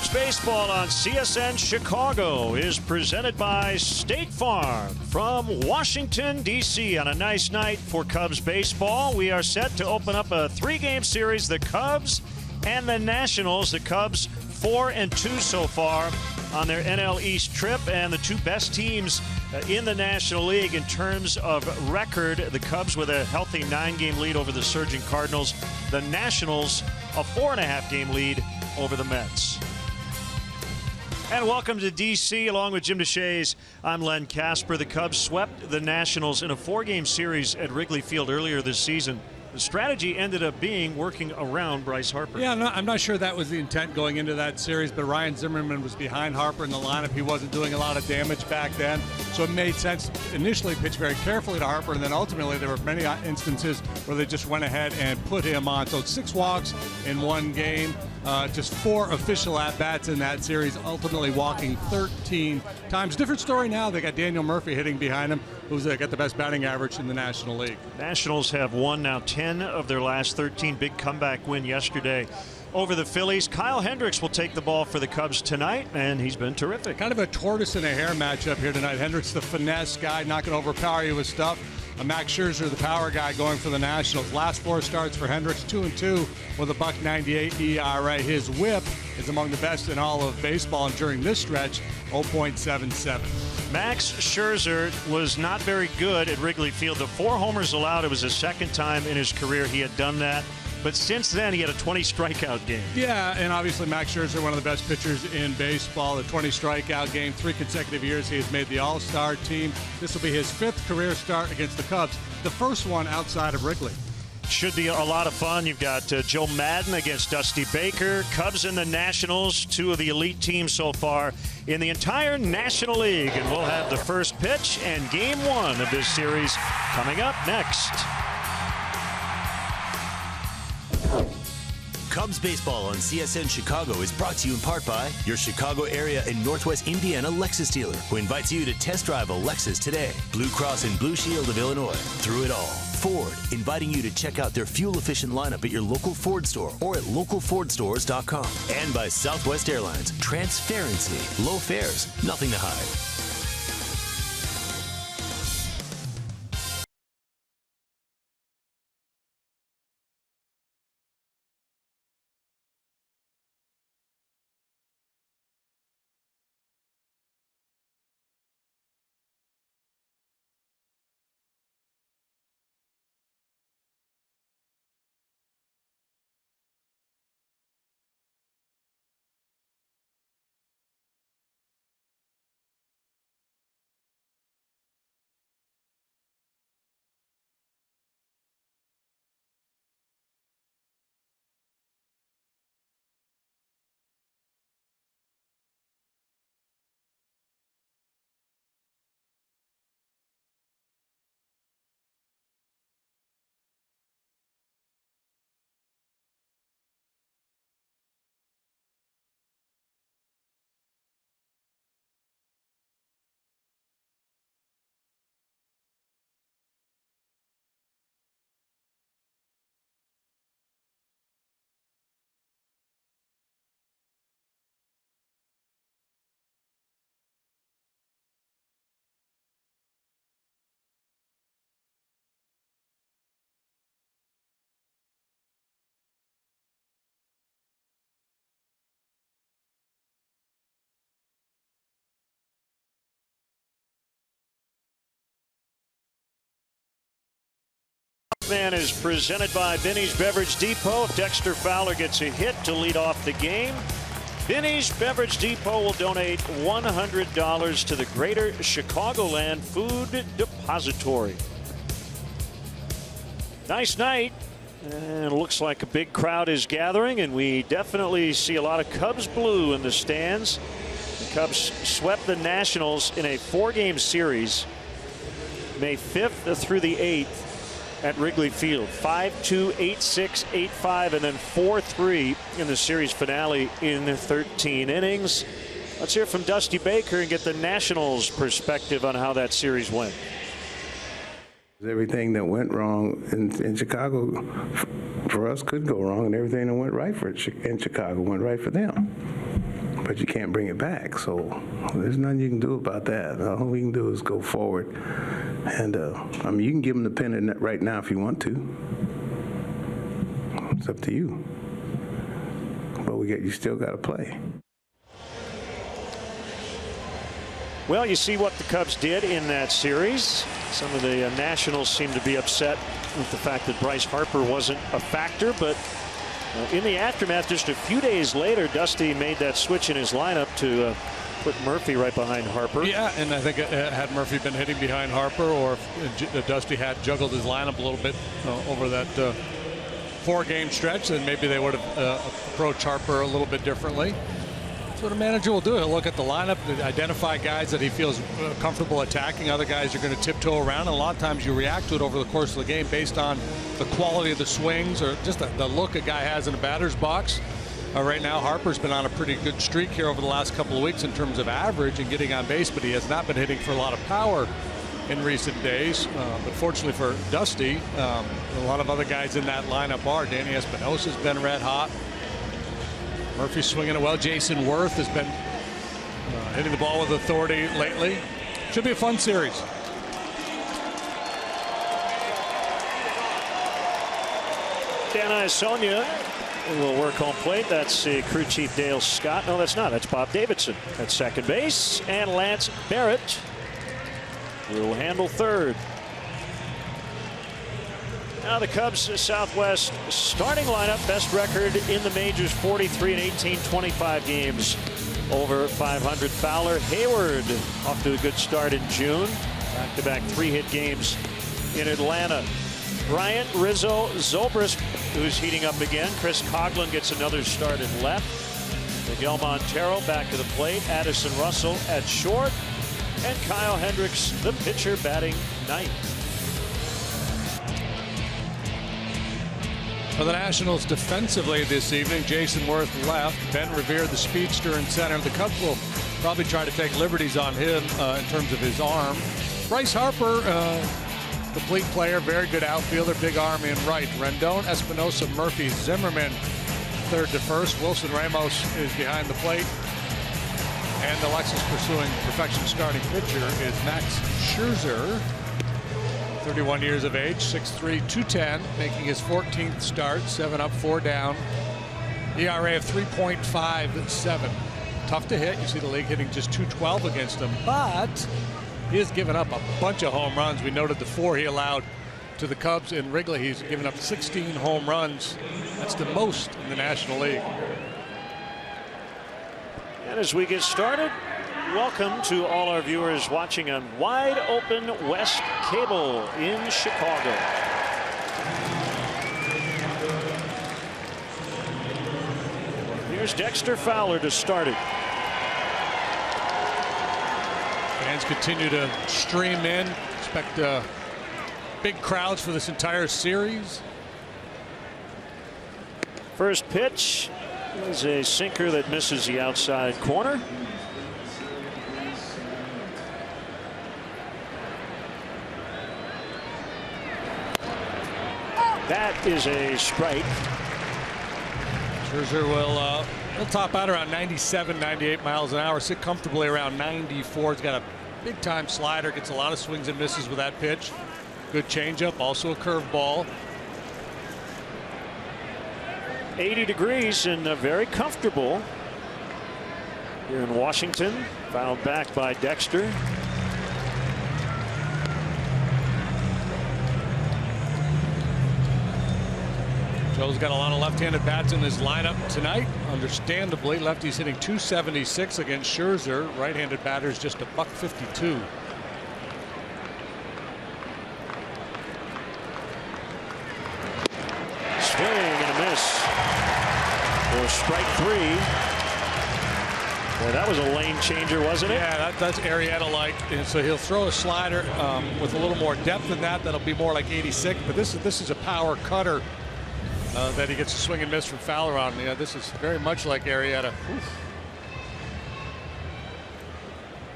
Cubs baseball on CSN Chicago is presented by State Farm from Washington, D.C. On a nice night for Cubs baseball, we are set to open up a three-game series, the Cubs and the Nationals. The Cubs 4-2 so far on their NL East trip, and the two best teams in the National League in terms of record. The Cubs with a healthy 9-game lead over the surging Cardinals. The Nationals a 4.5-game lead over the Mets. And welcome to D.C. along with Jim DeShays. I'm Len Casper. The Cubs swept the Nationals in a 4-game series at Wrigley Field earlier this season. The strategy ended up being working around Bryce Harper. Yeah, I'm not sure that was the intent going into that series, but Ryan Zimmerman was behind Harper in the lineup. He wasn't doing a lot of damage back then, so it made sense to initially pitch very carefully to Harper, and then ultimately there were many instances where they just went ahead and put him on. So 6 walks in one game, just 4 official at-bats in that series, ultimately walking 13 times. Different story now. They got Daniel Murphy hitting behind him, who's got the best batting average in the National League. Nationals have won now 10 of their last 13. Big comeback win yesterday over the Phillies. Kyle Hendricks will take the ball for the Cubs tonight, and he's been terrific. Kind of a tortoise and a hare matchup here tonight. Hendricks, the finesse guy, not going to overpower you with stuff. Max Scherzer, the power guy, going for the Nationals. Last 4 starts for Hendricks, 2-2 with a .98 ERA. His WHIP is among the best in all of baseball, and during this stretch, 0.77. Max Scherzer was not very good at Wrigley Field. The 4 homers allowed, it was the second time in his career he had done that. But since then, he had a 20 strikeout game. Yeah, and obviously Max Scherzer, one of the best pitchers in baseball. The 20 strikeout game, 3 consecutive years he has made the All-Star team. This will be his 5th career start against the Cubs, the first one outside of Wrigley. Should be a lot of fun. You've got Joe Madden against Dusty Baker. Cubs and the Nationals, 2 of the elite teams so far in the entire National League. And we'll have the first pitch and game 1 of this series coming up next. Cubs baseball on CSN Chicago is brought to you in part by your Chicago area and Northwest Indiana Lexus dealer, who invites you to test drive a Lexus today. Blue Cross and Blue Shield of Illinois. Through it all. Ford, inviting you to check out their fuel-efficient lineup at your local Ford store or at localfordstores.com. And by Southwest Airlines. Transparency. Low fares. Nothing to hide. Man is presented by Binny's Beverage Depot. If Dexter Fowler gets a hit to lead off the game, Binny's Beverage Depot will donate $100 to the Greater Chicagoland Food Depository. Nice night, and it looks like a big crowd is gathering, and we definitely see a lot of Cubs blue in the stands. The Cubs swept the Nationals in a 4-game series, May 5th through the 8th. At Wrigley Field. 5-2, 8-6, 8-5, and then 4-3 in the series finale in 13 innings. Let's hear from Dusty Baker and get the Nationals' perspective on how that series went. Everything that went wrong in Chicago for us could go wrong, and everything that went right in Chicago went right for them. but you can't bring it back. So there's nothing you can do about that. All we can do is go forward. And, I mean, you can give them the pennant right now if you want to. It's up to you. But you still got to play. Well, you see what the Cubs did in that series. Some of the Nationals seem to be upset with the fact that Bryce Harper wasn't a factor, but in the aftermath, just a few days later, Dusty made that switch in his lineup to put Murphy right behind Harper. Yeah, and I think had Murphy been hitting behind Harper, or if Dusty had juggled his lineup a little bit over that 4-game stretch, then maybe they would have approached Harper a little bit differently. That's what a manager will do. He'll look at the lineup, identify guys that he feels comfortable attacking. Other guys you're going to tiptoe around, and a lot of times you react to it over the course of the game based on the quality of the swings or just the look a guy has in a batter's box. Right now, Harper's been on a pretty good streak here over the last couple of weeks in terms of average and getting on base, but he has not been hitting for a lot of power in recent days. But fortunately for Dusty, a lot of other guys in that lineup are. Danny Espinosa's been red hot. Murphy's swinging it well. Jason Worth has been hitting the ball with authority lately. Should be a fun series. Dan Sonia will work home plate. That's crew chief Dale Scott. No, that's not. That's Bob Davidson at second base. And Lance Barrett will handle third. Now the Cubs Southwest starting lineup, best record in the majors, 43-18, 25 games over 500. Fowler, Hayward off to a good start in June. Back-to-back 3-hit games in Atlanta. Bryant, Rizzo, Zobrist, who's heating up again. Chris Coghlan gets another start in left. Miguel Montero back to the plate. Addison Russell at short. And Kyle Hendricks, the pitcher, batting ninth. For the Nationals defensively this evening, Jason Worth left. Ben Revere, the speedster, in center. The Cubs will probably try to take liberties on him in terms of his arm. Bryce Harper, complete player, very good outfielder, big arm in right. Rendon, Espinosa, Murphy, Zimmerman, third to first. Wilson Ramos is behind the plate. And the Lexus pursuing perfection starting pitcher is Max Scherzer. 31 years of age, 6'3", 210, making his 14th start, 7 up, 4 down. ERA of 3.57. Tough to hit. You see the league hitting just .212 against him, but he has given up a bunch of home runs. We noted the 4 he allowed to the Cubs in Wrigley. He's given up 16 home runs. That's the most in the National League. And as we get started, welcome to all our viewers watching on Wide Open West Cable in Chicago. Here's Dexter Fowler to start it. Fans continue to stream in. Expect big crowds for this entire series. First pitch is a sinker that misses the outside corner. That is a strike. Scherzer will top out around 97, 98 miles an hour, sit comfortably around 94. He's got a big time slider, gets a lot of swings and misses with that pitch. Good changeup, also a curveball. 80 degrees and very comfortable here in Washington. Fouled back by Dexter. Joe's got a lot of left-handed bats in his lineup tonight. Understandably, lefty's hitting .276 against Scherzer. Right-handed batter's just $1.52. Swing and a miss for strike 3. Yeah, that was a lane changer, wasn't it? Yeah, that's Arrieta-like. And so he'll throw a slider with a little more depth than that. That'll be more like 86. But this is a power cutter that he gets a swing and miss from Fowler on. Yeah, this is very much like Arrieta. Oof.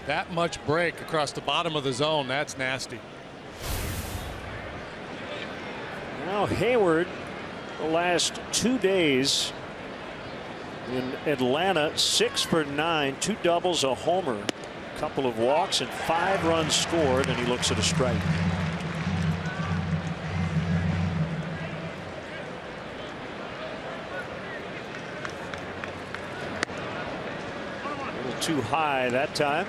That much break across the bottom of the zone. That's nasty. Now Hayward, the last 2 days In Atlanta, 6 for 9, 2 doubles, a homer, a couple of walks, and 5 runs scored, and he looks at a strike. A little too high that time.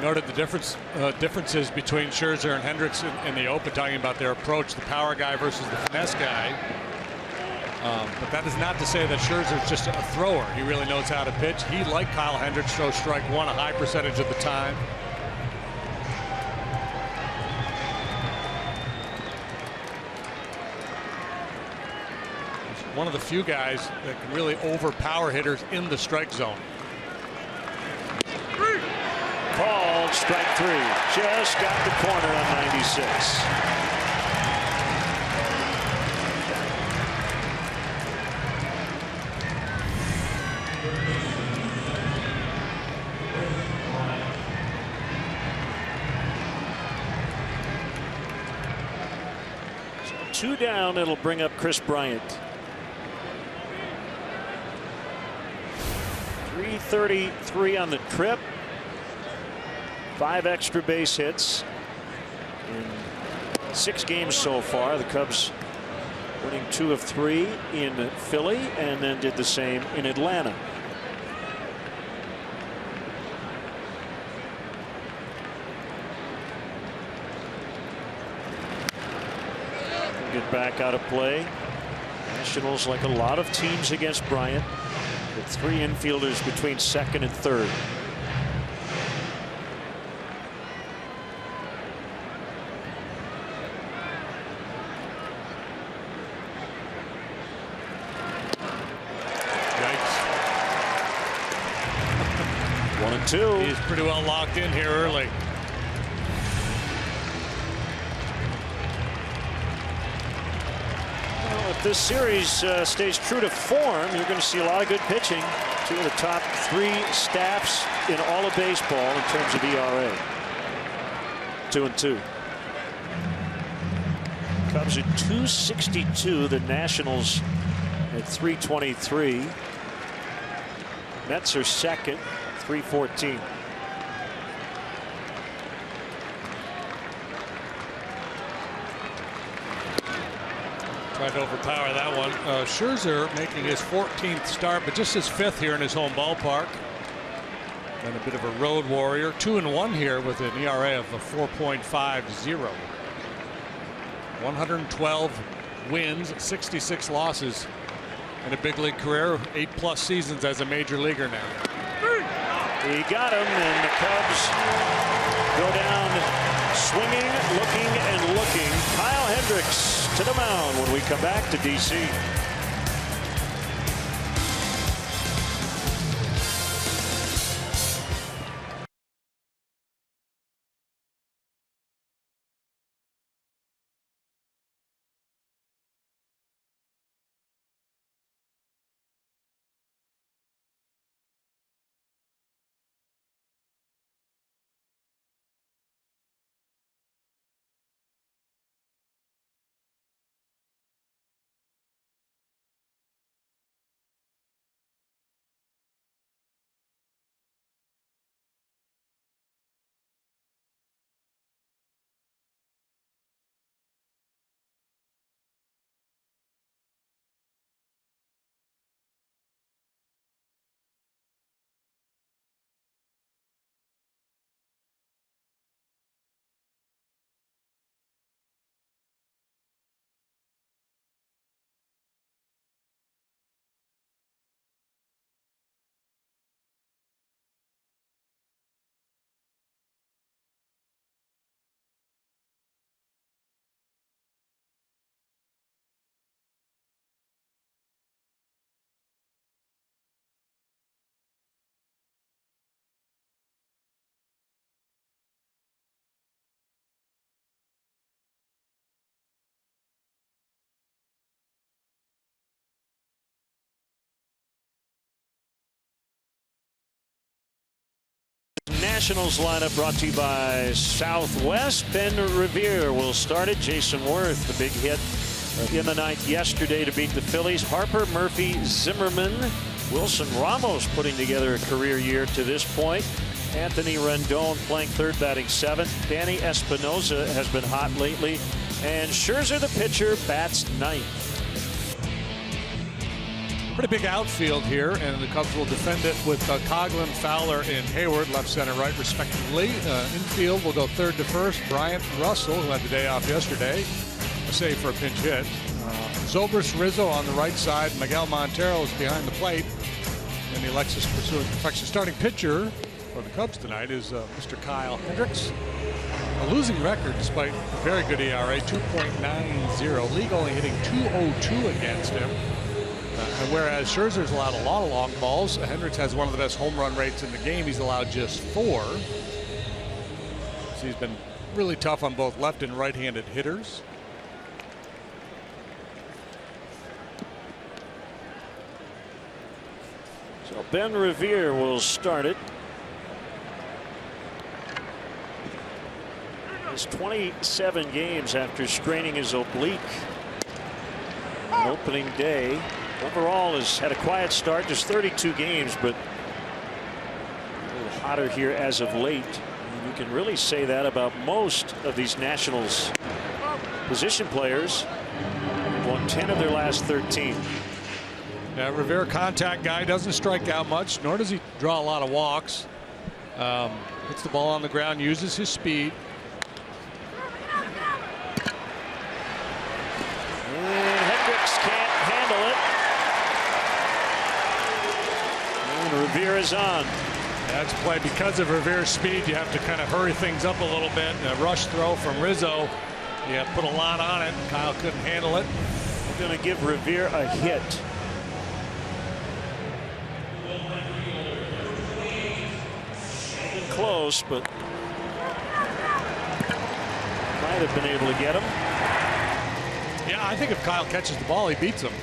Noted the differences between Scherzer and Hendricks in the open, talking about their approach, the power guy versus the finesse guy. But that is not to say that Scherzer is just a thrower. He really knows how to pitch. He, like Kyle Hendricks, throws strike one a high percentage of the time. He's one of the few guys that can really overpower hitters in the strike zone. Called strike 3. Just got the corner on 96. So 2 down. It'll bring up Chris Bryant. 333 on the trip. 5 extra base hits in 6 games so far. The Cubs winning 2 of 3 in Philly, and then did the same in Atlanta. Get back out of play. Nationals, like a lot of teams against Bryant, with 3 infielders between second and third. He's pretty well locked in here early. Well, if this series stays true to form, you're going to see a lot of good pitching. 2 of the top 3 staffs in all of baseball in terms of ERA. 2-2. Cubs at 262. The Nationals at 323. Mets are second. 314. Tried to overpower that one. Scherzer making his 14th start, but just his 5th here in his home ballpark. And a bit of a road warrior. 2-1 here with an ERA of a 4.50. 112 wins, 66 losses in a big league career. 8+ seasons as a major leaguer now. He got him, and the Cubs go down swinging, looking, and looking. Kyle Hendricks to the mound when we come back to D.C. Nationals lineup brought to you by Southwest. Ben Revere will start it. Jason Worth, the big hit in the ninth yesterday to beat the Phillies. Harper, Murphy, Zimmerman, Wilson Ramos putting together a career year to this point. Anthony Rendon playing third, batting seventh. Danny Espinosa has been hot lately. And Scherzer, the pitcher, bats ninth. Pretty big outfield here, and the Cubs will defend it with Coghlan, Fowler, and Hayward, left, center, right, respectively. Infield will go third to first. Bryant and Russell, who had the day off yesterday, a save for a pinch hit. Zobrist, Rizzo on the right side. Miguel Montero is behind the plate. And the Alexis pursuing perfection. Starting pitcher for the Cubs tonight is Mr. Kyle Hendricks. A losing record despite a very good ERA, 2.90. League only hitting .202 against him. And whereas Scherzer's allowed a lot of long balls, Hendricks has one of the best home run rates in the game. He's allowed just 4. So he's been really tough on both left and right-handed hitters. So Ben Revere will start it. He's 27 games after straining his oblique on opening day. Overall has had a quiet start, just 32 games, but a little hotter here as of late. And you can really say that about most of these Nationals position players. They've won 10 of their last 13. Yeah, Revere, contact guy, doesn't strike out much, nor does he draw a lot of walks. Hits the ball on the ground, uses his speed. And Hendricks can't handle it. And Revere is on. That's play because of Revere's speed. You have to kind of hurry things up a little bit. A rush throw from Rizzo. Yeah, put a lot on it. Kyle couldn't handle it. We're going to give Revere a hit. Been close, but might have been able to get him. Yeah, I think if Kyle catches the ball, he beats him.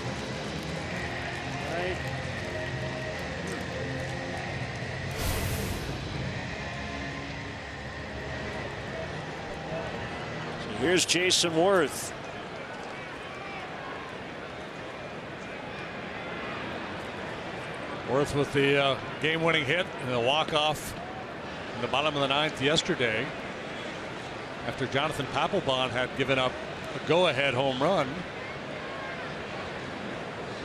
Right. So here's Jason Worth. Worth with the game-winning hit and a walk-off in the bottom of the ninth yesterday after Jonathan Papelbon had given up a go-ahead home run.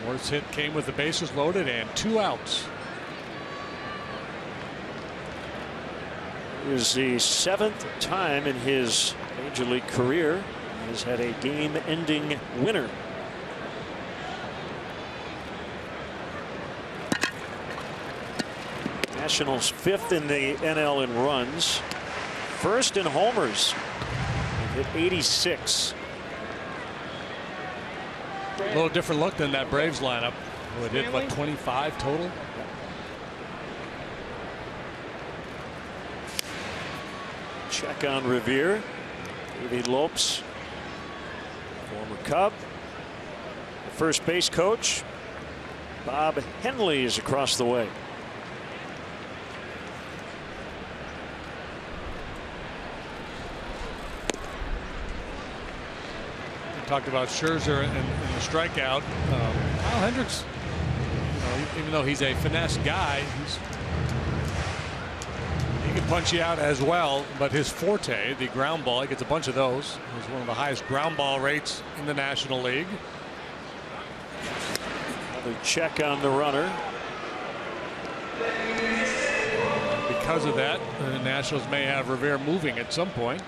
Worth's hit came with the bases loaded and 2 outs. It is the 7th time in his major league career he has had a game-ending winner. Nationals 5th in the NL in runs, 1st in homers. Hit 86. A little different look than that Braves lineup. Would hit what, 25 total? Check on Revere. Davey Lopes, former Cub. The first base coach, Bob Henley, is across the way. Talked about Scherzer and the strikeout. Kyle Hendricks, even though he's a finesse guy, he can punch you out as well. But his forte, the ground ball, he gets a bunch of those. He's one of the highest ground ball rates in the National League. Another check on the runner. Because of that, the Nationals may have Revere moving at some point.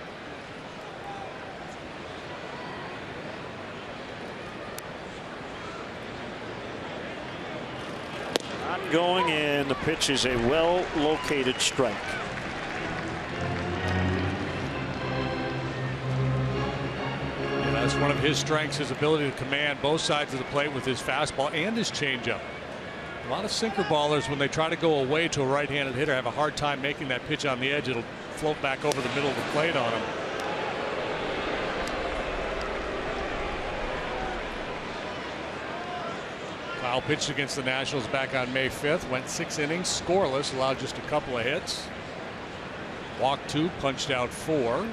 Going, and the pitch is a well located strike. Yeah, that's one of his strengths, his ability to command both sides of the plate with his fastball and his changeup. A lot of sinker ballers, when they try to go away to a right-handed hitter, have a hard time making that pitch on the edge. It'll float back over the middle of the plate on him. Kyle pitched against the Nationals back on May 5th. Went 6 innings, scoreless, allowed just a couple of hits. Walked 2, punched out 4.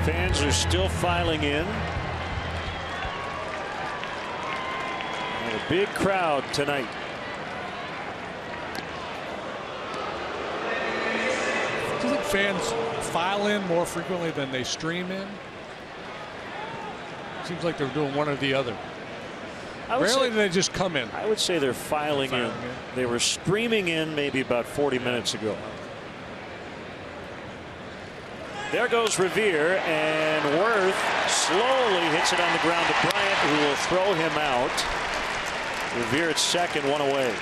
Fans are still filing in. And a big crowd tonight. Do you think fans file in more frequently than they stream in? Seems like they're doing one or the other. Rarely do they just come in. I would say they're filing in. They were streaming in maybe about 40 minutes ago. There goes Revere, and Worth slowly hits it on the ground to Bryant, who will throw him out. Revere at second, 1 away.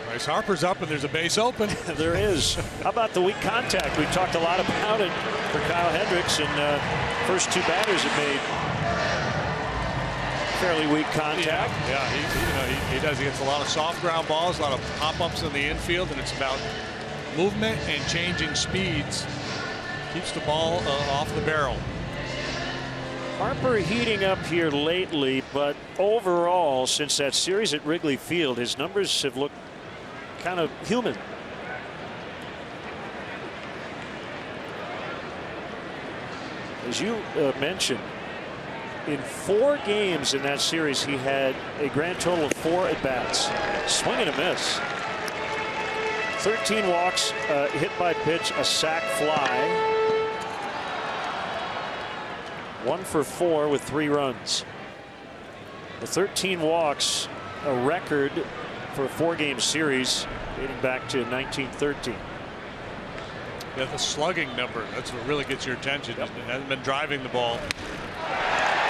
Bryce Harper's up, and there's a base open. There is. How about the weak contact? We talked a lot about it for Kyle Hendricks, and first 2 batters have made fairly weak contact. Yeah, he does. He gets a lot of soft ground balls, a lot of pop-ups in the infield, and it's about movement and changing speeds. Keeps the ball off the barrel. Harper heating up here lately, but overall, since that series at Wrigley Field, his numbers have looked kind of human. As you mentioned, in 4 games in that series, he had a grand total of 4 at-bats. Swing and a miss. 13 walks, hit by pitch, a sac fly. 1 for 4 with 3 runs. The 13 walks, a record for a 4-game series dating back to 1913. Yeah, the slugging number, that's what really gets your attention. Yep. It hasn't been driving the ball.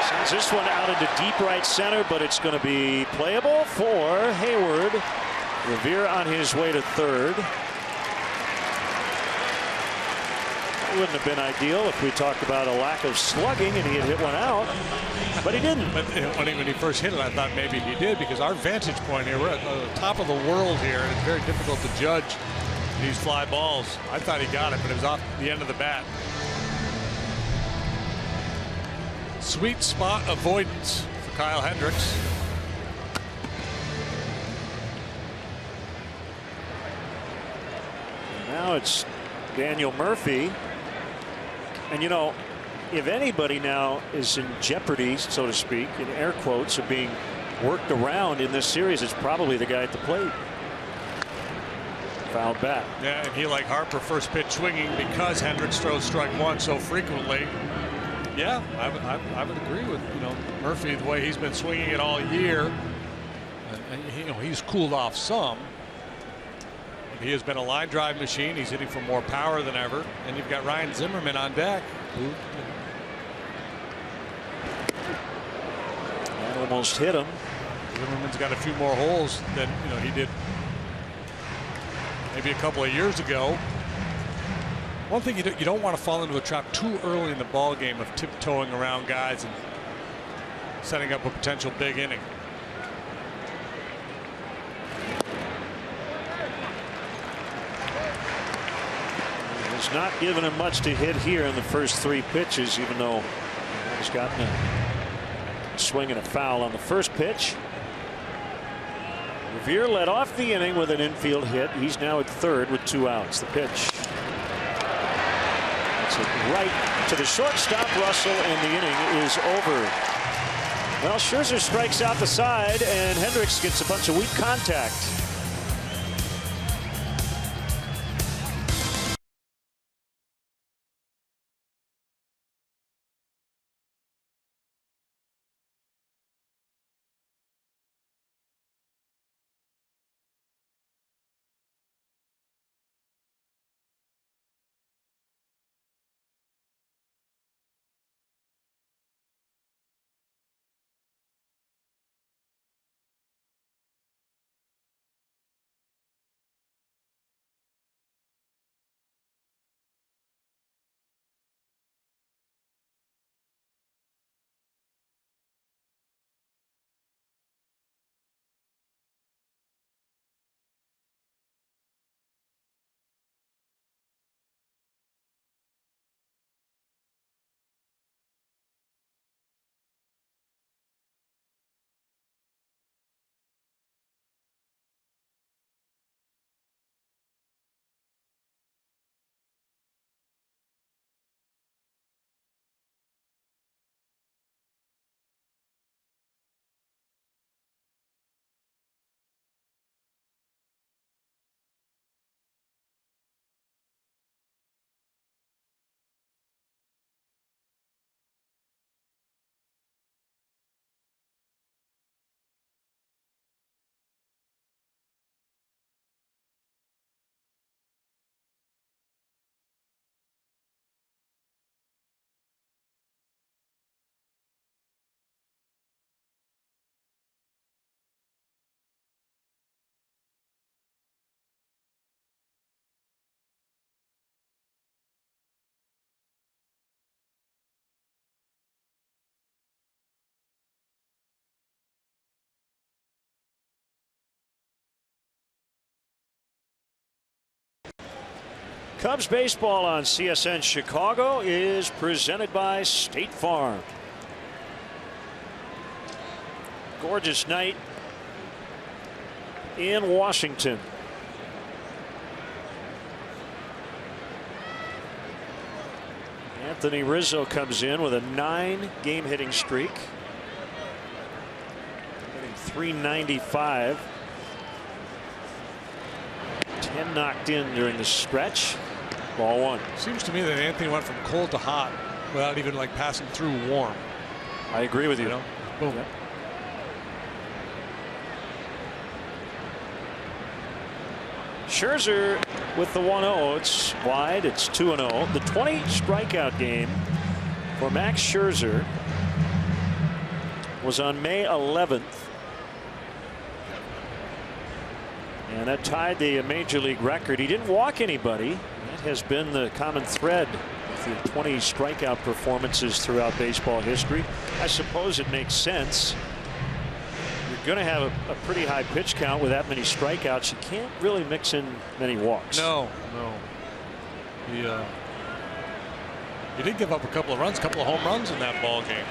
Sends this one out into deep right center, but it's going to be playable for Hayward. Revere on his way to third. It wouldn't have been ideal if we talked about a lack of slugging and he had hit one out, but he didn't. But when he first hit it, I thought maybe he did, because our vantage point here, we're at the top of the world here, and it's very difficult to judge these fly balls. I thought he got it, but it was off the end of the bat. Sweet spot avoidance for Kyle Hendricks. Now it's Daniel Murphy. And you know, if anybody now is in jeopardy, so to speak, in air quotes, of being worked around in this series, it's probably the guy at the plate. Fouled back. Yeah, and he, like Harper, first pitch swinging because Hendricks throws strike 1 so frequently. Yeah, I would agree with Murphy, the way he's been swinging it all year. And he's cooled off some. He has been a line drive machine. He's hitting for more power than ever. And you've got Ryan Zimmerman on deck. That almost hit him. Zimmerman's got a few more holes than he did maybe a couple of years ago. One thing you don't want to fall into a trap too early in the ball game of tiptoeing around guys and setting up a potential big inning. He's not given him much to hit here in the first 3 pitches, even though he's gotten a swing and a foul on the first pitch. Revere led off the inning with an infield hit. He's now at third with 2 outs. The pitch. It's right to the shortstop, Russell, and the inning is over. Well, Scherzer strikes out the side, and Hendricks gets a bunch of weak contact. Cubs baseball on CSN Chicago is presented by State Farm. Gorgeous night in Washington. Anthony Rizzo comes in with a 9-game hitting streak. Hitting .395. 10 knocked in during the stretch. Ball one. Seems to me that Anthony went from cold to hot without even like passing through warm. I agree with you. Boom. Yep. Scherzer with the 1-0. It's wide. It's 2-0. The 20 strikeout game for Max Scherzer was on May 11th. And that tied the major league record. He didn't walk anybody. That has been the common thread with the 20 strikeout performances throughout baseball history. I suppose it makes sense. You're going to have a pretty high pitch count with that many strikeouts. You can't really mix in many walks. No. He did give up a couple of home runs in that ball game.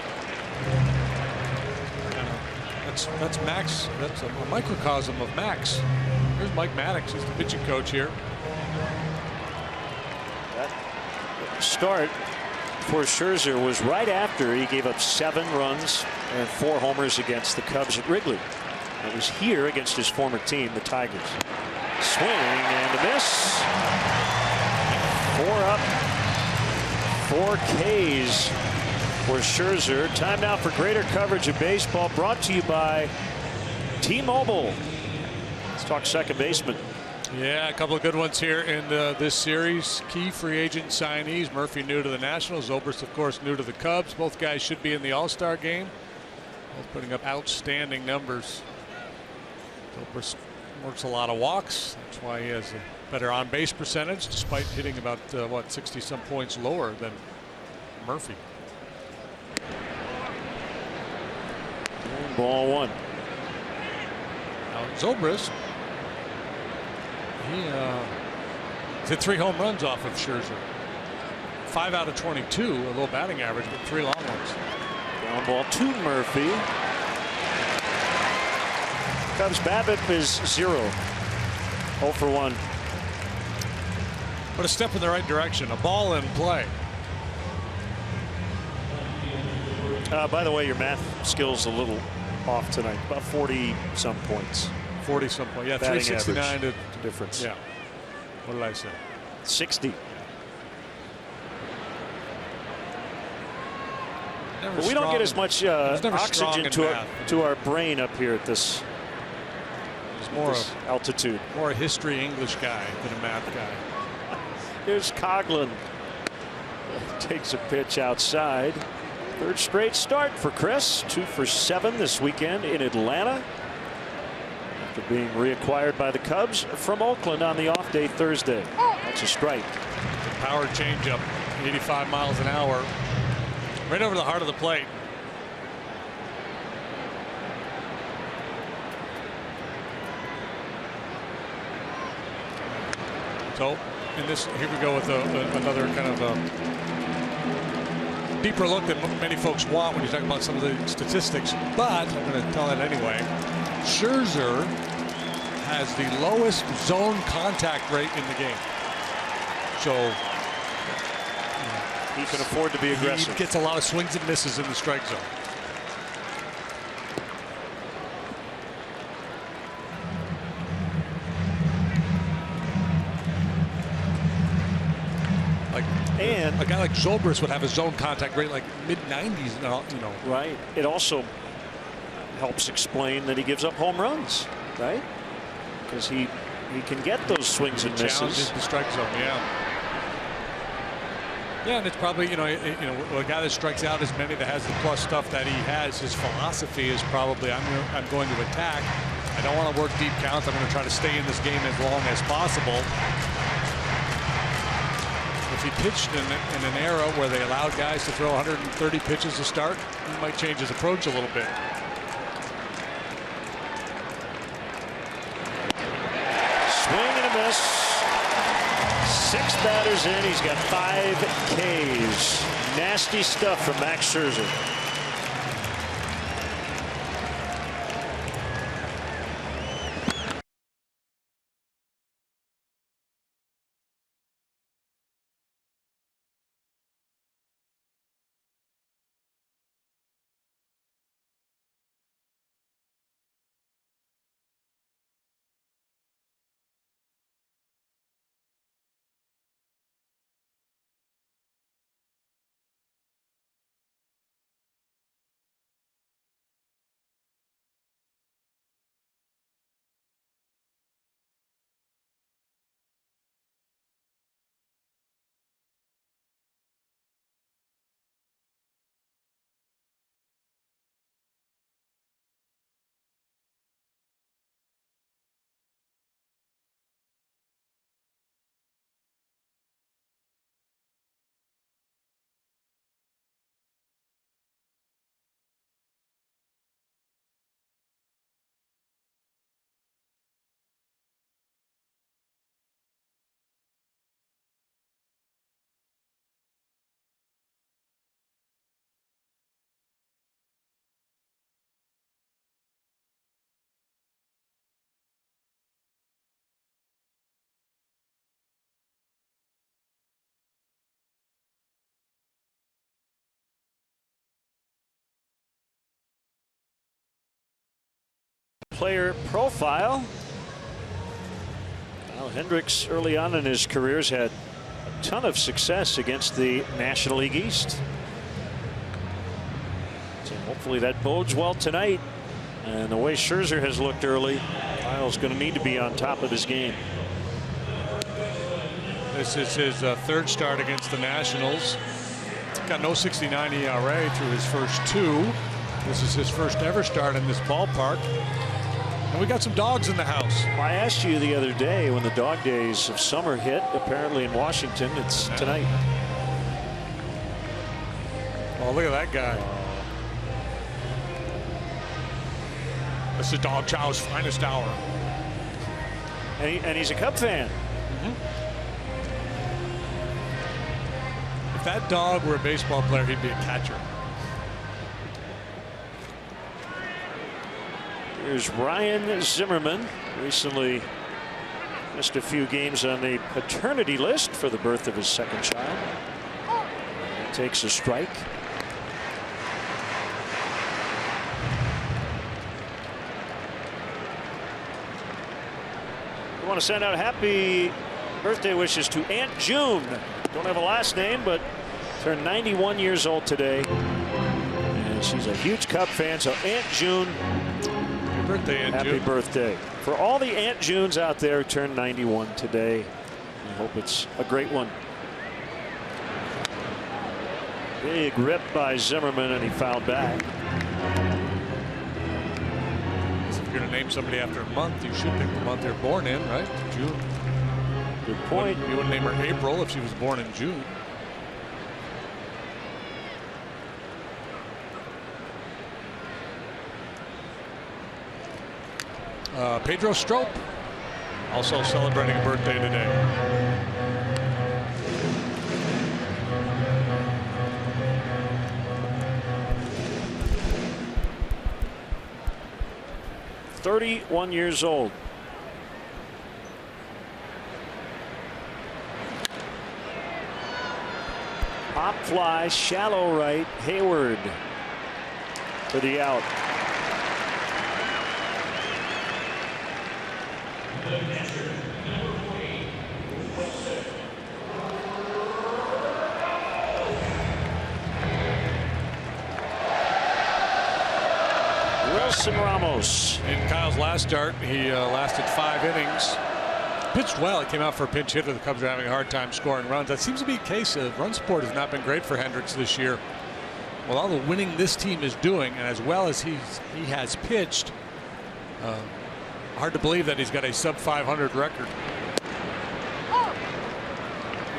That's Max. That's a microcosm of Max. Here's Mike Maddox. He's the pitching coach here. That start for Scherzer was right after he gave up 7 runs and 4 homers against the Cubs at Wrigley. It was here against his former team, the Tigers. Swing and a miss. 4 up, 4 Ks for Scherzer. Time now for greater coverage of baseball, brought to you by T-Mobile. Let's talk second baseman. Yeah, a couple of good ones here in this series. Key free agent signees. Murphy new to the Nationals. Zobrist, of course, new to the Cubs. Both guys should be in the All-Star game. Both putting up outstanding numbers. Zobrist works a lot of walks. That's why he has a better on-base percentage, despite hitting about, 60-some points lower than Murphy. Ball one. Now, Zobrist, he hit 3 home runs off of Scherzer. 5 out of 22, a low batting average, but 3 long ones. Ground ball to Murphy. Cubs BABIP is 0. 0 for 1. But a step in the right direction. A ball in play. By the way, your math skills a little off tonight. About 40-some points. 40-some points. Yeah, Batting 369 average difference. Yeah. What did I say? 60. Never But we don't get as much oxygen to our brain up here at this, altitude. More a history English guy than a math guy. Here's Coughlin. Takes a pitch outside. 3rd straight start for Chris. 2 for 7 this weekend in Atlanta, after being reacquired by the Cubs from Oakland on the off day Thursday. That's a strike. The power changeup, 85 miles an hour, right over the heart of the plate. So, in this, here we go with another kind of deeper look than many folks want when you talk about some of the statistics, but I'm going to tell it anyway. Scherzer has the lowest zone contact rate in the game. So he can afford to be aggressive. He gets a lot of swings and misses in the strike zone. And a guy like Zobrist would have a zone contact rate like mid-90s, you know. Right. It also helps explain that he gives up home runs, right? Because he can get those swings and misses. Challenges the strike zone, yeah. Yeah, and it's probably, a guy that strikes out as many, that has the plus stuff that he has. His philosophy is probably, I'm going to attack. I don't want to work deep counts. I'm going to try to stay in this game as long as possible. If he pitched in an era where they allowed guys to throw 130 pitches to start, he might change his approach a little bit. Swing and a miss. 6 batters in. He's got 5 Ks. Nasty stuff from Max Scherzer. Player profile. Well, Hendricks early on in his career has had a ton of success against the National League East. So hopefully that bodes well tonight. And the way Scherzer has looked early, Kyle's going to need to be on top of his game. This is his 3rd start against the Nationals. Got no 69 ERA through his first 2. This is his first ever start in this ballpark. And we got some dogs in the house. I asked you the other day when the dog days of summer hit. Apparently in Washington, it's tonight. Oh, look at that guy. This is Dog Chow's finest hour. And he's a Cub fan. If that dog were a baseball player, he'd be a catcher. Here's Ryan Zimmerman. Recently missed a few games on the paternity list for the birth of his 2nd child. He takes a strike. We want to send out happy birthday wishes to Aunt June. Don't have a last name, but turned 91 years old today. And she's a huge Cub fan, so Aunt June, Birthday, Aunt happy June. birthday. For all the Aunt Junes out there who turned 91 today, I hope it's a great one. Big rip by Zimmerman, and he fouled back. If you're going to name somebody after a month, you should pick the month they're born in, right? June. Good point. You wouldn't name her April if she was born in June. Pedro Strop also celebrating a birthday today. "31 years old." Pop fly, shallow right, Hayward for the out. Wilson Ramos. In Kyle's last start, he lasted 5 innings. Pitched well. He came out for a pinch hitter. The Cubs are having a hard time scoring runs. That seems to be a case of run support has not been great for Hendricks this year. With all the winning this team is doing, and as well as he has pitched, hard to believe that he's got a sub-500 record.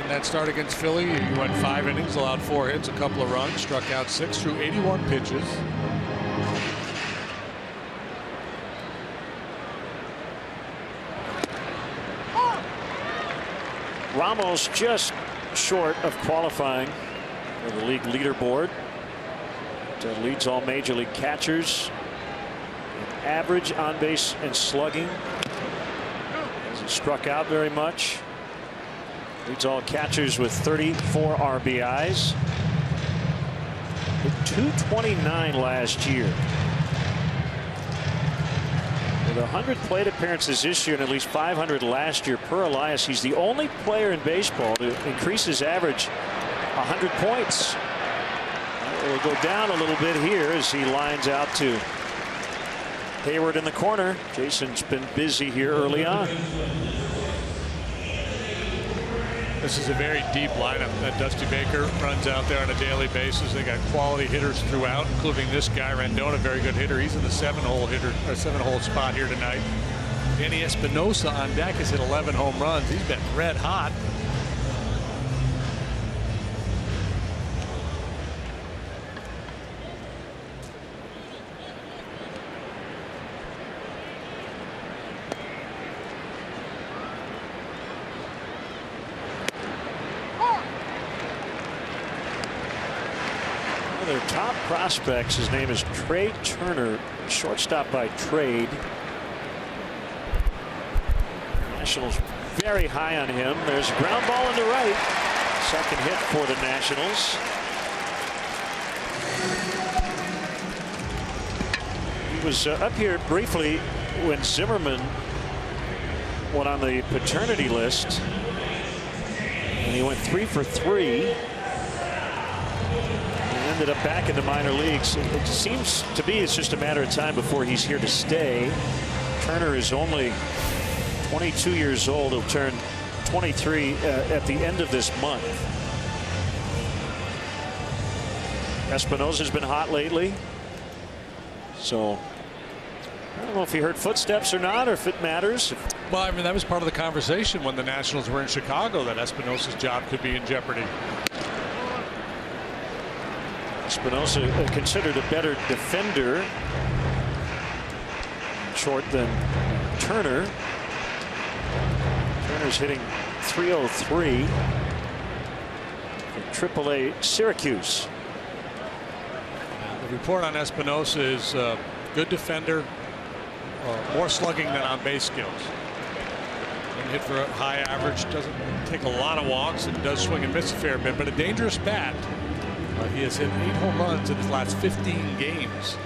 In that start against Philly, he went 5 innings, allowed 4 hits, a couple of runs, struck out 6 through 81 pitches. Ramos just short of qualifying for the league leaderboard. That leads all major league catchers. Average on base and slugging. Hasn't struck out very much. Leads all catchers with 34 RBIs. Hit .229 last year. With 100 plate appearances this year and at least 500 last year per Elias, he's the only player in baseball to increase his average 100 points. It will go down a little bit here as he lines out to Hayward in the corner. Jason's been busy here early on. This is a very deep lineup that Dusty Baker runs out there on a daily basis. They got quality hitters throughout, including this guy, Rendon, a very good hitter. He's in the 7-hole spot here tonight. Danny Espinosa on deck has hit 11 home runs. He's been red hot. Their top prospects, his name is Trey Turner, shortstop by trade. Nationals very high on him. There's a ground ball into right. Second hit for the Nationals. He was up here briefly when Zimmerman went on the paternity list, and he went 3 for 3. Ended up back in the minor leagues. It seems to be it's just a matter of time before he's here to stay. Turner is only 22 years old. He'll turn 23 at the end of this month. Espinosa's been hot lately. So I don't know if he heard footsteps or not, or if it matters. Well, I mean, that was part of the conversation when the Nationals were in Chicago, that Espinosa's job could be in jeopardy. Espinosa considered a better defender, short than Turner. Turner's hitting .303 for AAA Syracuse. The report on Espinosa is good defender, more slugging than on base skills. Can hit for a high average, doesn't take a lot of walks, and does swing and miss a fair bit, but a dangerous bat. He has hit 8 home runs in his last 15 games.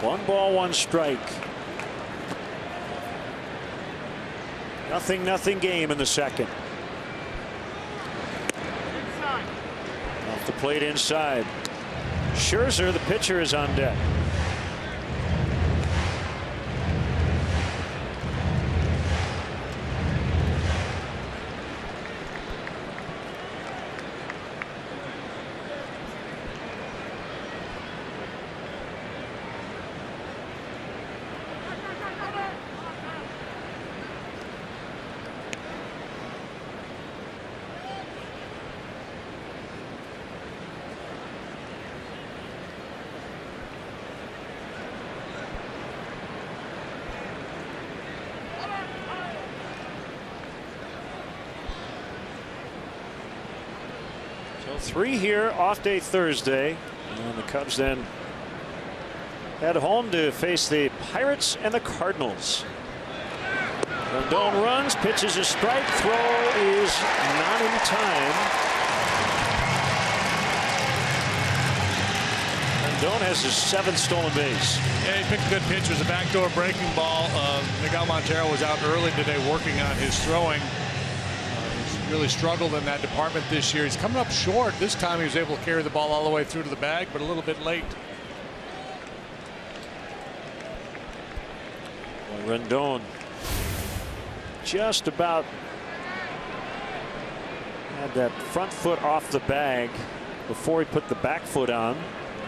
One ball, one strike. Nothing game in the second. Off the plate inside. Scherzer, the pitcher, is on deck. So 3 here, off day Thursday, and the Cubs then head home to face the Pirates and the Cardinals. Rendon runs, pitches a strike, throw is not in time. Rendon has his 7th stolen base. Yeah, he picked a good pitch. It was a backdoor breaking ball. Miguel Montero was out early today working on his throwing. He's really struggled in that department this year. He's coming up short. This time he was able to carry the ball all the way through to the bag, but a little bit late. Well, Rendon just about had that front foot off the bag before he put the back foot on.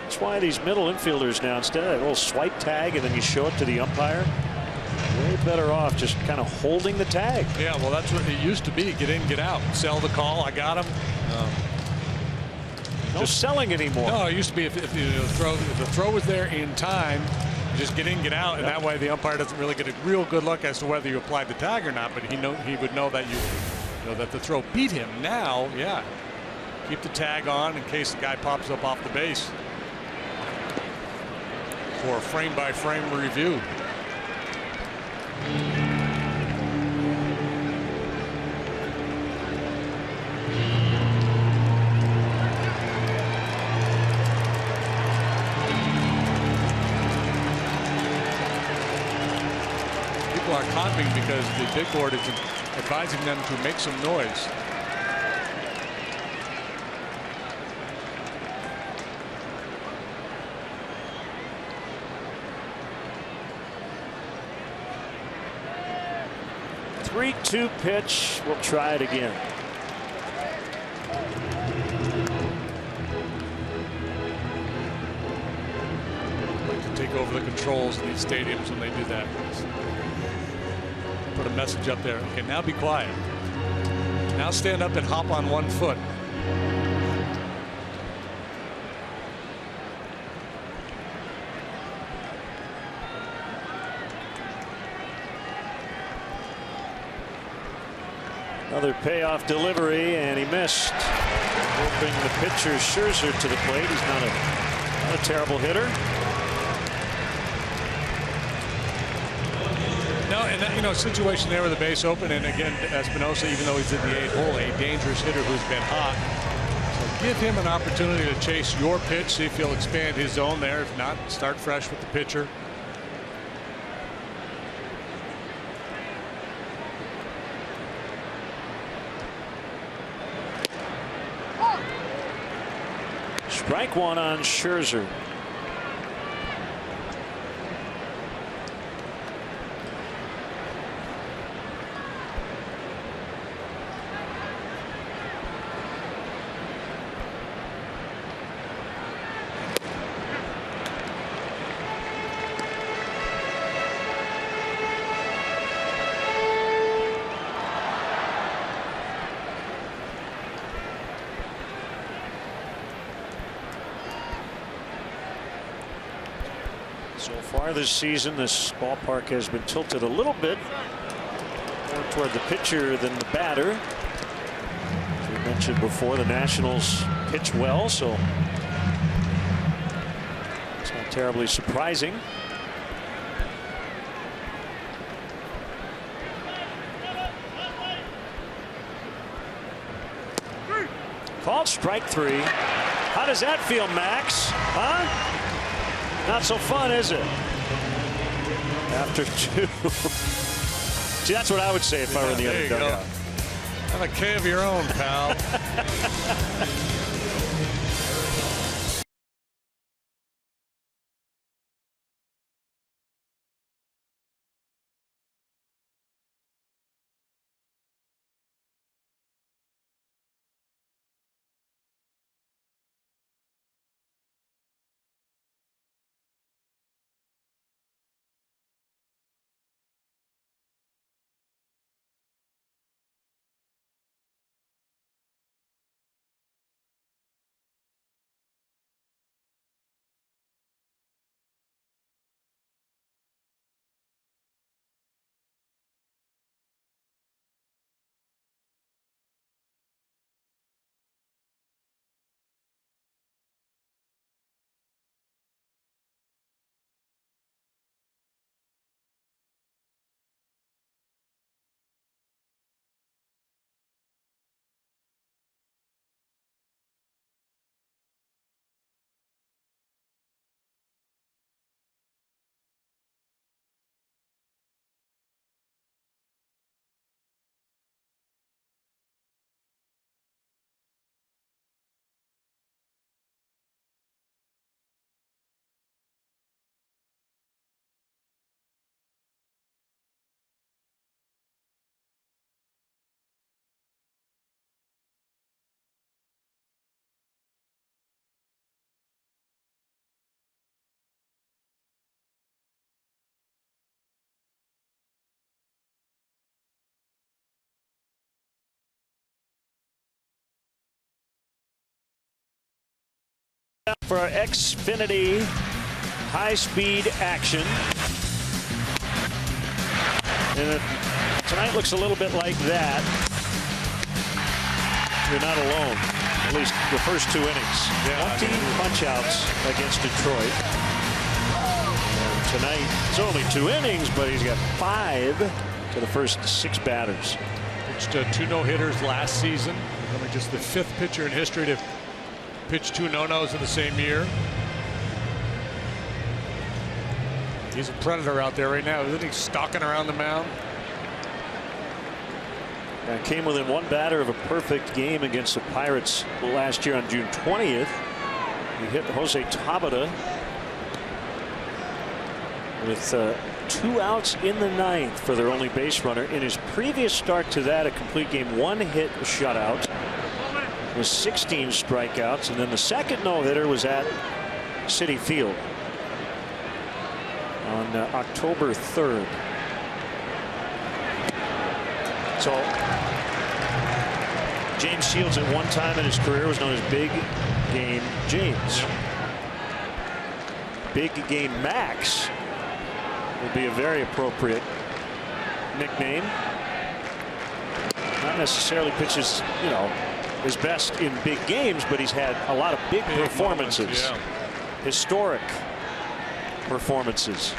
That's why these middle infielders now, instead of that little swipe tag and then you show it to the umpire, way better off just kind of holding the tag. Yeah, well, that's what it used to be. Get in, get out. Sell the call. I got him. No selling anymore. No, it used to be if the throw was there in time, just get in, get out, and that way the umpire doesn't really get a real good look as to whether you applied the tag or not. But he would know that that the throw beat him. Now, yeah, keep the tag on in case the guy pops up off the base for a frame-by-frame review. People are clapping because the big board is advising them to make some noise. Three-two pitch. We'll try it again. Like to take over the controls in these stadiums when they do that. Put a message up there. Okay, now be quiet. Now stand up and hop on one foot. Another payoff delivery, and he missed. Hoping the pitcher Scherzer to the plate. He's not a terrible hitter. No, and that, situation there with the base open, and again, Espinosa, even though he's in the 8th hole, a dangerous hitter who's been hot. So give him an opportunity to chase your pitch, see if he'll expand his zone there. If not, start fresh with the pitcher. Strike one on Scherzer. So far this season, this ballpark has been tilted a little bit more toward the pitcher than the batter. As we mentioned before, the Nationals pitch well, so it's not terribly surprising. Called strike three. How does that feel, Max? Huh? Not so fun, is it? After two. See, that's what I would say if I were in the other dugout. Have a K of your own, pal. for our Xfinity high-speed action. And tonight looks a little bit like that. You're not alone. At least the first 2 innings. 20 punch-outs against Detroit. And tonight, it's only 2 innings, but he's got 5 to the first 6 batters. Pitched 2 no-hitters last season. Becoming just the 5th pitcher in history to pitch 2 no-nos in the same year. He's a predator out there right now. Isn't he stalking around the mound? Came within 1 batter of a perfect game against the Pirates last year on June 20th. He hit Jose Tabata with 2 outs in the 9th for their only base runner. In his previous start to that, a complete game, 1 hit, shutout, with 16 strikeouts, and then the second no-hitter was at Citi Field on October 3rd. So James Shields at one time in his career was known as Big Game James. Big Game Max would be a very appropriate nickname. Not necessarily pitches, his best in big games, but he's had a lot of big performances. Historic performances.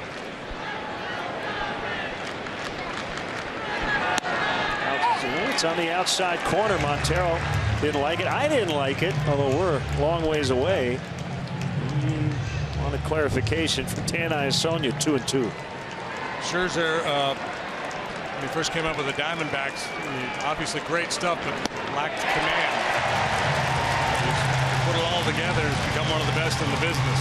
It's on the outside corner. Montero didn't like it. I didn't like it, although we're a long ways away. On a clarification from Tanai Sonia, 2-2. Scherzer, when he first came up with the Diamondbacks, obviously great stuff, but lacked command. He's put it all together and become one of the best in the business.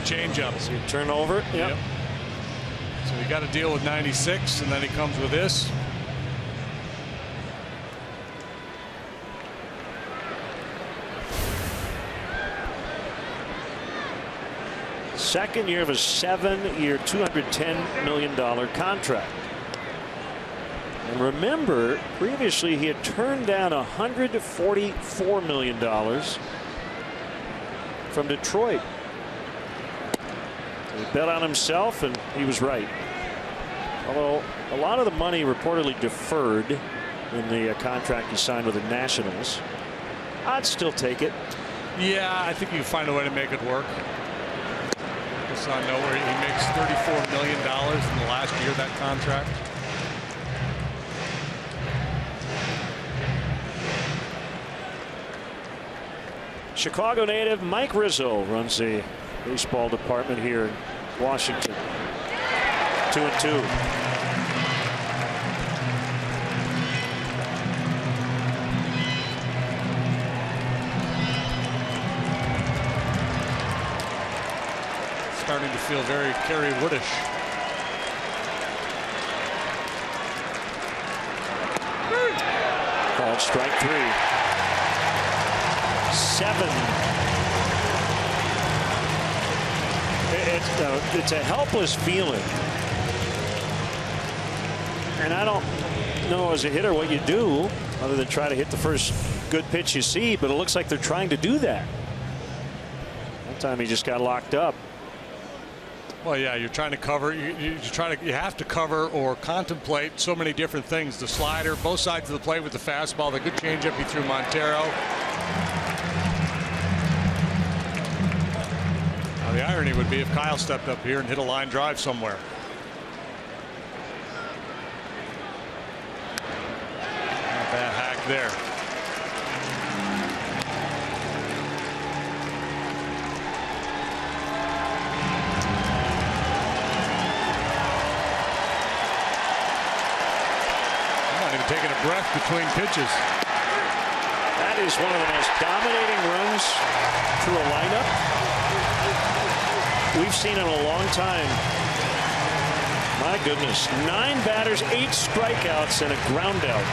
Changeup. So you turn over. Yep. So you got to deal with 96, and then he comes with this. Second year of a 7-year, $210 million contract. And remember, previously he had turned down $144 million from Detroit. He bet on himself, and he was right. Although a lot of the money reportedly deferred in the contract he signed with the Nationals. I'd still take it. Yeah, I think you can find a way to make it work. Just on nowhere, he makes $34 million in the last year of that contract. Chicago native Mike Rizzo runs the baseball department here in Washington. 2-2. Starting to feel very Kerry Woodish. Called strike 3. 7. It's a helpless feeling. And I don't know as a hitter what you do other than try to hit the first good pitch you see, but it looks like they're trying to do that. One time he just got locked up. Well, yeah, you're trying to cover. You have to cover or contemplate so many different things. The slider, both sides of the plate with the fastball, the good changeup he threw Montero. Now, the irony would be if Kyle stepped up here and hit a line drive somewhere. Not a bad hack there. Taking a breath between pitches. That is one of the most dominating runs through a lineup we've seen in a long time. My goodness, 9 batters, 8 strikeouts, and a ground out.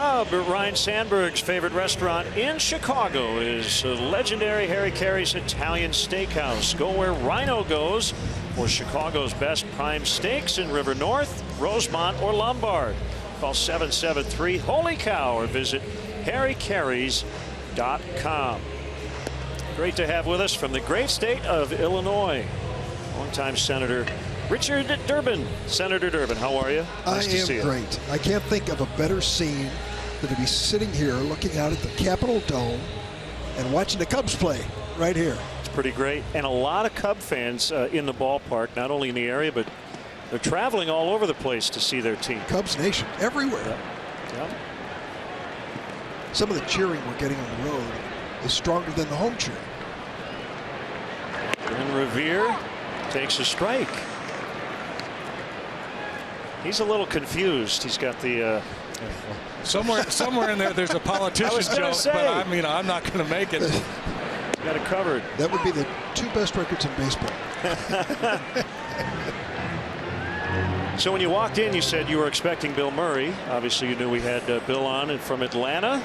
Cub, Ryan Sandberg's favorite restaurant in Chicago is legendary Harry Carey's Italian Steakhouse. Go where Rhino goes for Chicago's best prime steaks in River North, Rosemont, or Lombard. Call 773-HOLY-COW or visit harrycareys.com. Great to have with us from the great state of Illinois, longtime Senator Richard Durbin. Senator Durbin, how are you? Nice to see you. I am great. I can't think of a better scene than to be sitting here looking out at the Capitol Dome and watching the Cubs play right here. It's pretty great. And a lot of Cub fans in the ballpark, not only in the area, but they're traveling all over the place to see their team. Cubs Nation, everywhere. Yeah. Some of the cheering we're getting on the road is stronger than the home cheer. And Revere takes a strike. He's a little confused. He's got the somewhere in there's a politician joke, but I'm not going to make it. Got it covered. That would be the two best records in baseball. So when you walked in, you said you were expecting Bill Murray. Obviously, you knew we had Bill on from Atlanta.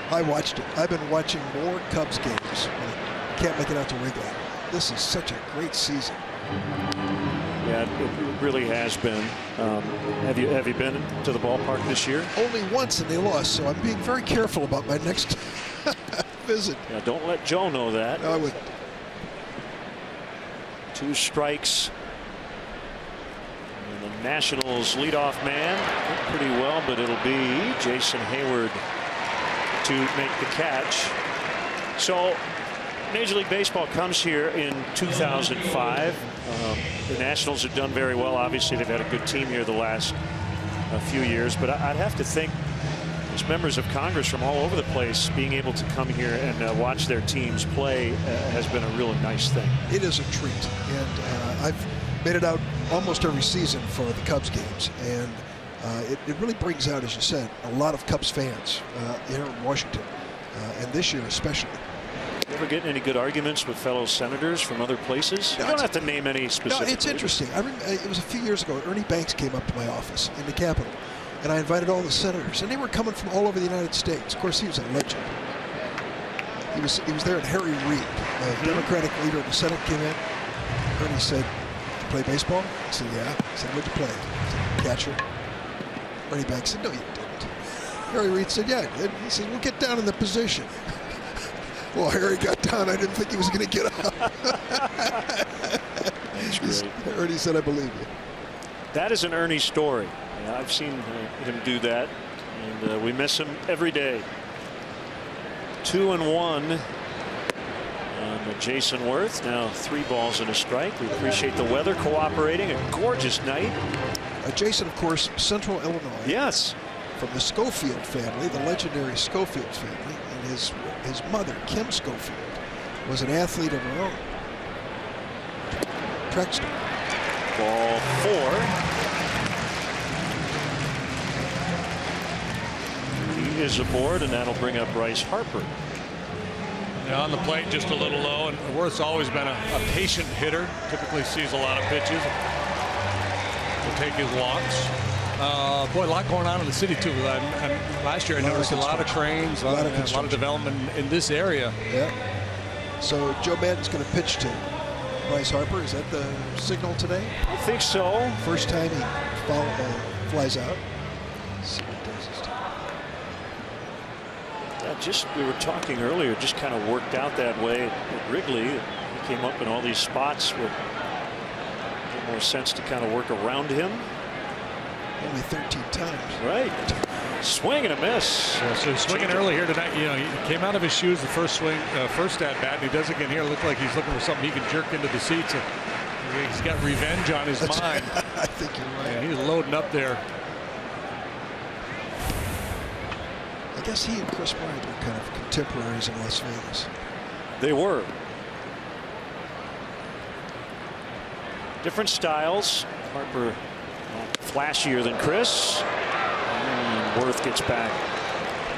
I watched it. I've been watching more Cubs games. I can't make it out to Wrigley. This is such a great season. Yeah, it really has been. Have you been to the ballpark this year? Only once, and they lost, so I'm being very careful about my next visit. Yeah, don't let Joe know that. No, I would. 2 strikes. And the Nationals leadoff man did pretty well, but it'll be Jason Hayward to make the catch. So Major League Baseball comes here in 2005. The Nationals have done very well. Obviously, they've had a good team here the last few years. But I'd have to think, as members of Congress from all over the place, being able to come here and watch their teams play has been a really nice thing. It is a treat. And I've made it out almost every season for the Cubs games. And it really brings out, as you said, a lot of Cubs fans here in Washington, and this year especially. You ever get any good arguments with fellow senators from other places? You don't have to name any specific. No, it's interesting. It was a few years ago. Ernie Banks came up to my office in the Capitol, and I invited all the senators, and they were coming from all over the United States. Of course, he was a legend. He was there, and Harry Reid, the Democratic leader of the Senate, came in. Ernie said, "You play baseball?" I said, "Yeah." He said, "What'd you play?" I said, "Catcher." Ernie Banks said, "No, you didn't." Harry Reid said, "Yeah, I did." He said, "Well, get down in the position." Well, Harry got down. I didn't think he was going to get up. That's great. Ernie said, "I believe you." That is an Ernie story. Yeah, I've seen him do that, and we miss him every day. 2-1 on Jason Worth. Now 3 balls and a strike. We appreciate the weather cooperating. A gorgeous night. Jason, of course, Central Illinois. Yes. From the Schofield family, the legendary Schofield family, and his mother, Kim Schofield, was an athlete of her own. Track star. Ball 4. He is aboard, and that'll bring up Bryce Harper. Yeah, on the plate, just a little low, and Worth's always been a patient hitter. Typically sees a lot of pitches. Will take his walks. Boy, a lot going on in the city too. And last year I noticed a lot of cranes, a lot of development in this area. Yeah. So Joe Maddon's going to pitch to Bryce Harper. Is that the signal today? I think so. First time he flies out. Let's see what he does this time. We were talking earlier, just kind of worked out that way at Wrigley. He came up in all these spots with more sense to kind of work around him. Only 13 times. Right. Swing and a miss. Yeah, so swinging early here tonight. You know, he came out of his shoes the first swing, first at bat, and he does again here. Look like he's looking for something he can jerk into the seats. He's got revenge on his mind. I think you're right. Yeah, he's loading up there. I guess he and Chris Bryant were kind of contemporaries in Las Vegas. They were. Different styles. Harper flashier than Chris. And Worth gets back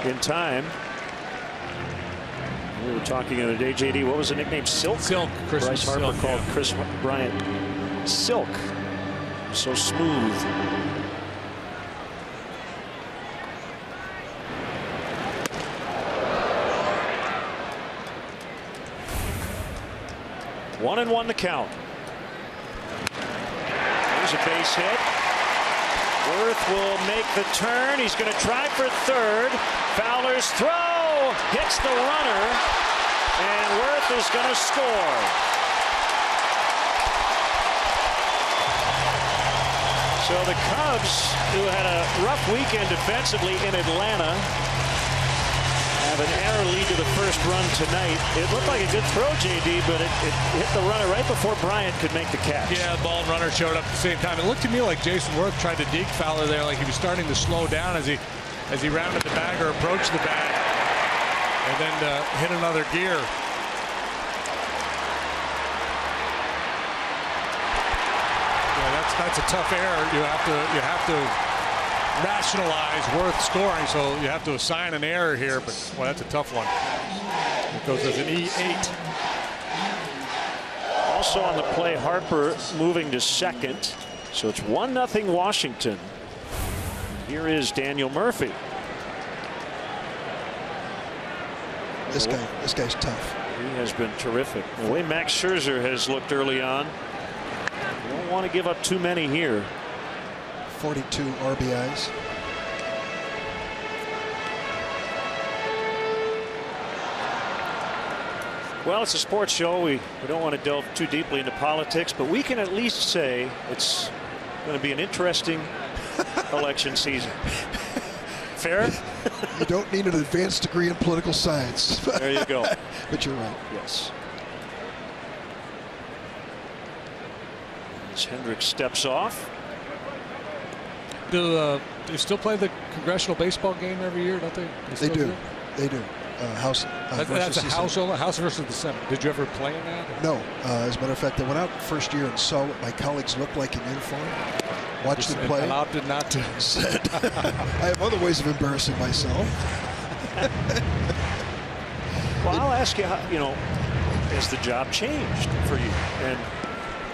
in time. We were talking the other day, JD, what was the nickname? Silk? Silk. Bryce Harper Silk, called Chris Bryant Silk. So smooth. 1-1 the count. There's a base hit. Worth will make the turn. He's going to try for third. Fowler's throw hits the runner, and Worth is going to score. So the Cubs, who had a rough weekend defensively in Atlanta, have an error lead to the first run tonight. It looked like a good throw, JD, but it hit the runner right before Bryant could make the catch. Yeah, the ball and runner showed up at the same time. It looked to me like Jason Worth tried to deke Fowler there, like he was starting to slow down as he rounded the bag or approached the bag, and then hit another gear. That's a tough error. You have to rationalize Worth scoring, so you have to assign an error here. But well, that's a tough one. It goes as an E8. Also on the play, Harper moving to second, so it's 1-0 Washington. Here is Daniel Murphy. This guy's tough. He has been terrific. The way Max Scherzer has looked early on. You don't want to give up too many here. 42 RBIs. Well, it's a sports show. We don't want to delve too deeply into politics, but we can at least say it's going to be an interesting election season. Fair? You don't need an advanced degree in political science. There you go. But you're right. Yes. As Hendricks steps off. Do they still play the congressional baseball game every year? Don't they? They do. They do. House. That's a House versus the Senate. Did you ever play in that? No. As a matter of fact, I went out first year and saw what my colleagues looked like in uniform. Watched them play. And opted not to. Said, I have other ways of embarrassing myself. Well, I'll ask you, has the job changed for you? And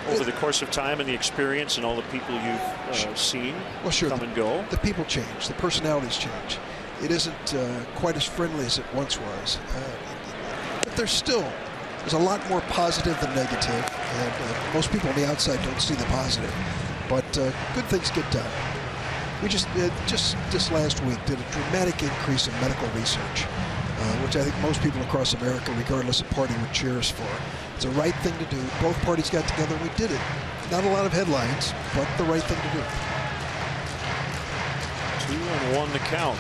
over the course of time and the experience and all the people you've seen come and go? The people change. The personalities change. It isn't quite as friendly as it once was. But there's a lot more positive than negative. And most people on the outside don't see the positive. But good things get done. We just this last week did a dramatic increase in medical research, which I think most people across America, regardless of party, would cheer us for. It's the right thing to do. Both parties got together and we did it. Not a lot of headlines, but the right thing to do. 2-1 the count.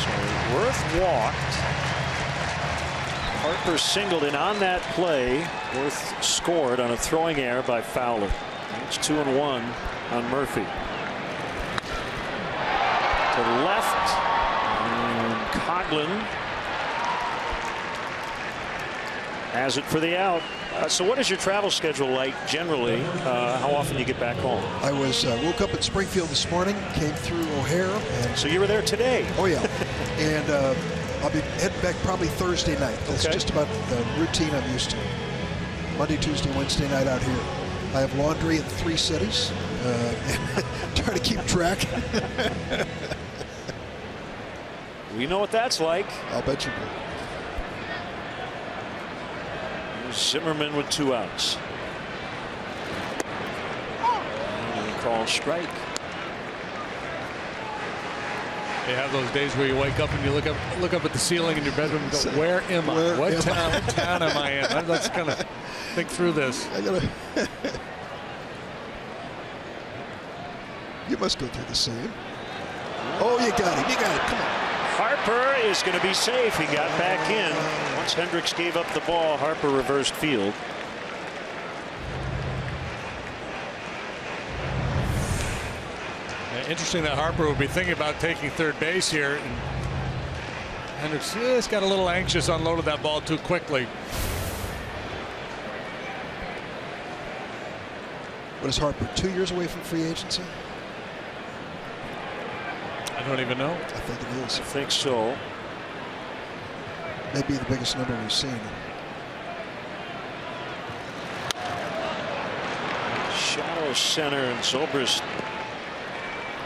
So Worth walked. Harper singled, and on that play, Worth scored on a throwing error by Fowler. It's 2-1 on Murphy. To the left, and Coughlin has it for the out. So what is your travel schedule like generally? How often do you get back home? I woke up in Springfield this morning, came through O'Hare. And so you were there today? Oh, yeah. And I'll be heading back probably Thursday night. That's just about the routine I'm used to. Monday, Tuesday, Wednesday night out here. I have laundry in 3 cities. Try to keep track. We know what that's like. I'll bet you do. Zimmerman with 2 outs. And he calls strike. You have those days where you wake up and you look up at the ceiling in your bedroom and go, where am I? What town am I in? Let's kind of think through this. You must go through the same. Oh, you got him. You got it. Come on. Harper is going to be safe. He got back in. Once Hendricks gave up the ball, Harper reversed field. Interesting that Harper would be thinking about taking third base here. And Hendricks just got a little anxious, unloaded that ball too quickly. What is Harper, 2 years away from free agency? I don't even know. I think it is. I think so. Maybe the biggest number we've seen. Shallow center, and Zobrist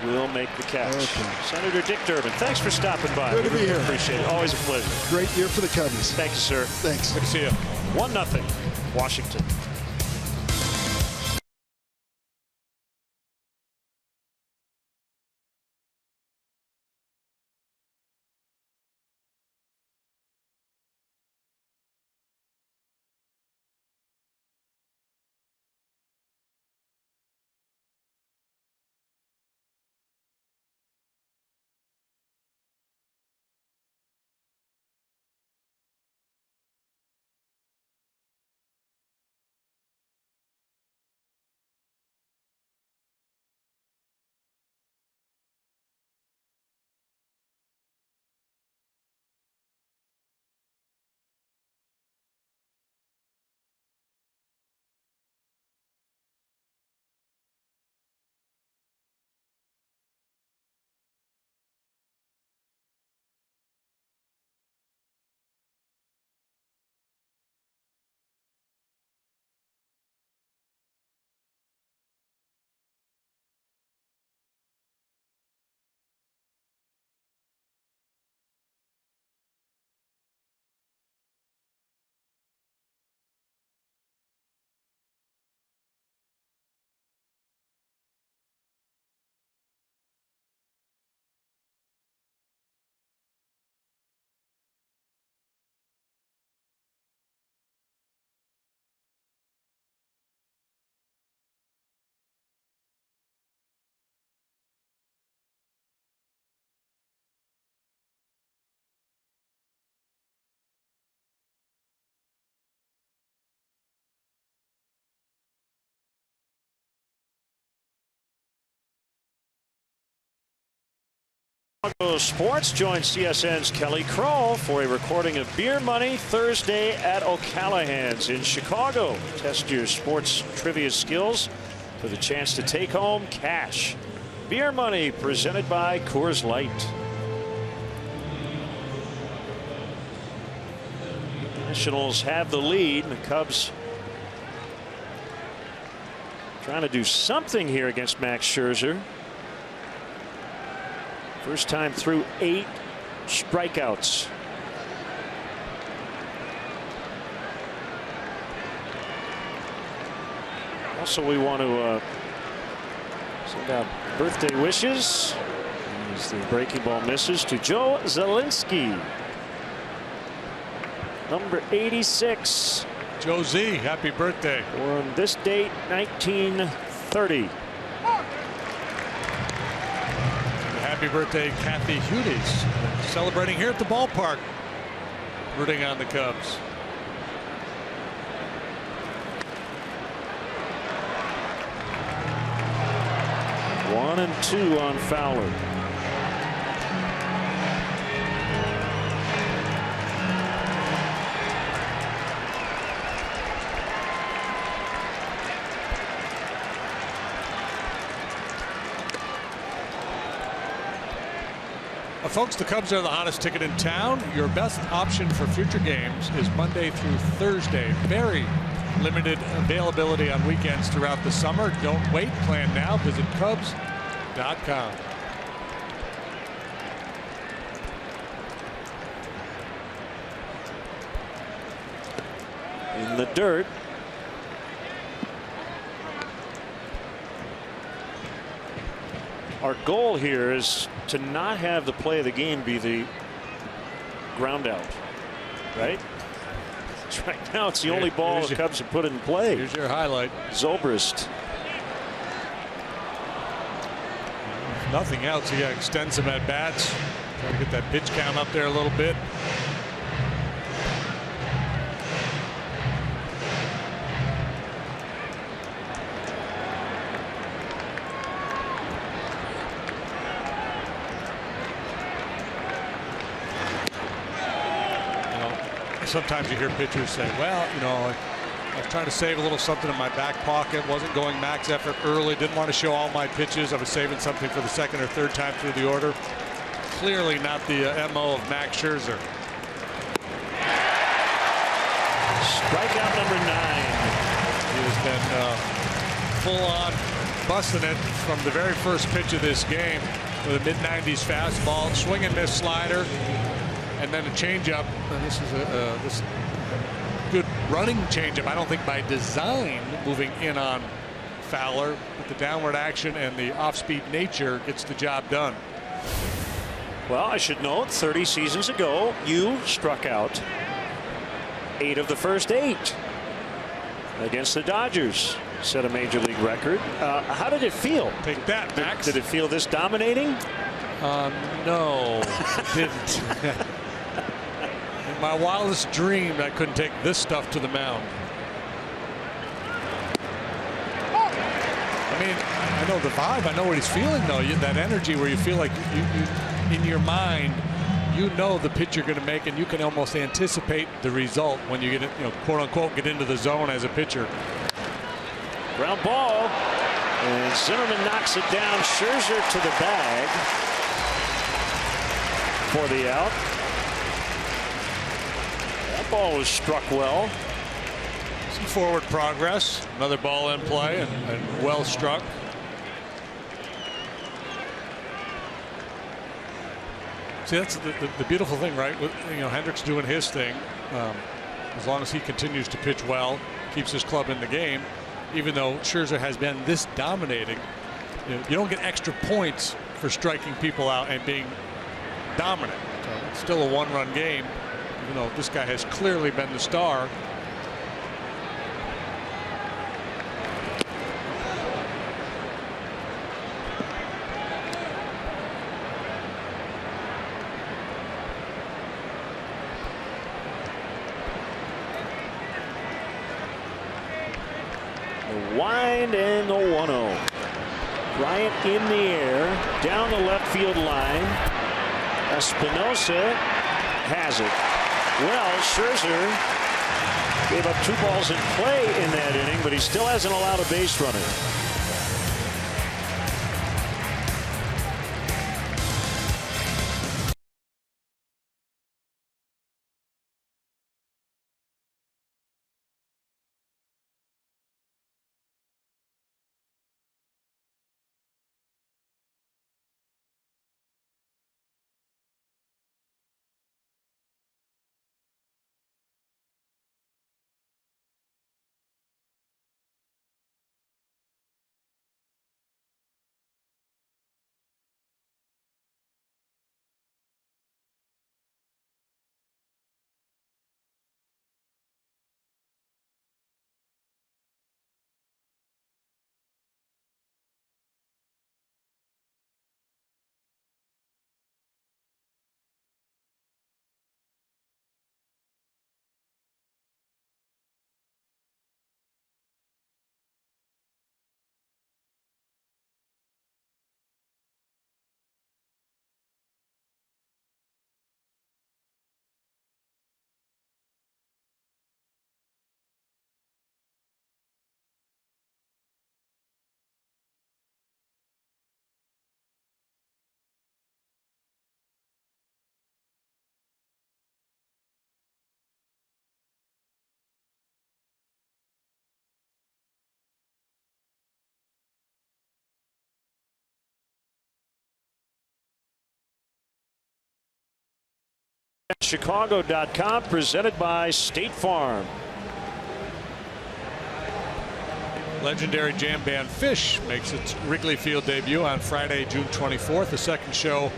will make the catch. Okay. Senator Dick Durbin, thanks for stopping by. Good to be here. Appreciate it. Always a pleasure. Great year for the Cubbies. Thank you, sir. Thanks. Good to see you. 1-0, Washington. Chicago Sports joins CSN's Kelly Kroll for a recording of Beer Money Thursday at O'Callahan's in Chicago. Test your sports trivia skills for the chance to take home cash. Beer Money presented by Coors Light. Nationals have the lead, and the Cubs trying to do something here against Max Scherzer. First time through 8 strikeouts. Also, we want to send out birthday wishes as the breaking ball misses to Joe Zielinski, number 86. Joe Z, happy birthday. On this date, 1930. Happy birthday, Kathy Hudis, celebrating here at the ballpark, rooting on the Cubs. One and 2 on Fowler. Folks, the Cubs are the hottest ticket in town. Your best option for future games is Monday through Thursday. Very limited availability on weekends throughout the summer. Don't wait. Plan now. Visit Cubs.com. In the dirt. Our goal here is to not have the play of the game be the ground out, right? Right now it's the only ball the Cubs have put in play. Here's your highlight. Zobrist. If nothing else, he extends some at bats. Try to get that pitch count up there a little bit. Sometimes you hear pitchers say, well, you know, I was trying to save a little something in my back pocket, wasn't going max effort early, didn't want to show all my pitches. I was saving something for the second or third time through the order. Clearly not the MO of Max Scherzer. Strikeout number 9. He has been full on busting it from the very first pitch of this game with a mid-90s fastball, swing and miss slider, and then a changeup. And this is this good running changeup. I don't think by design moving in on Fowler, but the downward action and the off-speed nature gets the job done. Well, I should note 30 seasons ago you struck out 8 of the first 8 against the Dodgers. Set a major league record. How did it feel? Take that, Max. Did it feel this dominating? No, it didn't. In my wildest dream, I couldn't take this stuff to the mound. I mean, I know the vibe. I know what he's feeling, though. That energy where you feel like you in your mind, you know the pitch you're going to make, and you can almost anticipate the result when you get, quote unquote, get into the zone as a pitcher. Ground ball, and Zimmerman knocks it down. Scherzer to the bag for the out. That ball was struck well. Some forward progress. Another ball in play and well struck. See, that's the beautiful thing, right? With, Hendricks doing his thing. As long as he continues to pitch well, keeps his club in the game. Even though Scherzer has been this dominating, you don't get extra points for striking people out and being dominant. So it's still a 1-run game, even though this guy has clearly been the star. Wind and the 1-0. Bryant in the air, down the left field line. Espinosa has it. Well, Scherzer gave up 2 balls in play in that inning, but he still hasn't allowed a base runner. Chicago.com, presented by State Farm. Legendary jam band Fish makes its Wrigley Field debut on Friday, June 24th. The second show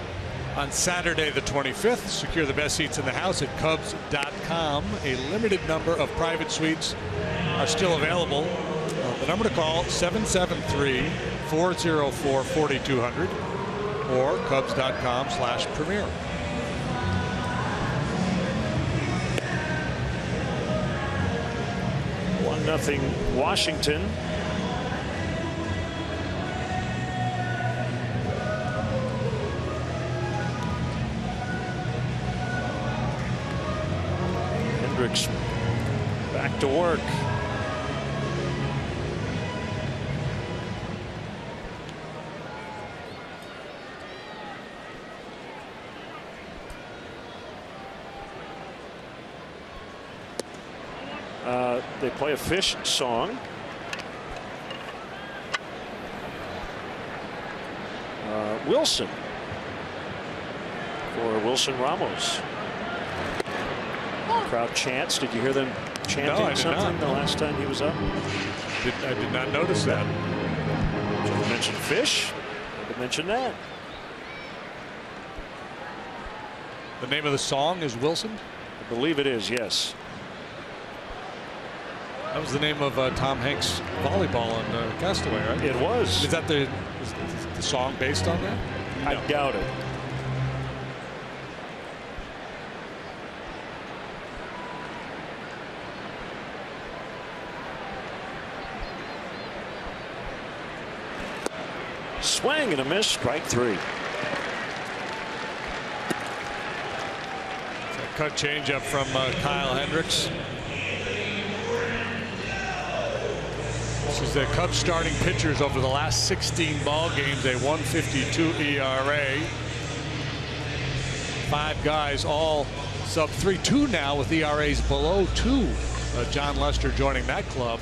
on Saturday, the 25th. Secure the best seats in the house at Cubs.com. A limited number of private suites are still available. The number to call, 773-404-4200 or Cubs.com/premier. 1-0 Washington. Hendricks back to work. They play a Fish song. Wilson for Wilson Ramos. Crowd chants. Did you hear them chanting something the last time he was up? I did not notice that. Should have mentioned fish. Should have mentioned that. The name of the song is Wilson? I believe it is, yes. That was the name of Tom Hanks' volleyball on Castaway, right? It was. Is that the song based on that? No. I doubt it. Swing and a miss, strike 3. Cut changeup from Kyle Hendricks. This is the Cubs starting pitchers over the last 16 ball games, a 1.52 ERA. 5 guys all sub 3.2 now with ERAs below 2. John Lester joining that club.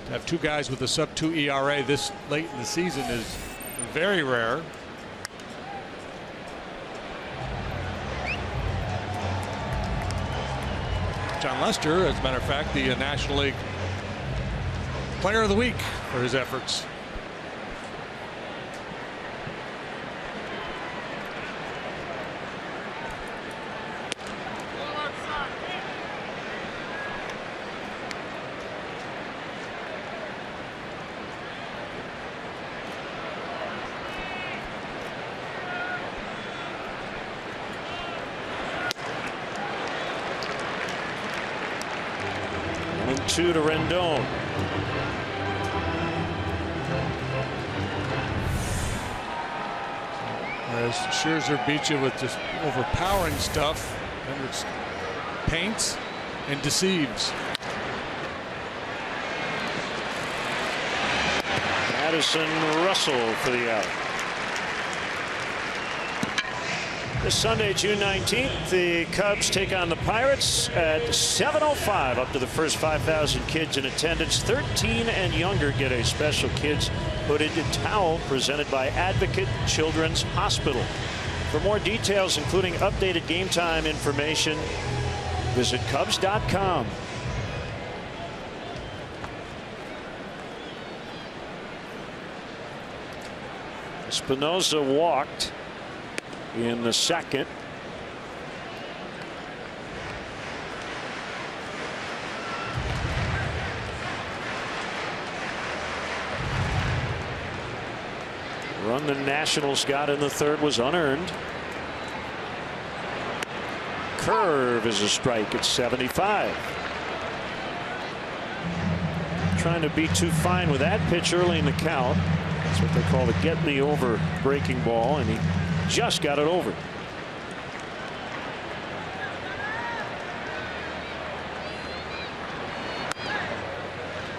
To have 2 guys with a sub 2 ERA this late in the season is very rare. John Lester, as a matter of fact, the National League Player of the Week for his efforts. Two to Rendon. As Scherzer beats you with just overpowering stuff, Hendricks paints and deceives. Addison Russell for the out. This Sunday, June 19th, the Cubs take on the Pirates at 7:05. Up to the first 5,000 kids in attendance. 13 and younger get a special kids hooded towel presented by Advocate Children's Hospital. For more details, including updated game time information, visit Cubs.com. Espinosa walked in the second. Run the Nationals got in the third was unearned. Curve is a strike at 75. Trying to be too fine with that pitch early in the count. That's what they call the get me over breaking ball, and he just got it over.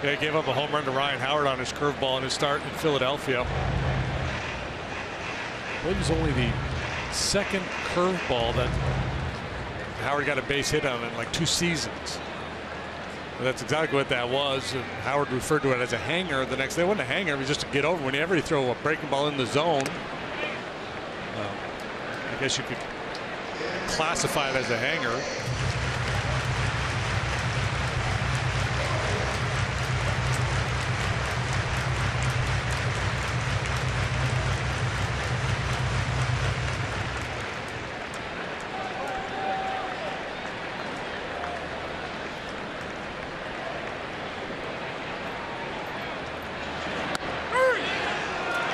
Yeah, he gave up a home run to Ryan Howard on his curveball in his start in Philadelphia. I believe it was only the second curveball that Howard got a base hit on in like 2 seasons. And that's exactly what that was. And Howard referred to it as a hanger the next day. It wasn't a hanger, it was just to get over. Whenever you throw a breaking ball in the zone, I guess you could classify it as a hanger.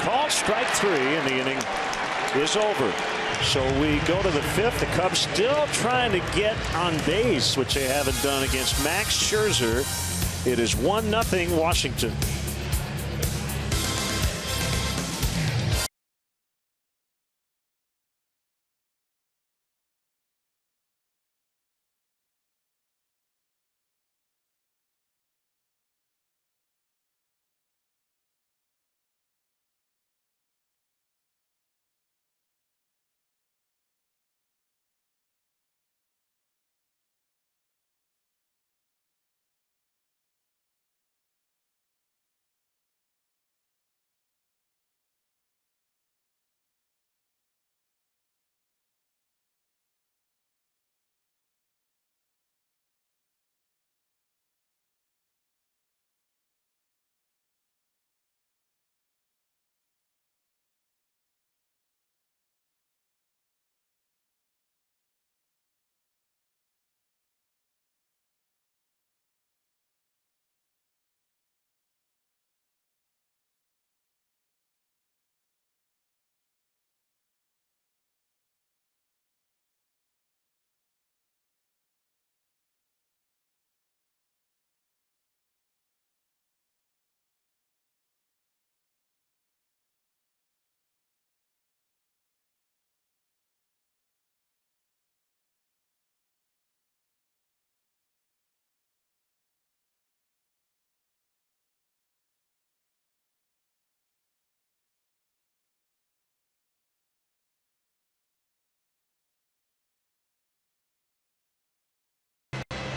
Called strike 3, and the inning is over. So we go to the 5th. The Cubs still trying to get on base, which they haven't done against Max Scherzer. It is 1-0 Washington.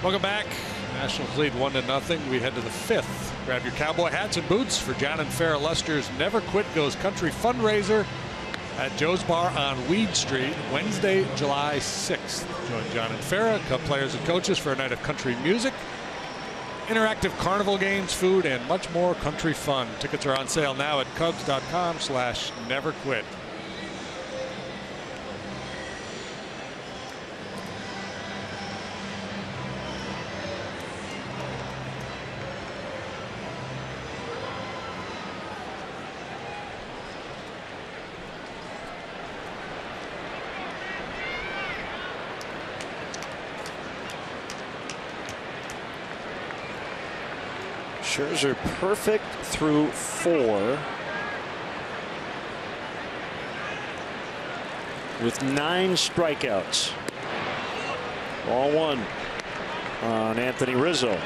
Welcome back. Nationals lead 1-0. We head to the 5th. Grab your cowboy hats and boots for John and Farrah Lester's Never Quit Goes Country fundraiser at Joe's Bar on Weed Street, Wednesday, July 6th. Join John and Farrah, Cub players and coaches, for a night of country music, interactive carnival games, food, and much more country fun. Tickets are on sale now at Cubs.com/neverquit. Scherzer perfect through 4 with 9 strikeouts. Ball 1 on Anthony Rizzo.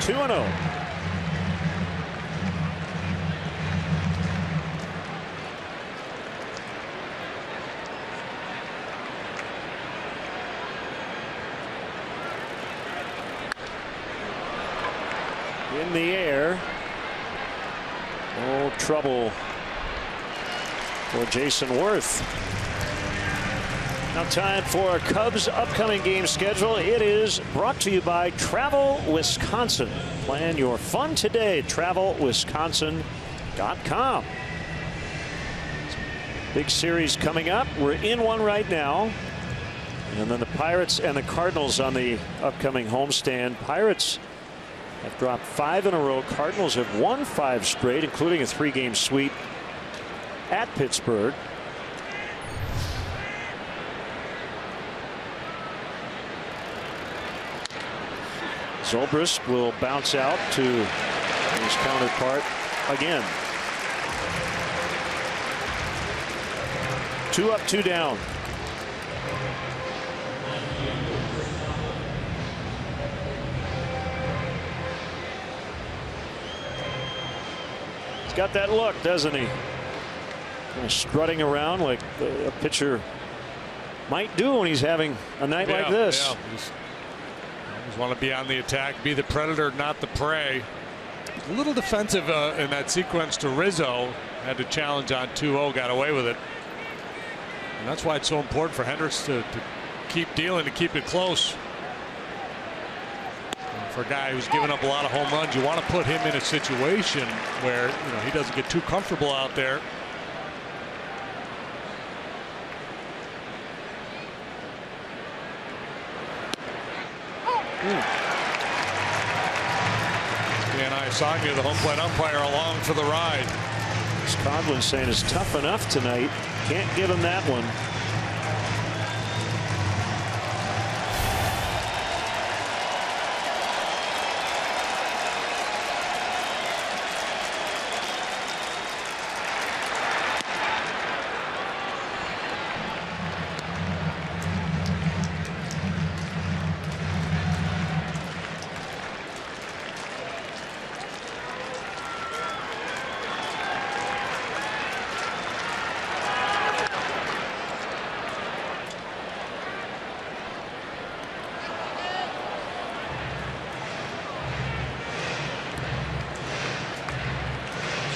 Two and 0. In the air. No trouble for Jason Worth. Now time for Cubs' upcoming game schedule. It is brought to you by Travel Wisconsin. Plan your fun today. TravelWisconsin.com. Big series coming up. We're in one right now. And then the Pirates and the Cardinals on the upcoming homestand. Pirates have dropped 5 in a row. Cardinals have won 5 straight, including a 3-game sweep at Pittsburgh. Zobrist will bounce out to his counterpart again. 2 up, 2 down. He's got that look, doesn't he? Kind of strutting around like a pitcher might do when he's having a night like this. Yeah. Always want to be on the attack, be the predator, not the prey. A little defensive in that sequence to Rizzo. Had to challenge on 2-0, got away with it. And that's why it's so important for Hendricks to keep dealing, to keep it close. And for a guy who's given up a lot of home runs, you want to put him in a situation where he doesn't get too comfortable out there. Sonia, the home plate umpire, along for the ride. Coghlan saying it's tough enough tonight. Can't give him that one.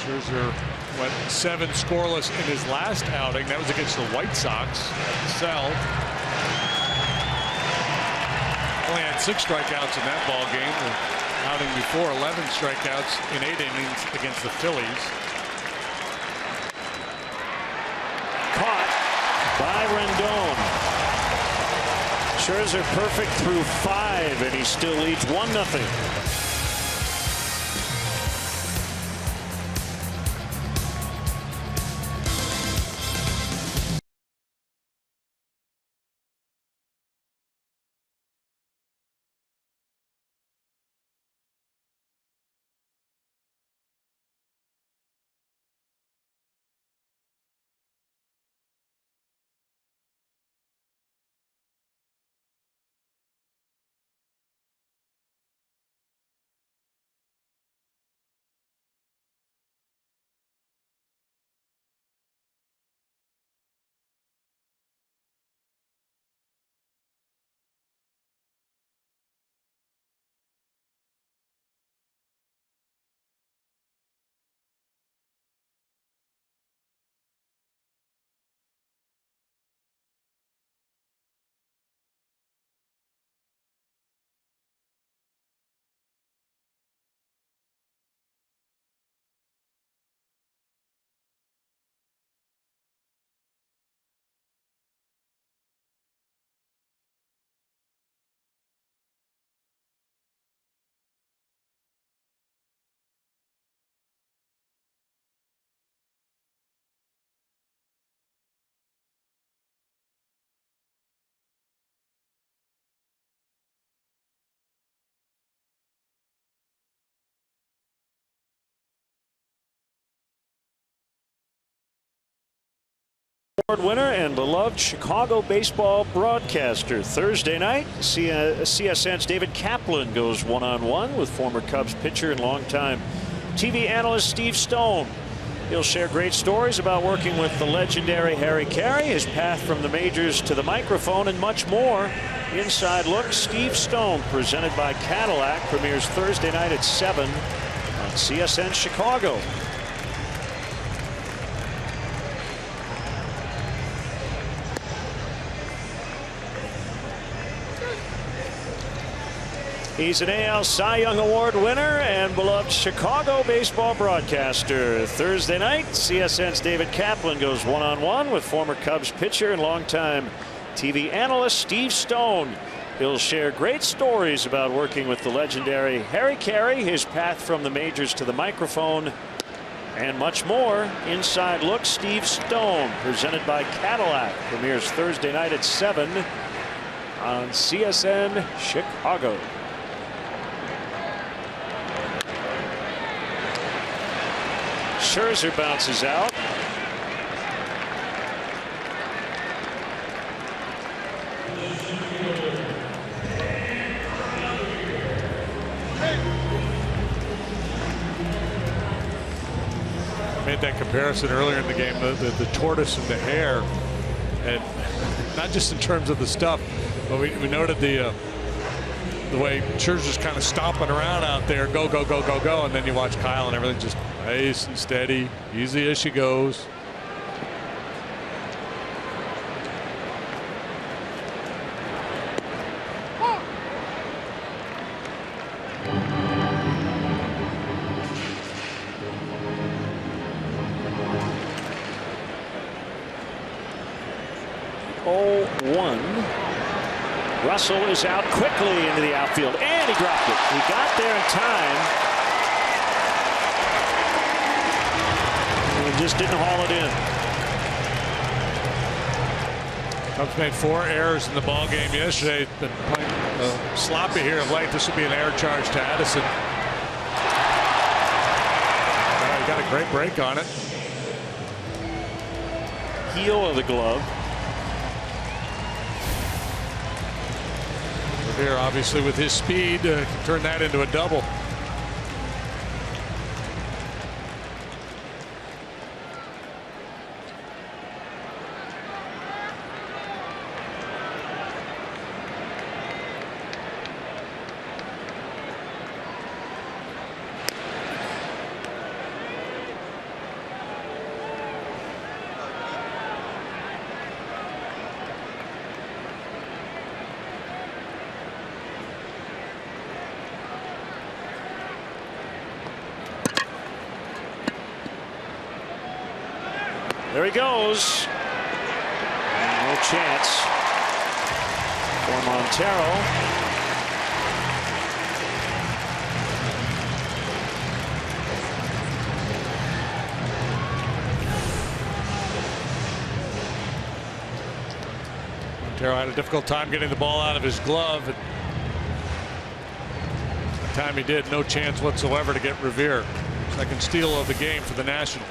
Scherzer went 7 scoreless in his last outing. That was against the White Sox. Sell. Only had 6 strikeouts in that ball game. The outing before, 11 strikeouts in 8 innings against the Phillies. Caught by Rendon. Scherzer perfect through 5, and he still leads 1-0. winner and beloved Chicago baseball broadcaster. Thursday night, CSN's David Kaplan goes one-on-one with former Cubs pitcher and longtime TV analyst Steve Stone. He'll share great stories about working with the legendary Harry Caray, his path from the majors to the microphone, and much more. Inside Look, Steve Stone, presented by Cadillac, premieres Thursday night at 7 on CSN Chicago. He's an AL Cy Young Award winner and beloved Chicago baseball broadcaster. Thursday night, CSN's David Kaplan goes one-on-one with former Cubs pitcher and longtime TV analyst Steve Stone. He'll share great stories about working with the legendary Harry Caray, his path from the majors to the microphone, and much more. Inside Look, Steve Stone, presented by Cadillac, premieres Thursday night at 7 on CSN Chicago. Scherzer bounces out. Made that comparison earlier in the game, the tortoise and the hare, and not just in terms of the stuff, but we noted the way Scherzer's kind of stomping around out there, go, go, go, go, go, and then you watch Kyle and everything just nice and steady, easy as she goes. Russell is out quickly into the outfield, and he dropped it. He got there in time and just didn't haul it in. Cubs made 4 errors in the ball game yesterday. Been playing sloppy here of late. This will be an error charge to Addison. He got a great break on it. Heel of the glove. Here, obviously, with his speed, can turn that into a double. There he goes. No chance for Montero. Montero had a difficult time getting the ball out of his glove. The time he did, no chance whatsoever to get Revere. Second steal of the game for the Nationals.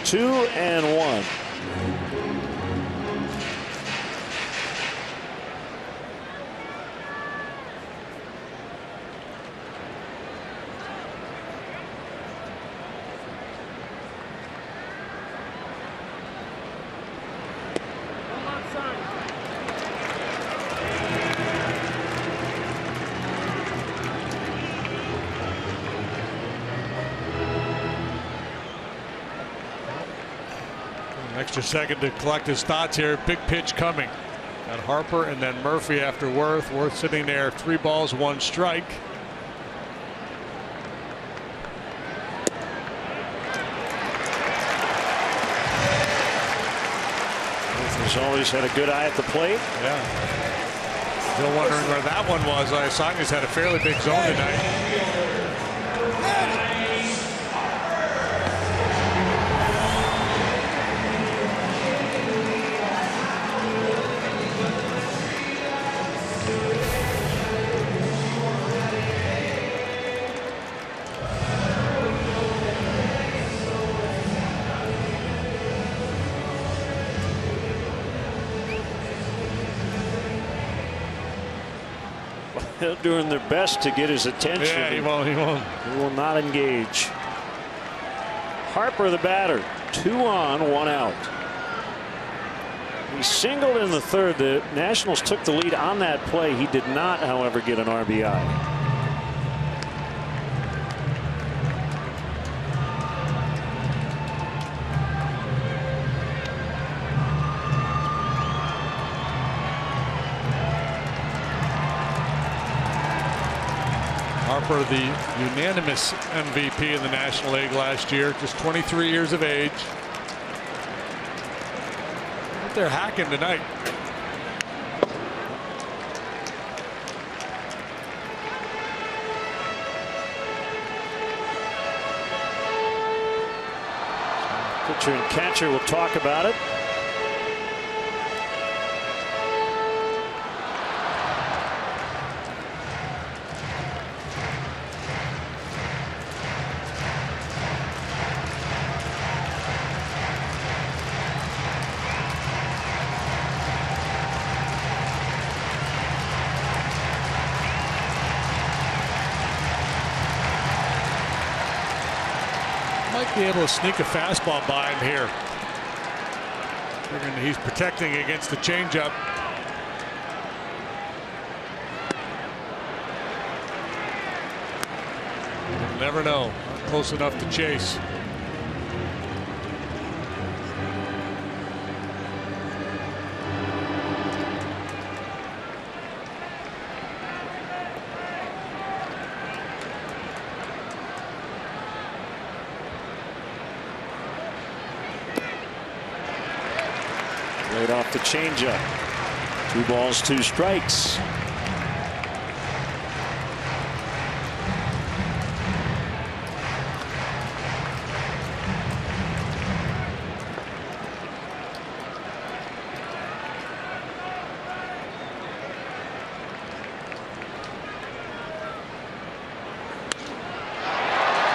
Two and one. Extra second to collect his thoughts here. Big pitch coming. Got Harper and then Murphy after Worth. Worth sitting there, 3 balls, 1 strike. He's always had a good eye at the plate. Yeah. Still wondering where that one was. Isanya's had a fairly big zone tonight. They're doing their best to get his attention. Yeah, he won't. He will not engage. Harper, the batter, 2 on, 1 out. He singled in the third. The Nationals took the lead on that play. He did not, however, get an RBI. Harper, the unanimous MVP in the National League last year, just 23 years of age. But they're hacking tonight. Pitcher and catcher will talk about it. Be able to sneak a fastball by him here. Figuring he's protecting against the changeup. You'll never know. Not close enough to chase. Right off the changeup. 2 balls, 2 strikes.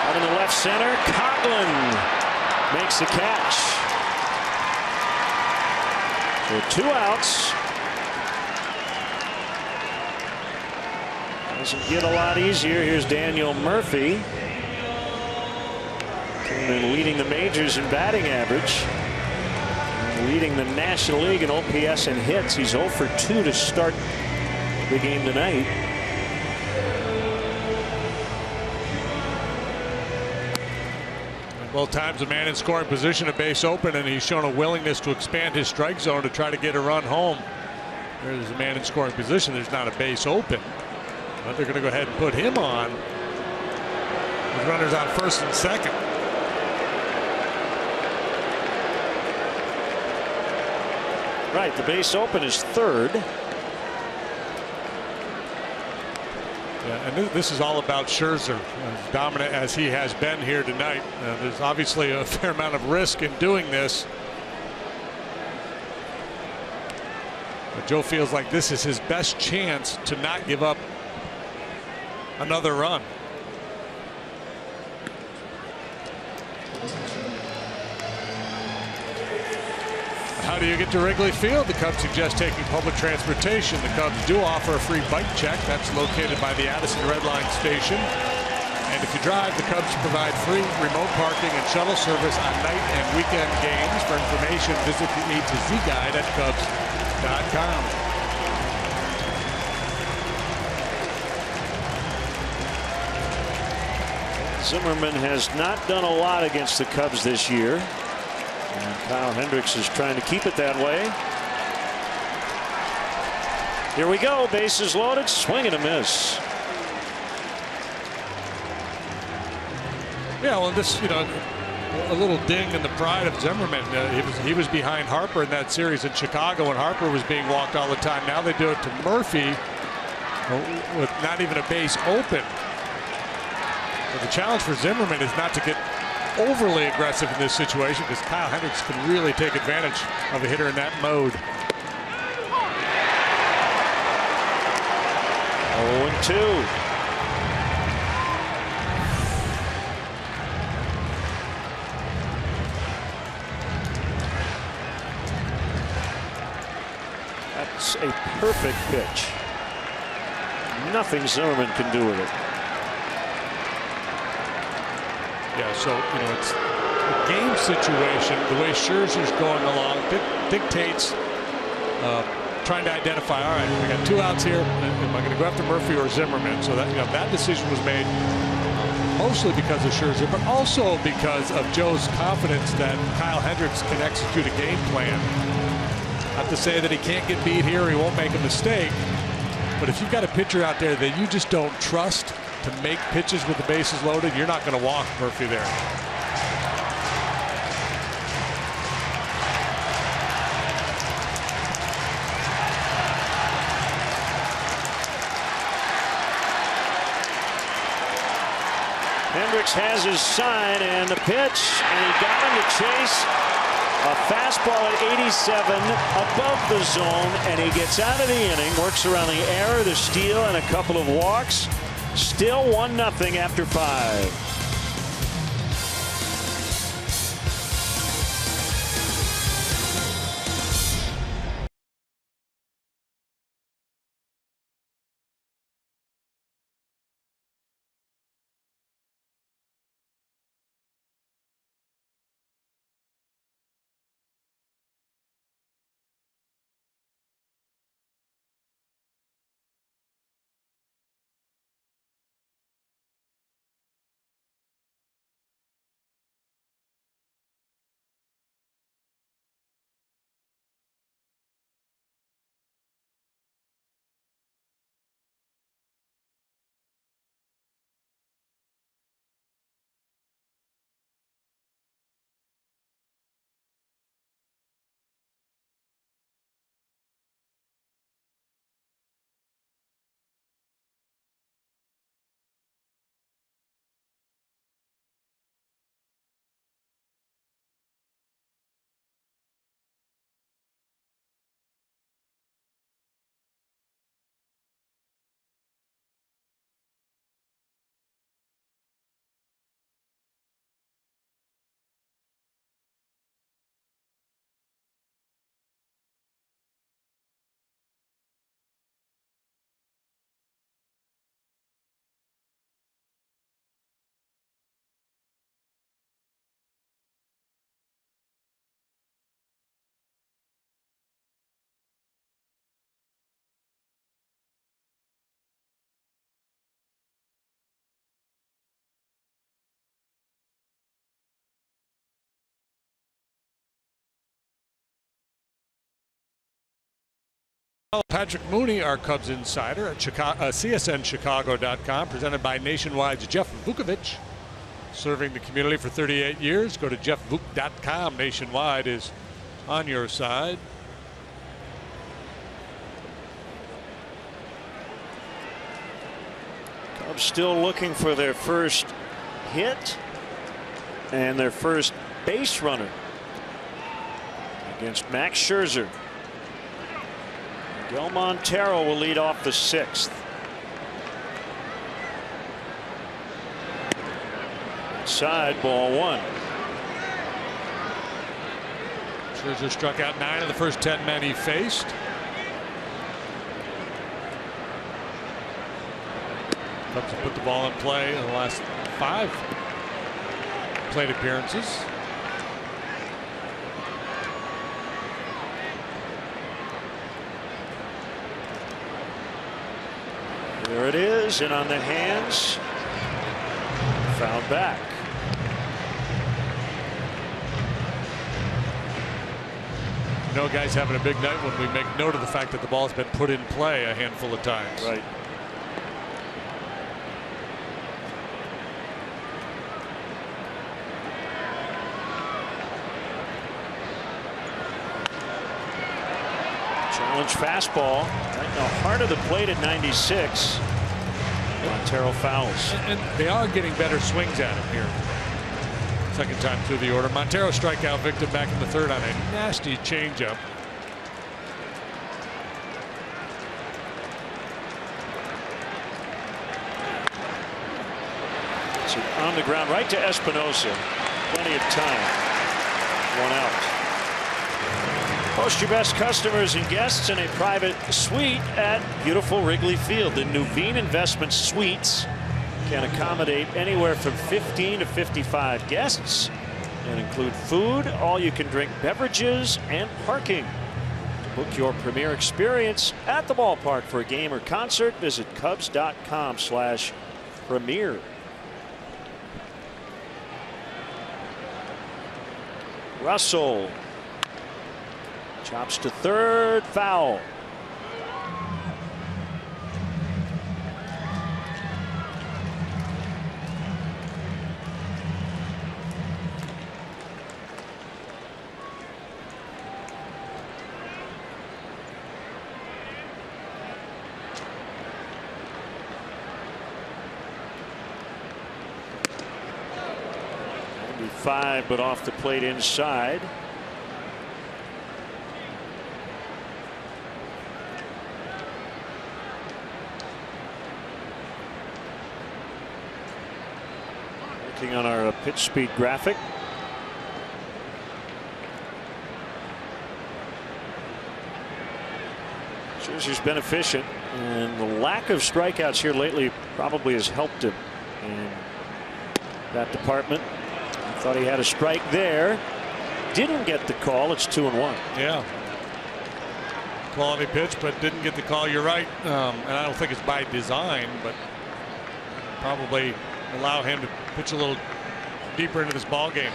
Out in the left center, Coughlin makes the catch. So 2 outs. Doesn't get a lot easier. Here's Daniel Murphy. Came in leading the majors in batting average. Leading the National League in OPS and hits. He's 0 for 2 to start the game tonight. Both times a man in scoring position, a base open, and he's shown a willingness to expand his strike zone to try to get a run home. There's a man in scoring position. There's not a base open. But they're going to go ahead and put him on. With runners on first and second. Right, the base open is third. Yeah, and this is all about Scherzer, as dominant as he has been here tonight. There's obviously a fair amount of risk in doing this. But Joe feels like this is his best chance to not give up another run. How do you get to Wrigley Field? The Cubs suggest taking public transportation. The Cubs do offer a free bike check. That's located by the Addison Red Line station. And if you drive, the Cubs provide free remote parking and shuttle service on night and weekend games. For information, visit the A to Z guide at Cubs.com. Zimmerman has not done a lot against the Cubs this year. And Kyle Hendricks is trying to keep it that way. Here we go. Bases loaded. Swing and a miss. Yeah, well, this, a little ding in the pride of Zimmerman. He was behind Harper in that series in Chicago when Harper was being walked all the time. Now they do it to Murphy with not even a base open. But the challenge for Zimmerman is not to get overly aggressive in this situation, because Kyle Hendricks can really take advantage of a hitter in that mode. 0-2. That's a perfect pitch. Nothing Zimmerman can do with it. Yeah, so, it's a game situation. The way Scherzer's going along dictates trying to identify, all right, we got 2 outs here. Am I going to go after Murphy or Zimmerman? So that, that decision was made mostly because of Scherzer, but also because of Joe's confidence that Kyle Hendricks can execute a game plan. Not to say that he can't get beat here or he won't make a mistake, but if you've got a pitcher out there that you just don't trust to make pitches with the bases loaded, you're not going to walk Murphy there. Hendricks has his sign and the pitch, and he got him to chase a fastball at 87 above the zone, and he gets out of the inning, works around the error, the steal, and a couple of walks. Still 1-0 after 5. Patrick Mooney, our Cubs insider at CSNChicago.com, presented by Nationwide's Jeff Vukovich, serving the community for 38 years. Go to jeffvuk.com. Nationwide is on your side. Cubs still looking for their first hit and their first base runner against Max Scherzer. Miguel Montero will lead off the 6th. Inside, ball 1. Scherzer struck out 9 of the first 10 men he faced. Cubs have put the ball in play in the last 5 plate appearances. There it is, and on the hands, fouled back. You know, guys having a big night when we make note of the fact that the ball's been put in play a handful of times. Right. challenge fastball right in the heart of the plate at 96. Montero fouls. And they are getting better swings at him here. Second time through the order. Montero strikeout victim back in the third on a nasty changeup. So on the ground right to Espinosa. Plenty of time. One out. Post your best customers and guests in a private suite at beautiful Wrigley Field. The Nuveen Investment Suites can accommodate anywhere from 15 to 55 guests and include food, all you can drink beverages, and parking. To book your premier experience at the ballpark for a game or concert, visit Cubs.com/premier. Russell chops to third, foul. Five, but off the plate inside. Working on our pitch speed graphic. Scherzer's been efficient, and the lack of strikeouts here lately probably has helped him in that department. Thought he had a strike there. Didn't get the call. It's 2-1. Yeah. Quality pitch, but didn't get the call. You're right. And I don't think it's by design, but probably allow him to pitch a little deeper into this ball game.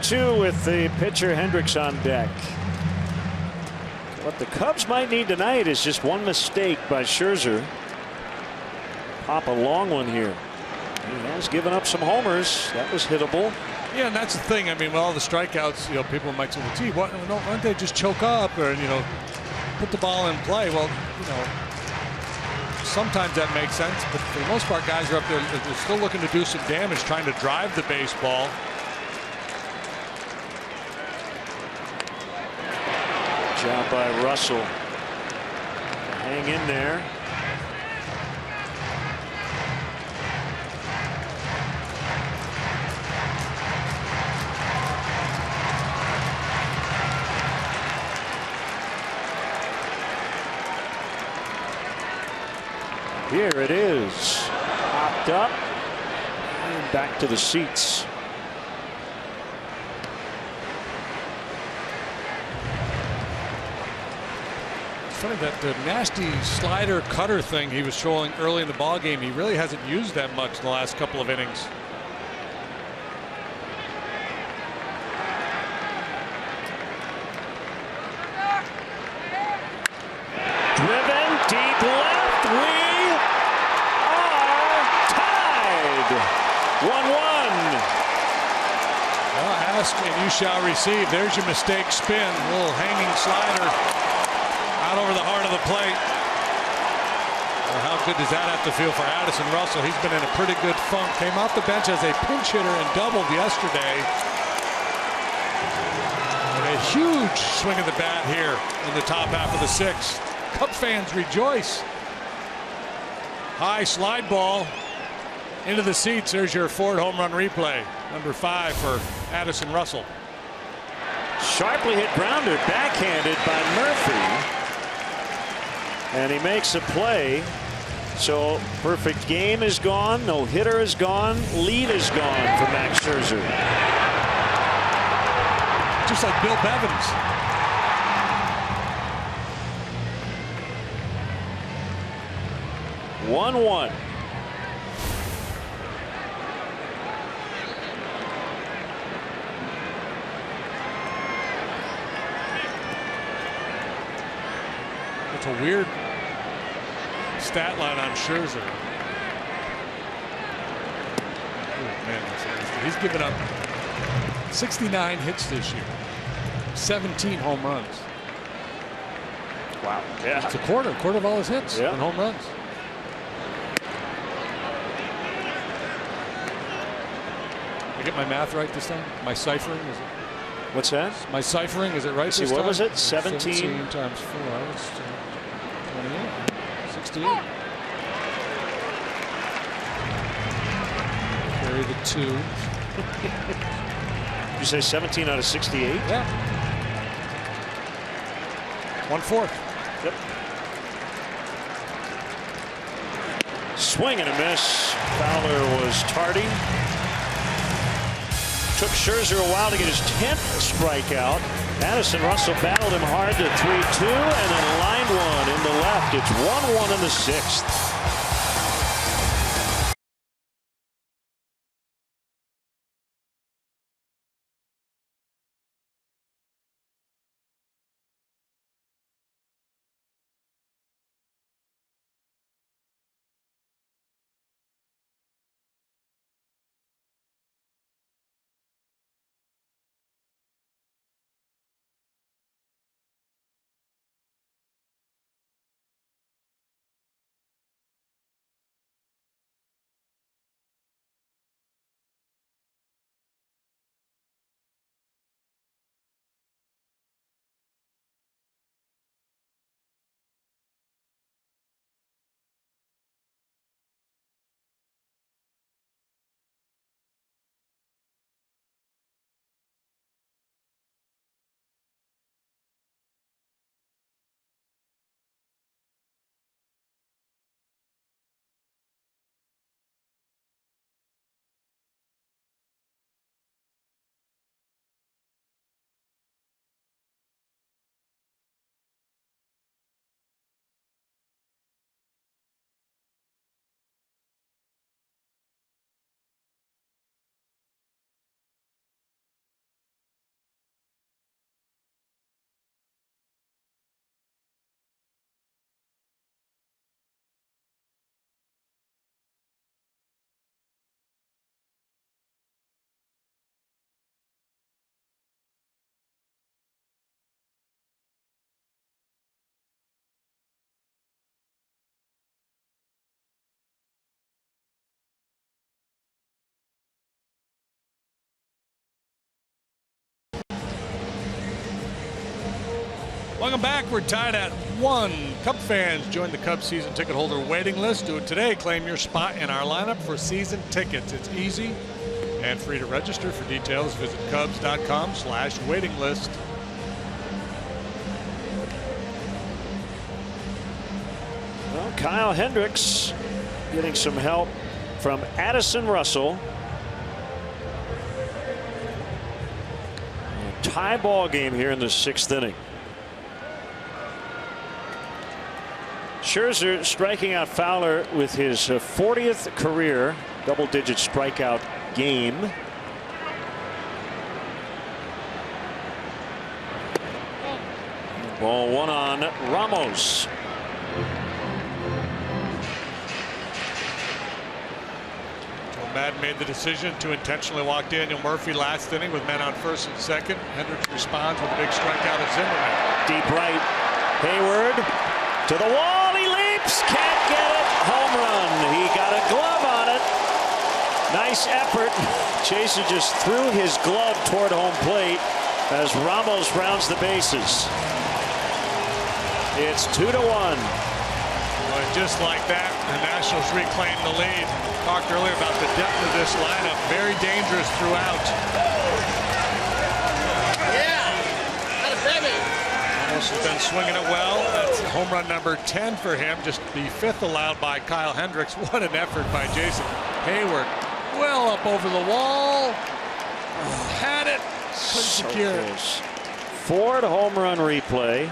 3-2 with the pitcher Hendricks on deck. What the Cubs might need tonight is just one mistake by Scherzer. Pop a long one here. He has given up some homers. That was hittable. Yeah, and that's the thing. I mean, with all the strikeouts, you know, people might say, well, gee, why don't they just choke up or, you know, put the ball in play? Well, you know, sometimes that makes sense, but for the most part, guys are up there. They're still looking to do some damage, trying to drive the baseball. Job by Russell. Hang in there. Here it is. Popped up and back to the seats. Funny that the nasty slider cutter thing he was throwing early in the ball game, he really hasn't used that much in the last couple of innings. Driven deep left. We are tied. 1-1. Well, ask and you shall receive. There's your mistake spin. A little hanging slider out over the heart of the plate. Well, how good does that have to feel for Addison Russell? He's been in a pretty good funk. Came off the bench as a pinch hitter and doubled yesterday. And a huge swing of the bat here in the top half of the sixth. Cub fans rejoice. High slide ball into the seats. There's your Ford home run replay. Number 5 for Addison Russell. Sharply hit grounder, backhanded by Murphy. And he makes a play. So perfect game is gone. No hitter is gone. Lead is gone for Max Scherzer. Just like Bill Bevins. 1-1. It's a weird stat line on Scherzer. Oh, man, he's given up 69 hits this year, 17 home runs. Wow. Yeah. It's a quarter of all his hits and home runs. I get my math right this time? My ciphering is it? What's that? My ciphering, is it right this time? What was it? 17 times 4. It's 28. 68. Carry the 2. Did you say 17 out of 68? Yeah. 1/4. Yep. Swing and a miss. Fowler was tardy. Took Scherzer a while to get his 10th strikeout. Addison Russell battled him hard to 3-2 and then lined one in the left. It's 1-1 in the 6th. Welcome back. We're tied at 1. Cub fans, join the Cubs season ticket holder waiting list. Do it today. Claim your spot in our lineup for season tickets. It's easy and free to register. For details, visit Cubs.com/waiting list. Well, Kyle Hendricks getting some help from Addison Russell. A tie ball game here in the 6th inning. Scherzer striking out Fowler with his 40th career double-digit strikeout game. Ball 1 on Ramos. Madden made the decision to intentionally walk Daniel Murphy last inning with men on first and second. Hendricks responds with a big strikeout of Zimmerman. Deep right. Hayward to the wall. He leaps. Can't get it. Home run. He got a glove on it. Nice effort. Chaser just threw his glove toward home plate as Ramos rounds the bases. It's 2-1. Well, just like that, the Nationals reclaim the lead. Talked earlier about the depth of this lineup. Very dangerous throughout. Ramos has been swinging it well. That's home run number 10 for him. Just the 5th allowed by Kyle Hendricks. What an effort by Jason Hayward. Well up over the wall. Had it. Couldn't secure it. Ford home run replay.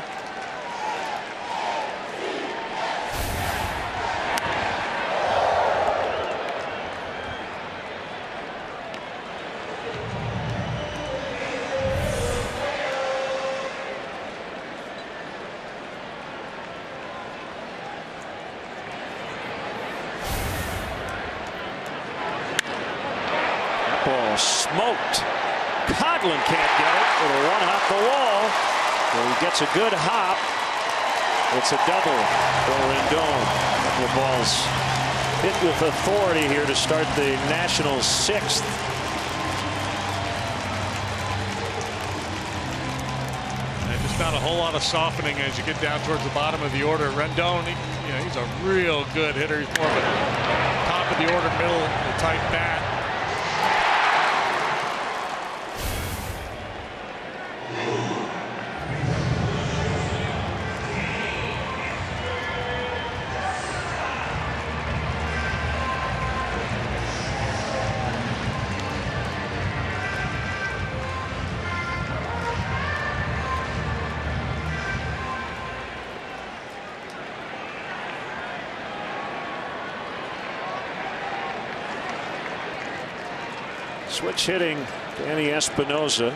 Fastball smoked. Coghlan can't get it. It'll run off the wall. Well, he gets a good hop. It's a double for Rendon. The ball's hit with authority here to start the Nationals' 6th. And just not a whole lot of softening as you get down towards the bottom of the order. Rendon, he's a real good hitter. He's more of a top of the order, middle, type bat. Switch hitting, Danny Espinosa.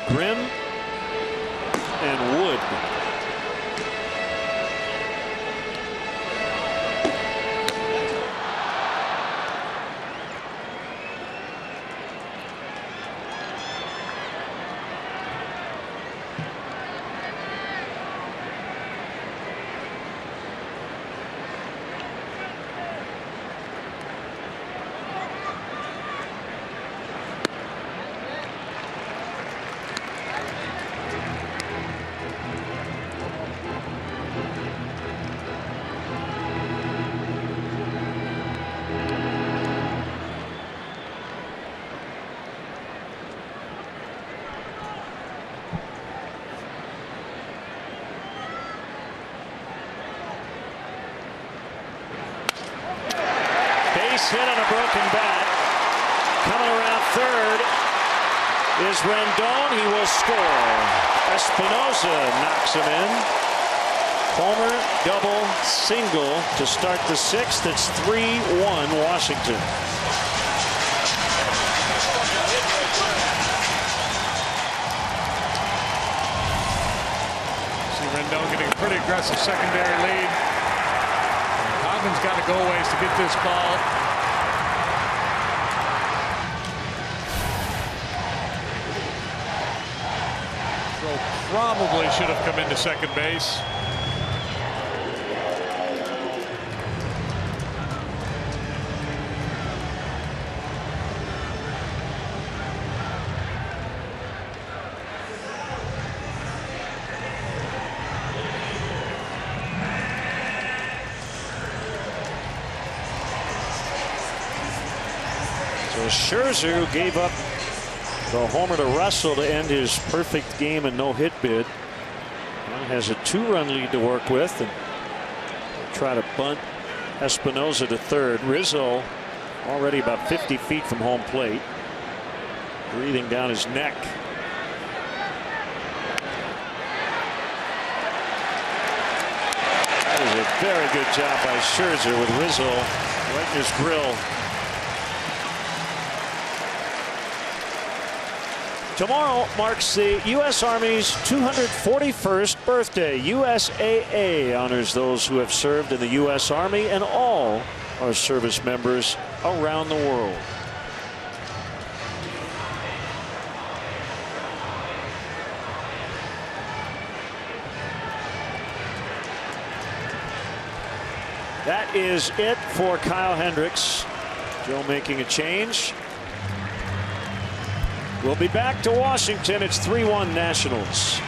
Grimm and Wood. Hit on a broken bat. Coming around third is Rendon. He will score. Espinosa knocks him in. Homer, double, single to start the 6th. It's 3-1 Washington. See Rendon getting a pretty aggressive secondary lead. Cogman's got to go a ways to get this ball. Probably should have come into second base. So Scherzer, who gave up the homer to Russell to end his perfect game and no-hit bid, now has a 2-run lead to work with and try to bunt Espinosa to third. Rizzo already about 50 feet from home plate, breathing down his neck. That is a very good job by Scherzer with Rizzo right in his grill. Tomorrow marks the U.S. Army's 241st birthday. USAA honors those who have served in the U.S. Army and all our service members around the world. That is it for Kyle Hendricks. Joe making a change. We'll be back to Washington. It's 3-1 Nationals.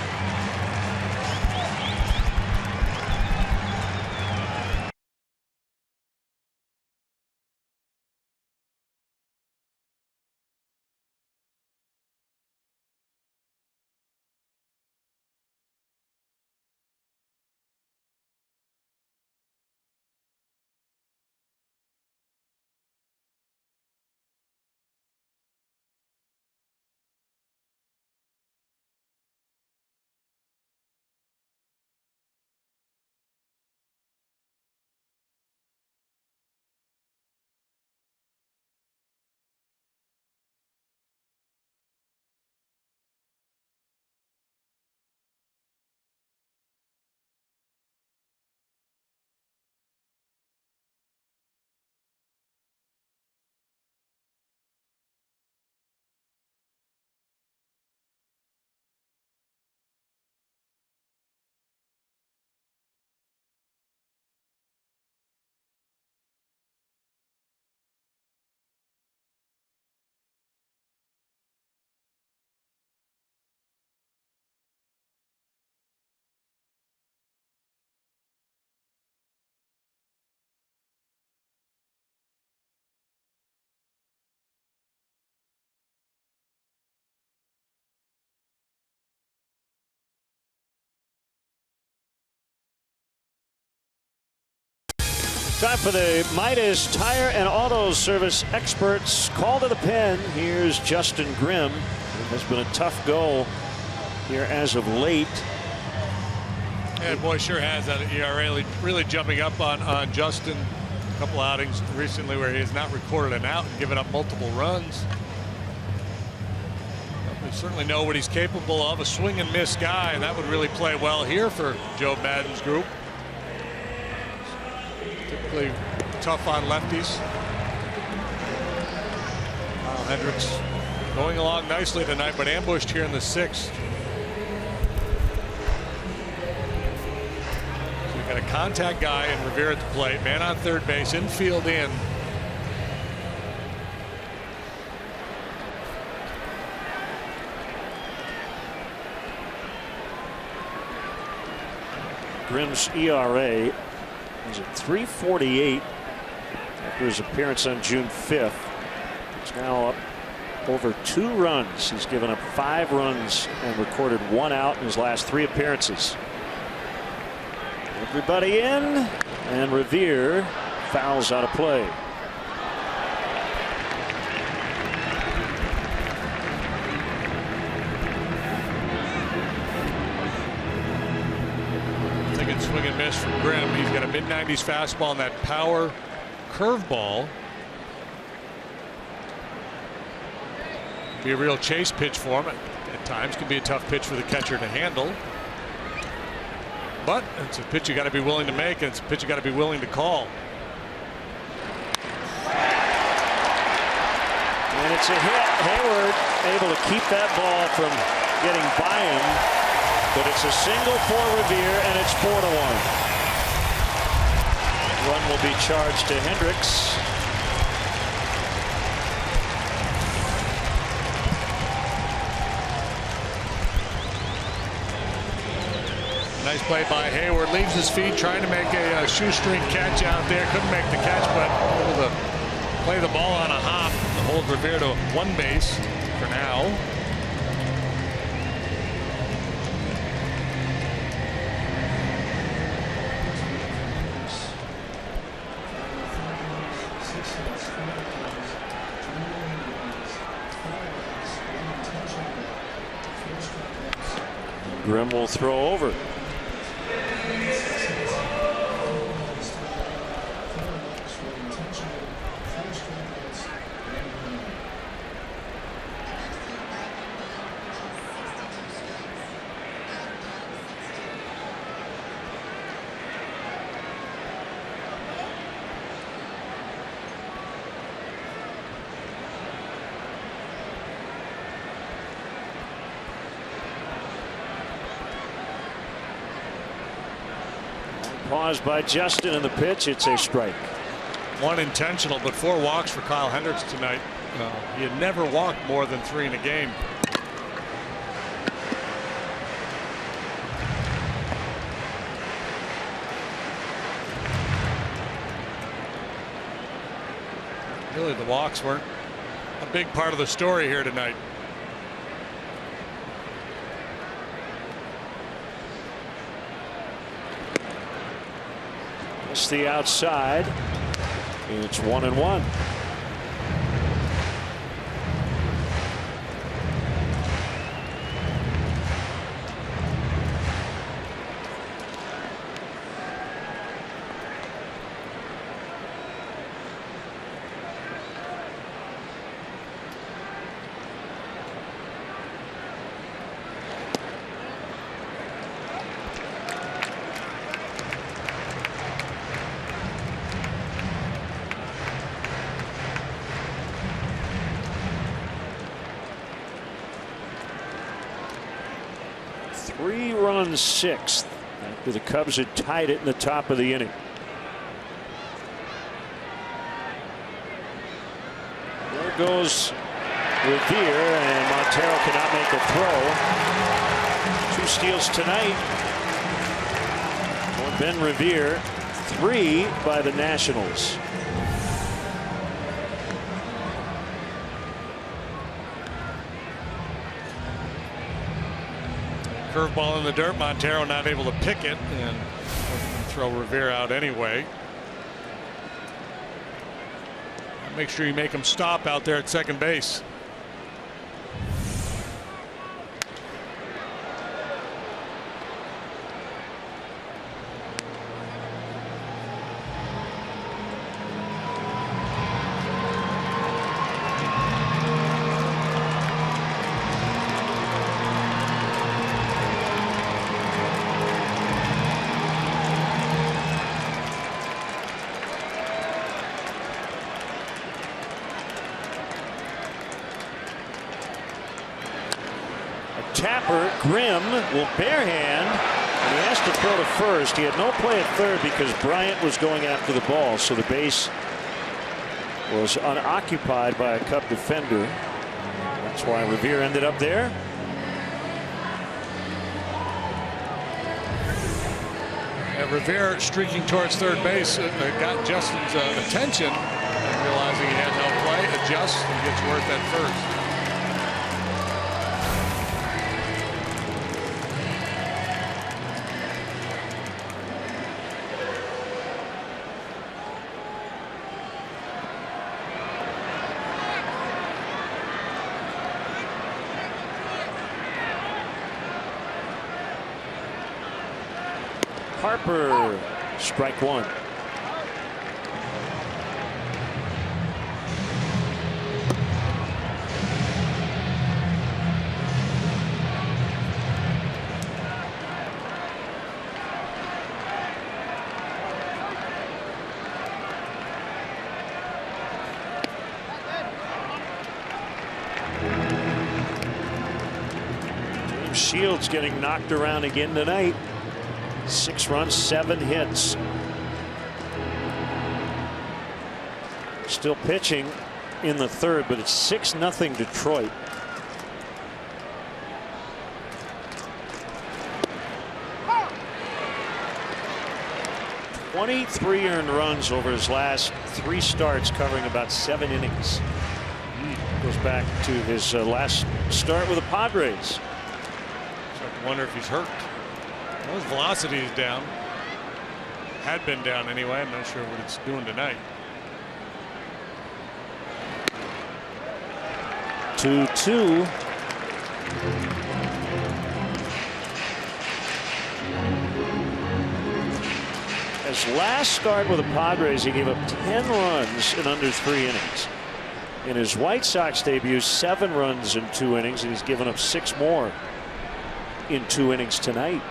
Time for the Midas Tire and Auto Service Experts call to the pen. Here's Justin Grimm. It has been a tough go here as of late. And boy, sure has. That ERA really jumping up on Justin. A couple outings recently where he has not recorded an out and given up multiple runs. We certainly know what he's capable of, a swing and miss guy, and that would really play well here for Joe Maddon's group. Typically tough on lefties. Hendricks going along nicely tonight, but ambushed here in the 6th. So we've got a contact guy and Revere at the plate, man on third base, infield in. Grimm's ERA is at 3.48 after his appearance on June 5th. He's now up over 2 runs. He's given up 5 runs and recorded 1 out in his last 3 appearances. Everybody in, and Revere fouls out of play. Swing and miss from Grimm. He's got a mid-90s fastball and that power curveball. Be a real chase pitch for him. At times can be a tough pitch for the catcher to handle. But it's a pitch you got to be willing to make, and it's a pitch you got to be willing to call. And it's a hit. Hayward able to keep that ball from getting by him. But it's a single for Revere, and it's 4-1. Run will be charged to Hendricks. Nice play by Hayward. Leaves his feet, trying to make a shoestring catch out there. Couldn't make the catch, but able to play the ball on a hop to hold Revere to 1 base for now. Grimm will throw over. Pause by Justin in the pitch. It's a strike. 1 intentional, but 4 walks for Kyle Hendricks tonight. He had never walked more than 3 in a game. Really, the walks weren't a big part of the story here tonight. It's the outside. It's 1-1. Three-run 6th after the Cubs had tied it in the top of the inning. There goes Revere, and Montero cannot make a throw. 2 steals tonight for Ben Revere, 3 by the Nationals. Curveball in the dirt. Montero not able to pick it, and throw Revere out anyway. Make sure you make them stop out there at second base. Tapper, Grimm will barehand, and he has to throw to first. He had no play at third because Bryant was going after the ball, so the base was unoccupied by a Cub defender. That's why Revere ended up there. And Revere streaking towards third base got Justin's attention, and realizing he had no play, adjusts and gets worth at first. Harper, strike one. Shields getting knocked around again tonight. 6 runs, 7 hits. Still pitching in the third, but it's 6-0 Detroit. "23 earned runs over his last 3 starts, covering about 7 innings. Goes back to his last start with the Padres. So I wonder if he's hurt. Well, his velocity is down. Had been down anyway. I'm not sure what it's doing tonight. 2-2. His last start with the Padres, he gave up 10 runs in under 3 innings. In his White Sox debut, 7 runs in 2 innings, and he's given up 6 more in 2 innings tonight.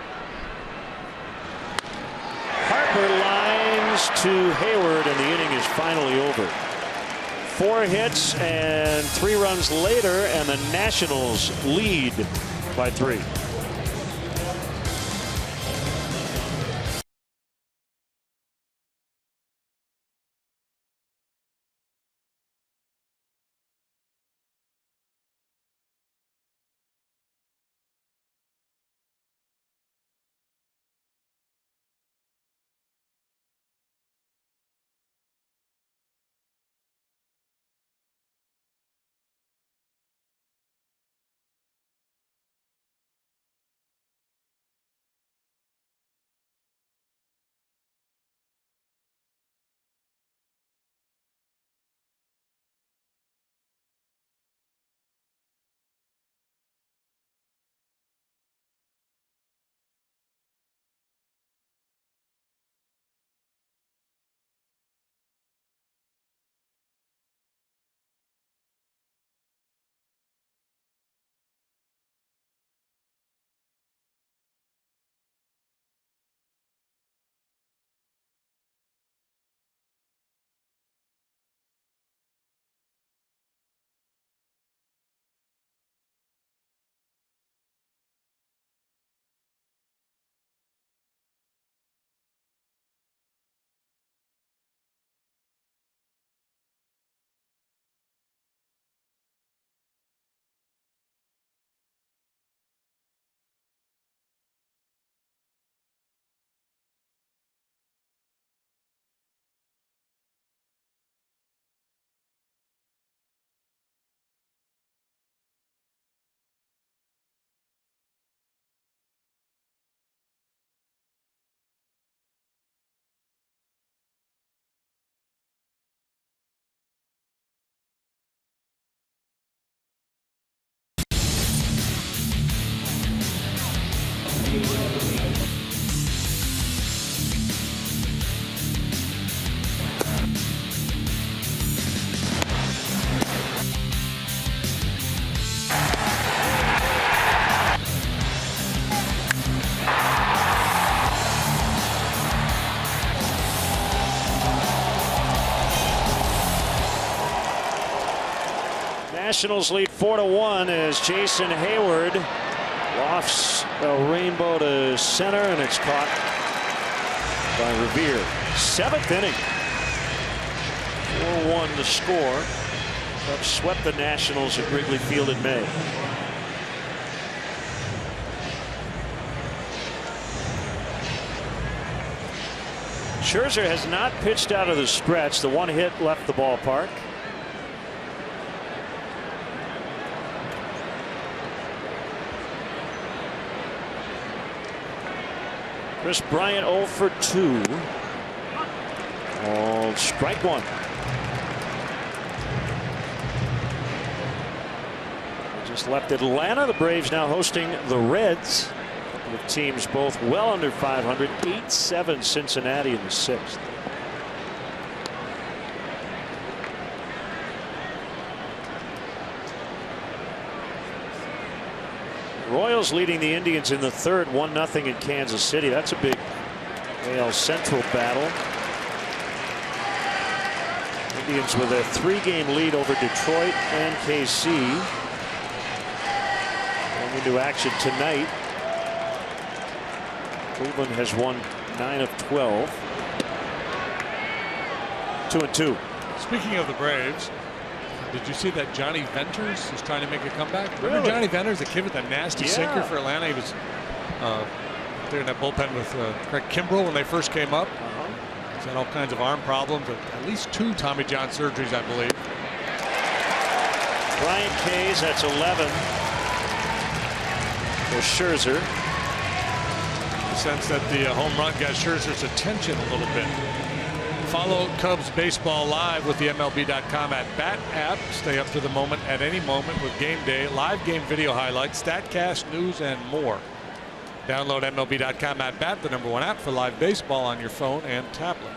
Harper lines to Hayward, and the inning is finally over. 4 hits and 3 runs later, and the Nationals lead by 3. Nationals lead 4-1 as Jason Hayward lofts a rainbow to center, and it's caught by Revere. 7th inning. 4-1 the score. Cubs swept the Nationals at Wrigley Field in May. Scherzer has not pitched out of the stretch. The one hit left the ballpark. Chris Bryant 0 for 2. Oh, strike one. Just left Atlanta. The Braves now hosting the Reds. With teams both well under 500. 8-7 Cincinnati in the 6th. Royals leading the Indians in the 3rd, 1-0 in Kansas City. That's a big AL Central battle. Indians with a 3-game lead over Detroit and KC. Going into action tonight. Cleveland has won 9 of 12. 2-2. Speaking of the Braves, did you see that Johnny Venters is trying to make a comeback? Really? Remember Johnny Venters, the kid with the nasty sinker for Atlanta? He was there in that bullpen with Craig Kimbrell when they first came up. He's had all kinds of arm problems, at least 2 Tommy John surgeries, I believe. Bryant K's, that's 11 for Scherzer. Sense that the home run got Scherzer's attention a little bit. Follow Cubs baseball live with the MLB.com at Bat app. Stay up to the moment at any moment with game day, live game video highlights, StatCast, news, and more. Download MLB.com at Bat, the #1 app for live baseball on your phone and tablet.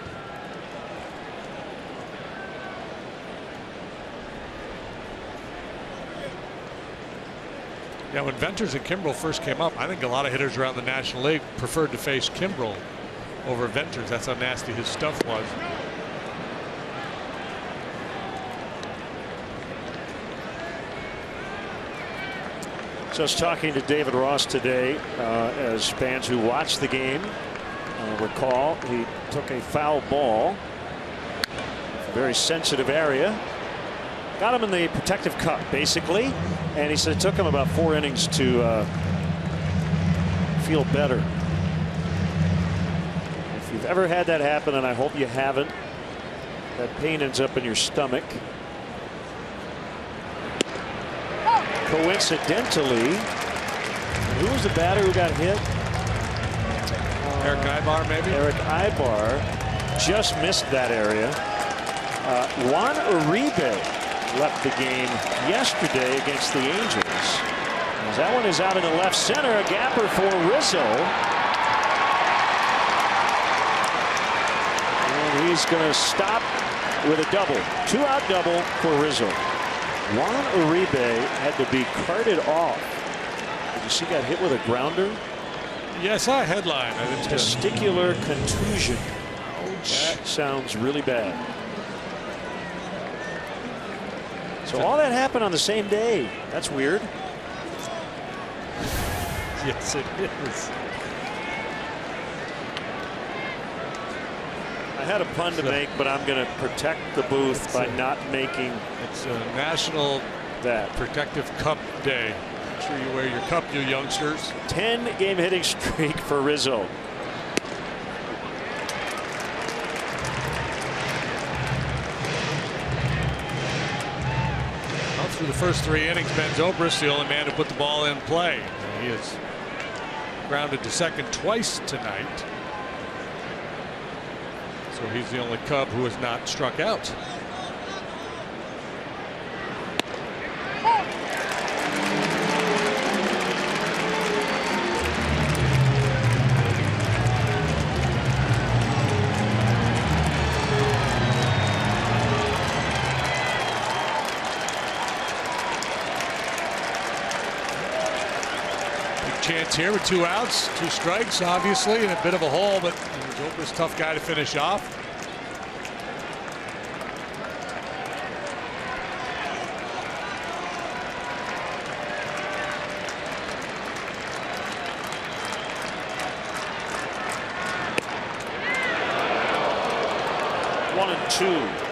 Yeah, when Venters and Kimbrell first came up, I think a lot of hitters around the National League preferred to face Kimbrell over Venters. That's how nasty his stuff was. So I was talking to David Ross today, as fans who watched the game recall, he took a foul ball, a very sensitive area. Got him in the protective cup, basically, and he said it took him about 4 innings to feel better. If you've ever had that happen, and I hope you haven't, that pain ends up in your stomach. Coincidentally, who was the batter who got hit? Eric Ibar, maybe? Eric Ibar just missed that area. Juan Uribe left the game yesterday against the Angels. As that one is out in the left center, a gapper for Rizzo. And he's going to stop with a double. 2-out double for Rizzo. Juan Uribe had to be carted off. Did you see he got hit with a grounder? Yes, I headline. Testicular contusion. Ouch. That sounds really bad. So all that happened on the same day. That's weird. Yes, it is. I had a pun to make, but I'm going to protect the booth by not making. It's a National Protective Cup Day. Make sure you wear your cup, you youngsters. 10-game hitting streak for Rizzo. Through the first 3 innings, Ben Zobrist, the only man to put the ball in play. He is grounded to second twice tonight. So he's the only Cub who has not struck out. Chance here with 2 outs, 2 strikes, obviously, and a bit of a hole, but Zobrist, tough guy to finish off. 1-2.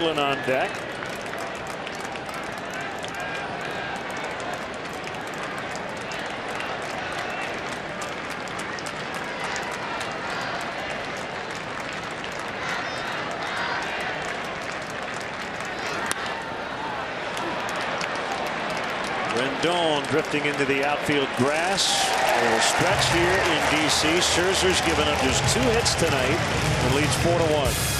On deck. Rendon drifting into the outfield grass. A little stretch here in D.C. Scherzer's given up just 2 hits tonight and leads 4-1.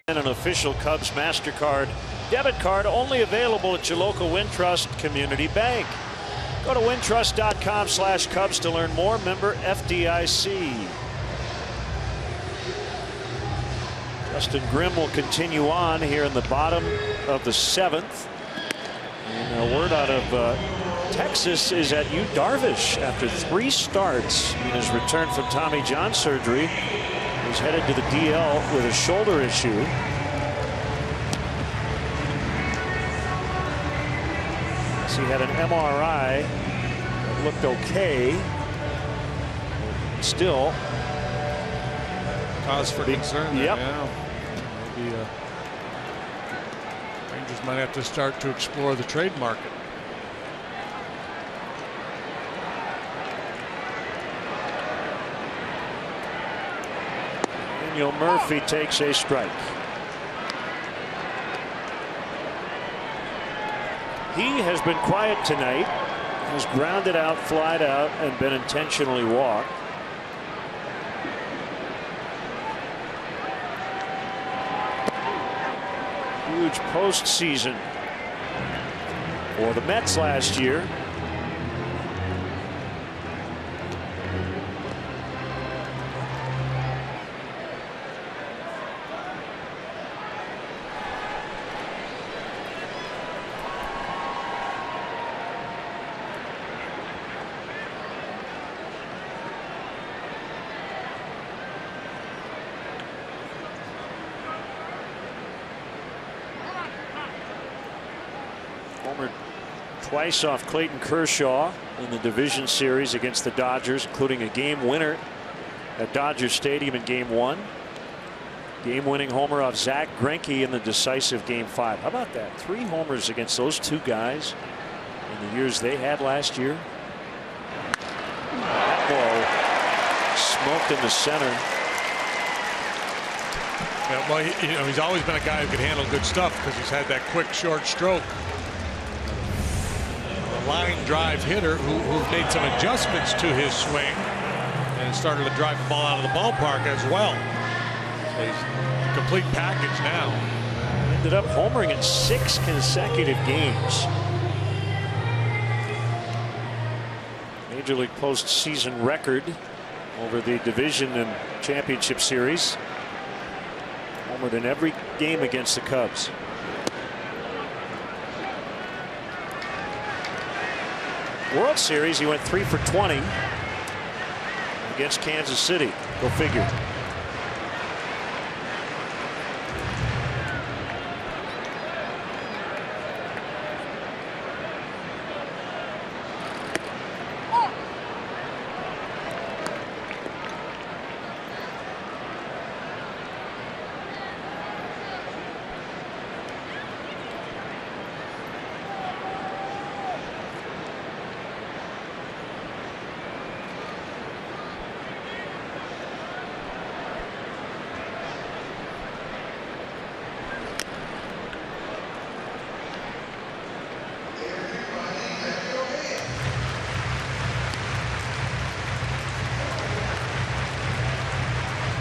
And an official Cubs MasterCard debit card only available at your local Wintrust Community Bank. Go to wintrust.com/Cubs to learn more. Member FDIC. Justin Grimm will continue on here in the bottom of the 7th. And a word out of Texas is that Yu Darvish, after 3 starts in his return from Tommy John surgery, is headed to the DL with a shoulder issue. So he had an MRI that looked okay. Still, cause for concern there. Yep. Yeah. Maybe Rangers might have to start to explore the trade market. Daniel Murphy takes a strike. He has been quiet tonight. Has grounded out, flied out, and been intentionally walked. Huge postseason for the Mets last year. Twice off Clayton Kershaw in the division series against the Dodgers, including a game winner at Dodger Stadium in Game 1. Game-winning homer off Zach Greinke in the decisive Game 5. How about that? 3 homers against those 2 guys in the years they had last year. That ball smoked in the center. Yeah, well, he's always been a guy who could handle good stuff because he's had that quick, short stroke. A line drive hitter who made some adjustments to his swing and started to drive the ball out of the ballpark as well. So he's a complete package now. Ended up homering in 6 consecutive games. Major League postseason record over the division and championship series. Homered in every game against the Cubs. World Series, he went 3 for 20 against Kansas City. Go figure.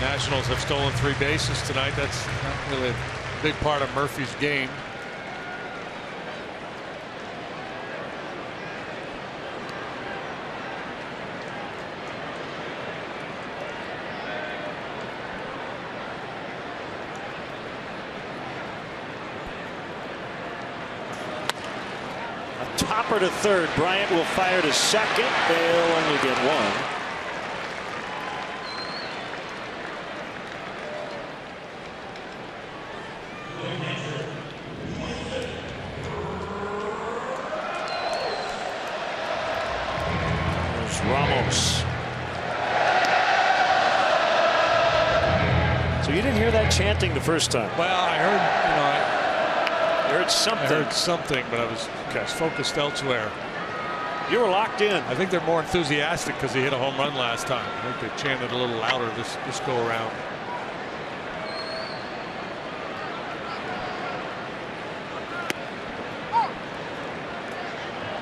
Nationals have stolen 3 bases tonight. That's not really a big part of Murphy's game. A topper to third. Bryant will fire to second. They'll only get 1. Ramos. So you didn't hear that chanting the first time? Well, I heard, I heard something. I heard something, but I was focused elsewhere. You were locked in. I think they're more enthusiastic because he hit a home run last time. I think they chanted a little louder this go around.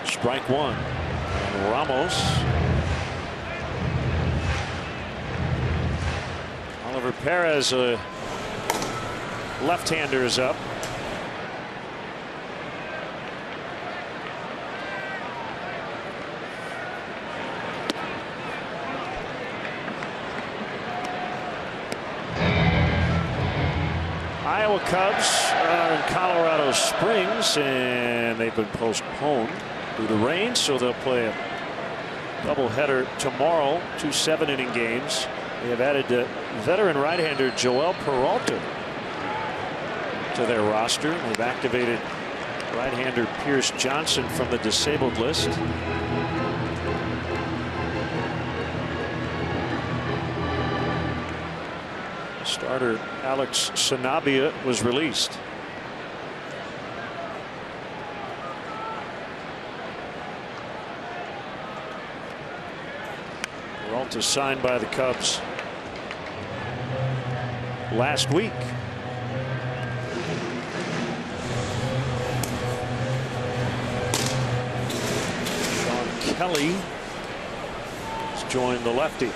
Strike 1. And Ramos. Oliver Perez, a left-hander, is up. Iowa Cubs are in Colorado Springs, and they've been postponed due to rain, so they'll play a doubleheader tomorrow. 2 7-inning games. They have added veteran right-hander Joel Peralta to their roster. They've activated right-hander Pierce Johnson from the disabled list. Starter Alex Sanabia was released. Peralta signed by the Cubs last week. Sean Kelly has joined the lefty.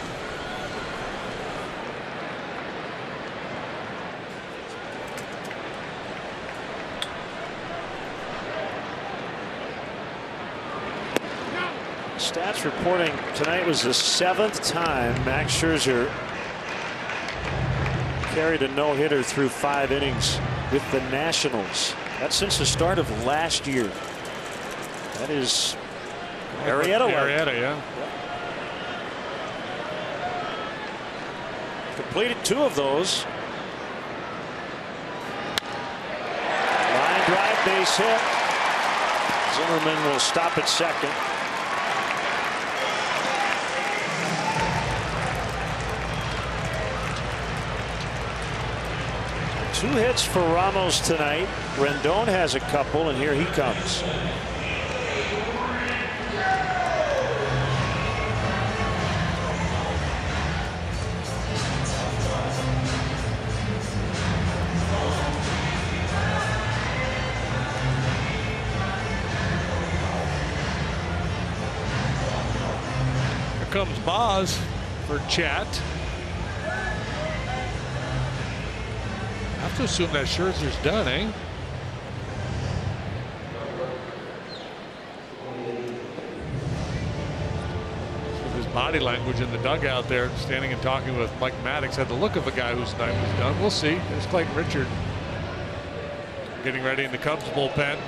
Stats reporting tonight was the 7th time Max Scherzer carried a no-hitter through 5 innings with the Nationals. That's since the start of last year. That is Arrieta. Arrieta, yeah. Completed 2 of those. Line drive, base hit. Zimmerman will stop at second. Two hits for Ramos tonight. Rendon has a couple, and here he comes. comes Boz for Chat. I have to assume that Scherzer's done, eh? His body language in the dugout there, standing and talking with Mike Maddox, had the look of a guy whose night was done. We'll see. There's Clayton Richard getting ready in the Cubs bullpen.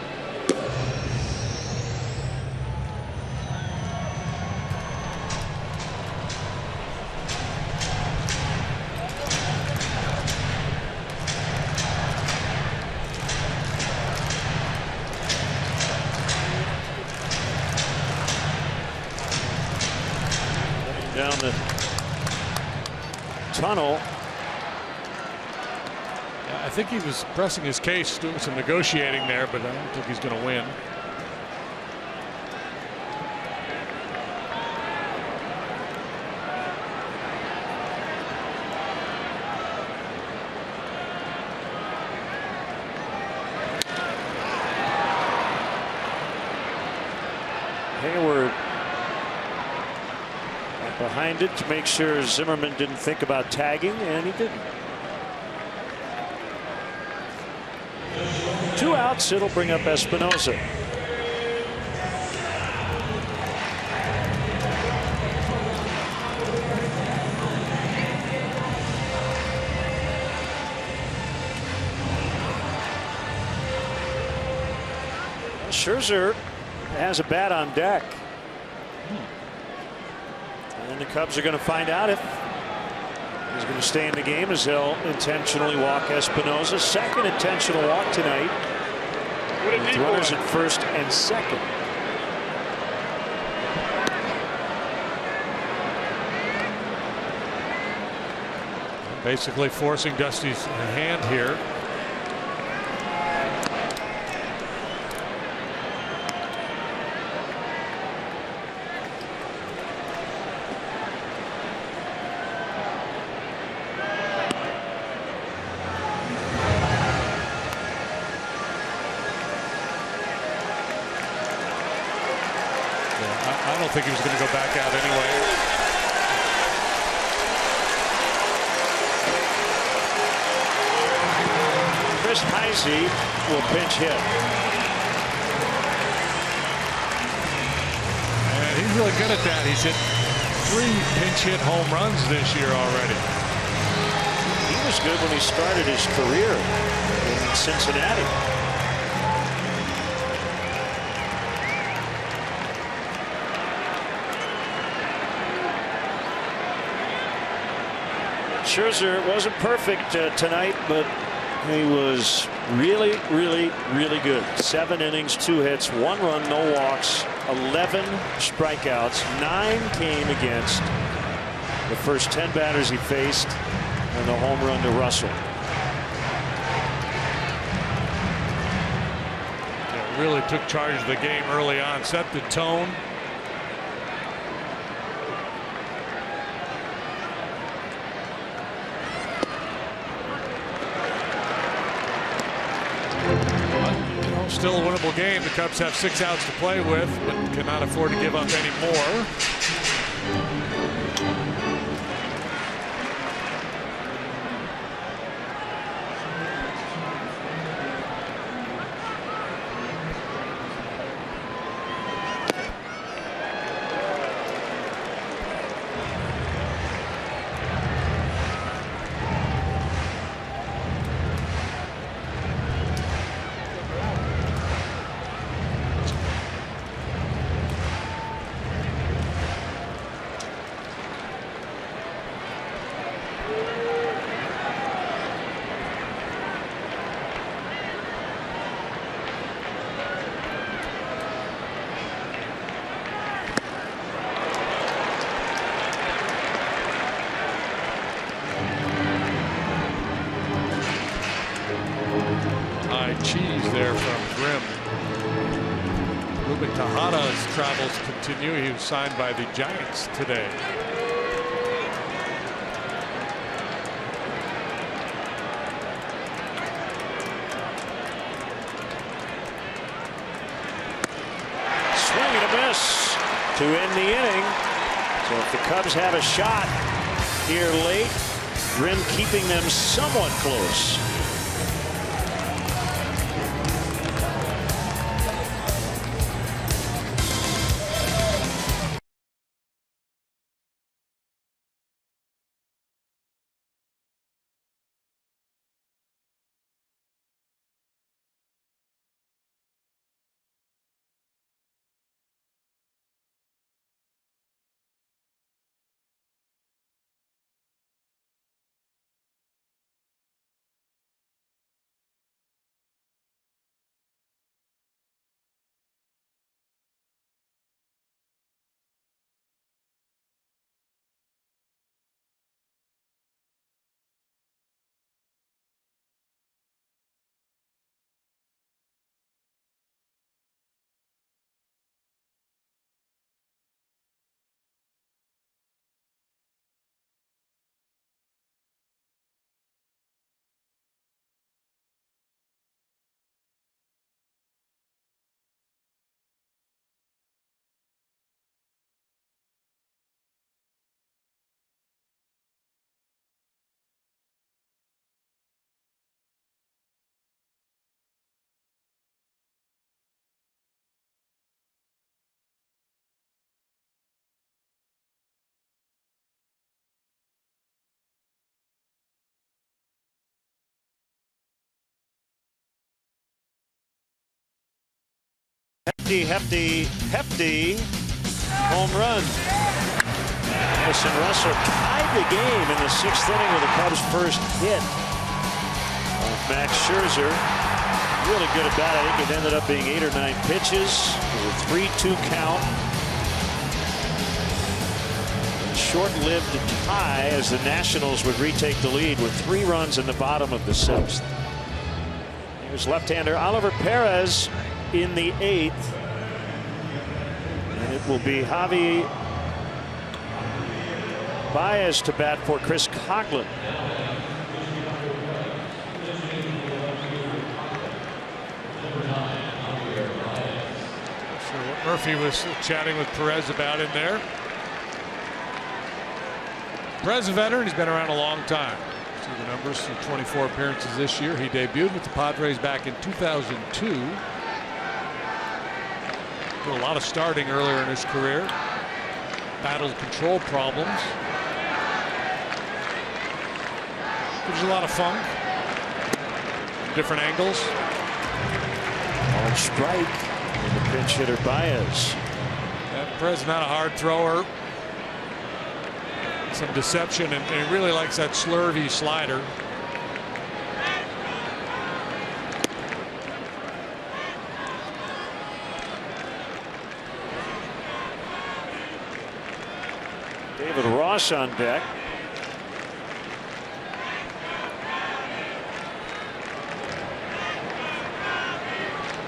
Down the tunnel. I think he was pressing his case, doing some negotiating there, but I don't think he's going to win. Hayward behind it to make sure Zimmerman didn't think about tagging, and he didn't. 2 outs. It'll bring up Espinosa. Scherzer has a bat on deck. And the Cubs are going to find out if he's going to stay in the game, as they'll intentionally walk Espinosa. Second intentional walk tonight. With runners at first and second. Basically forcing Dusty's hand here. I don't think he was going to go back out anyway. Chris Heisey will pinch hit. And he's really good at that. He's hit 3 pinch hit home runs this year already. He was good when he started his career in Cincinnati. Scherzer wasn't perfect tonight, but he was really, really, really good. 7 innings, 2 hits, 1 run, no walks, 11 strikeouts. 9 came against the first 10 batters he faced, and the home run to Russell. Yeah, really took charge of the game early on, set the tone. Still a winnable game. The Cubs have 6 outs to play with, but cannot afford to give up any more. Cheese there from Grimm. Ruben Tejada's travels continue. He was signed by the Giants today. Swing and a miss to end the inning. So if the Cubs have a shot here late, Grimm keeping them somewhat close. Hefty home run. Madison Russell tied the game in the 6th inning with the Cubs' first hit. Max Scherzer, really good at bat. I think it ended up being 8 or 9 pitches. It was a 3-2 count. A short-lived tie as the Nationals would retake the lead with 3 runs in the bottom of the 6th. Here's left-hander Oliver Perez in the 8th. And it will be Javi Baez to bat for Chris Coghlan. Sure what Murphy was chatting with Perez about in there. Perez, a veteran, he's been around a long time. See the numbers for 24 appearances this year. He debuted with the Padres back in 2002. Did a lot of starting earlier in his career. Battled control problems. Gives you a lot of funk. Different angles. On strike. And the pinch hitter Baez. Perez not a hard thrower. Some deception, and he really likes that slurvy slider. David Ross on deck.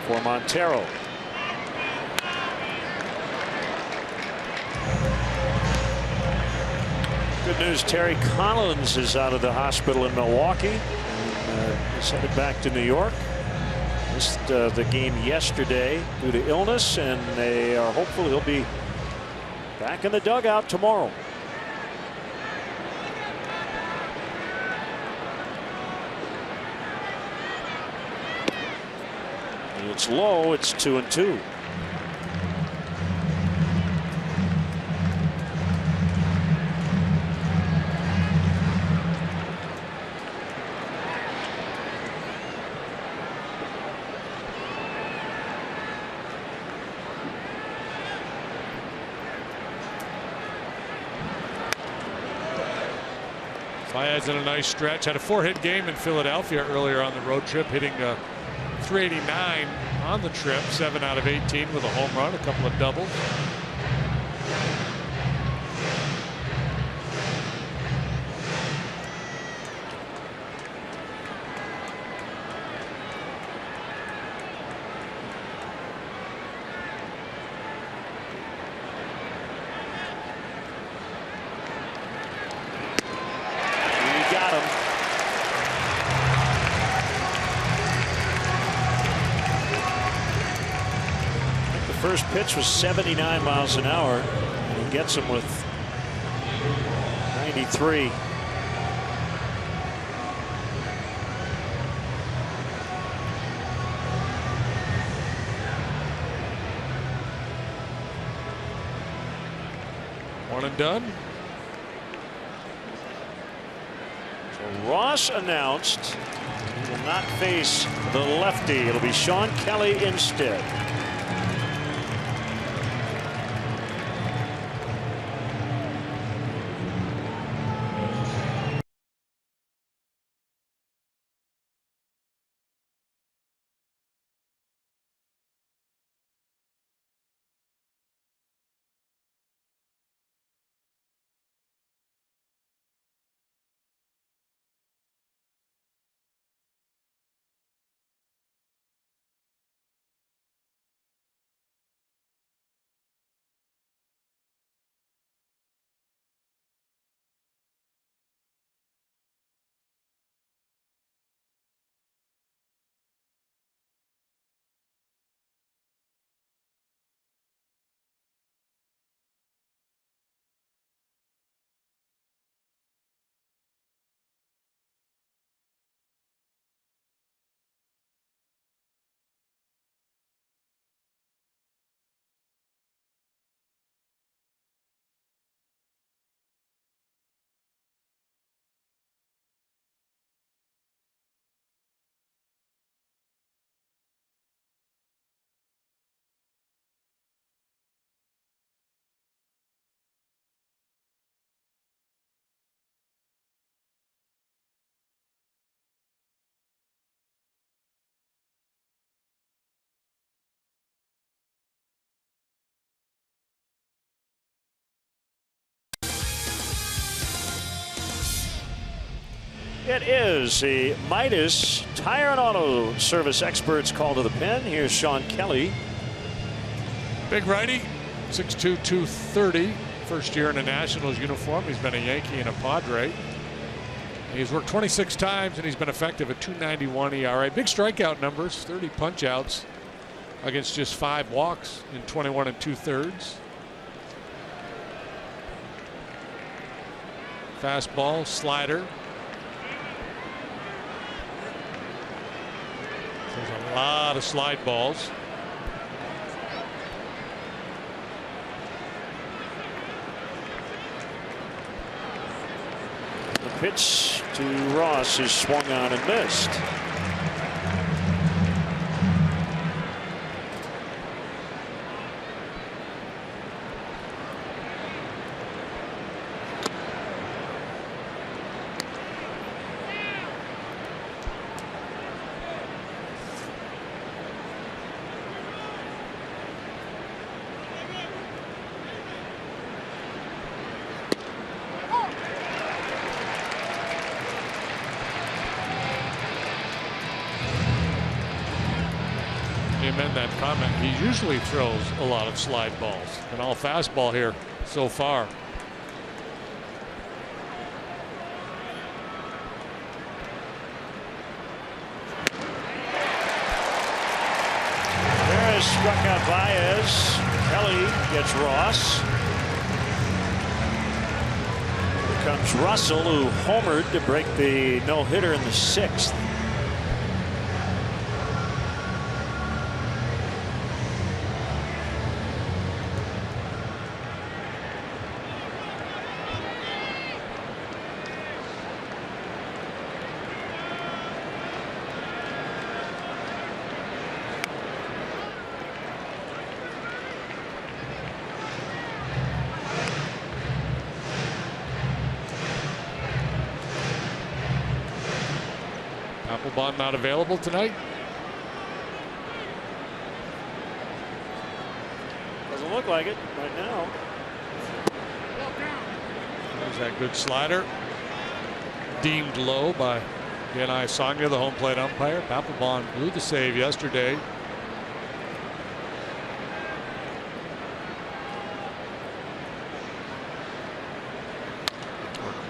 For Montero. Good news, Terry Collins is out of the hospital in Milwaukee. He's headed back to New York. Missed the game yesterday due to illness, and they are hopeful he'll be back in the dugout tomorrow. And it's low. It's 2-2. Baez in a nice stretch. Had a 4-hit game in Philadelphia earlier on the road trip, hitting 389 on the trip, 7 out of 18 with a home run, a couple of doubles. First pitch was 79 miles an hour. He gets him with 93. One and done. So Ross announced he will not face the lefty. It'll be Sean Kelly instead. It is the Midas Tire and Auto Service Experts call to the pen. Here's Sean Kelly. Big righty, 6'2", 230. First year in a Nationals uniform. He's been a Yankee and a Padre. He's worked 26 times and he's been effective at .291 ERA. Big strikeout numbers, 30 punch outs against just 5 walks in 21 2/3. Fastball, slider. There's a lot of slide balls. The pitch to Ross is swung on and missed. Amend that comment. He usually throws a lot of slide balls and all fastball here so far. There is struck out Baez. Kelly gets Ross. Here comes Russell, who homered to break the no-hitter in the 6th. Bond not available tonight. Doesn't look like it right now. There's that good slider. Deemed low by Yanai Sangha, the home plate umpire. Papelbon blew the save yesterday.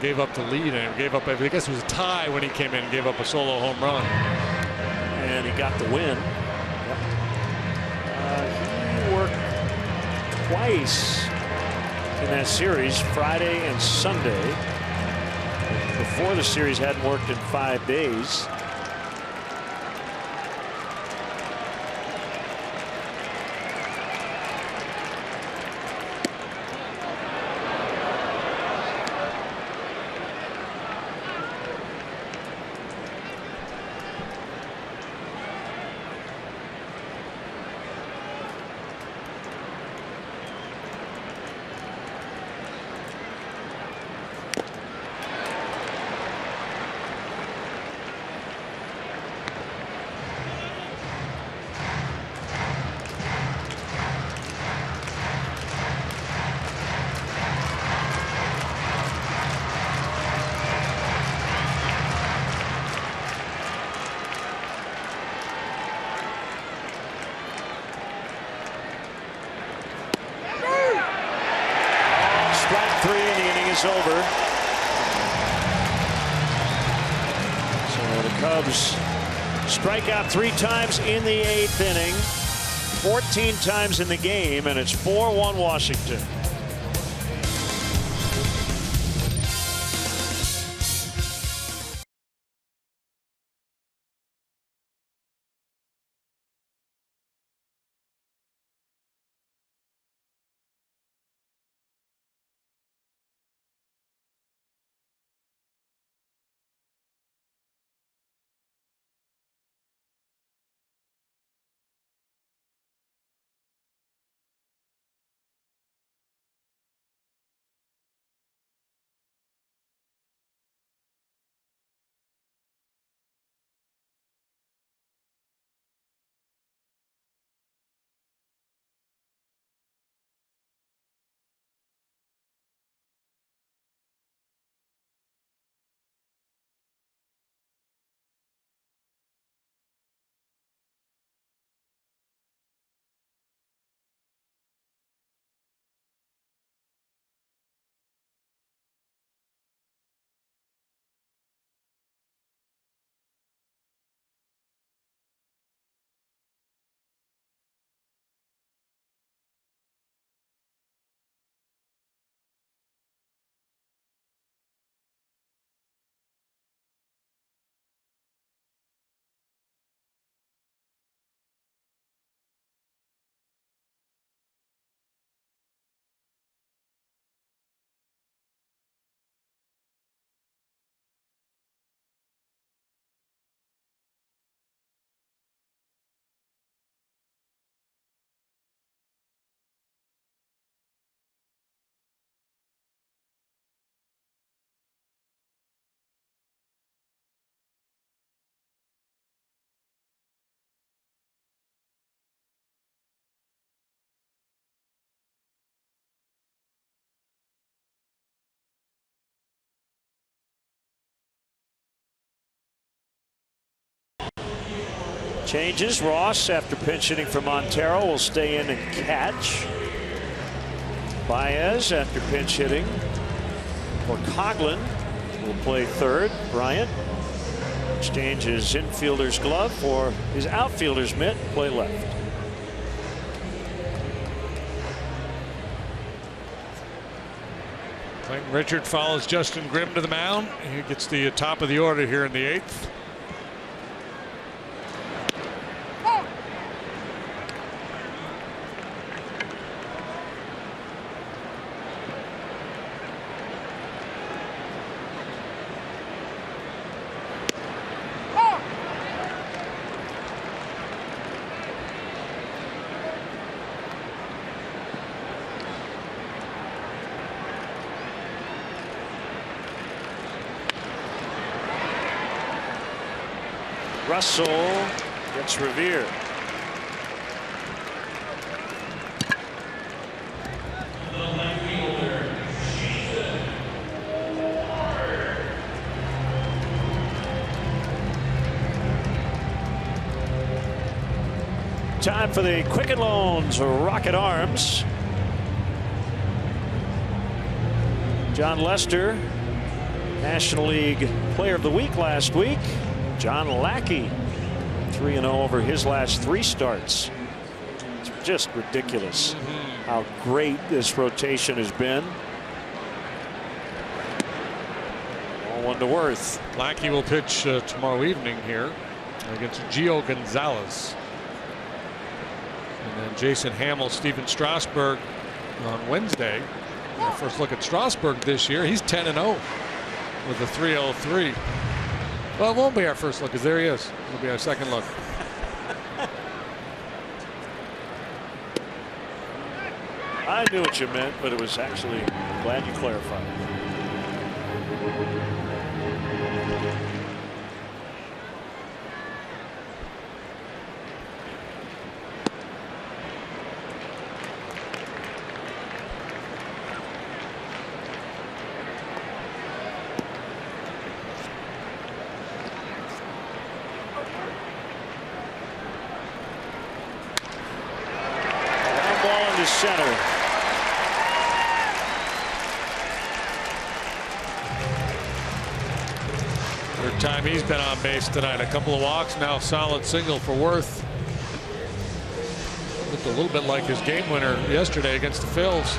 Gave up the lead and gave up, I guess it was a tie when he came in and gave up a solo home run. And he got the win. Yep. He worked twice in that series, Friday and Sunday. before the series hadn't worked in 5 days. Over. So the Cubs strike out 3 times in the 8th inning, 14 times in the game, and it's 4-1 Washington. Changes. Ross, after pinch hitting for Montero, will stay in and catch. Baez, after pinch hitting for Coughlin, will play third. Bryant exchanges infielder's glove for his outfielder's mitt, play left. Clayton Richard follows Justin Grimm to the mound. He gets the top of the order here in the 8th. Russell gets Revere. Time for the Quicken Loans Rocket Arms. John Lester, National League Player of the Week last week. John Lackey, 3-0 over his last 3 starts. It's just ridiculous how great this rotation has been. 1 to Worth. Lackey will pitch tomorrow evening here against Gio Gonzalez. And then Jason Hamill, Steven Strasburg on Wednesday. Our first look at Strasburg this year. He's 10-0 with a 3.03. Well, it won't be our first look, because there he is. It'll be our second look. I knew what you meant, but it was actually glad you clarified. Ball into center. Third time he's been on base tonight. A couple of walks, now solid single for Worth. Looked a little bit like his game winner yesterday against the Phillies.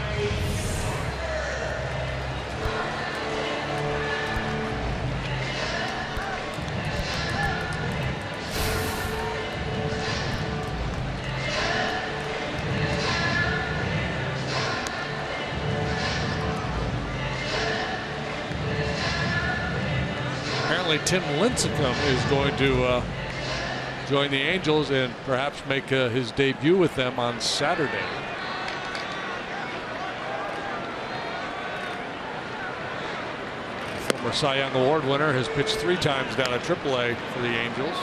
Tim Lincecum is going to join the Angels and perhaps make his debut with them on Saturday. Former Cy Young Award winner has pitched 3 times down at AAA for the Angels.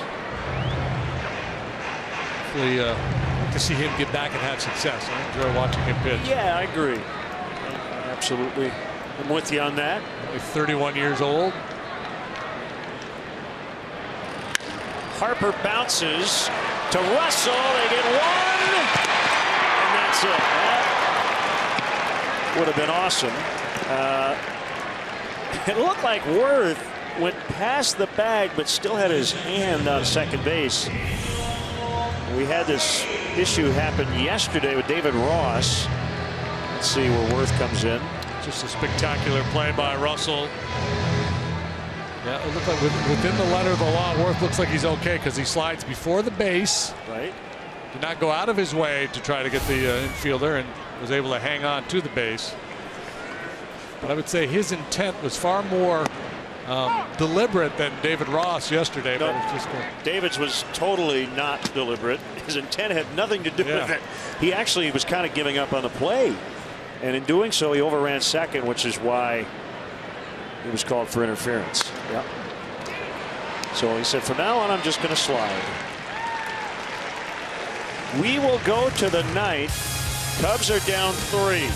Hopefully, like to see him get back and have success. I enjoy watching him pitch. Yeah, I agree. Absolutely. I'm with you on that. Only 31 years old. Harper bounces to Russell. They get 1, and that's it. That would have been awesome. It looked like Worth went past the bag, but still had his hand on second base. We had this issue happen yesterday with David Ross. Let's see where Worth comes in. Just a spectacular play by Russell. Yeah, it looked like within the letter of the law, Worth looks like he's okay because he slides before the base. Right. Did not go out of his way to try to get the infielder and was able to hang on to the base. But I would say his intent was far more deliberate than David Ross yesterday. No, but it's just David's was totally not deliberate. His intent had nothing to do with it. He actually was kind of giving up on the play. And in doing so, he overran second, which is why he was called for interference. Yep. So he said, from now on, I'm just going to slide. We will go to the 9th. Cubs are down 3.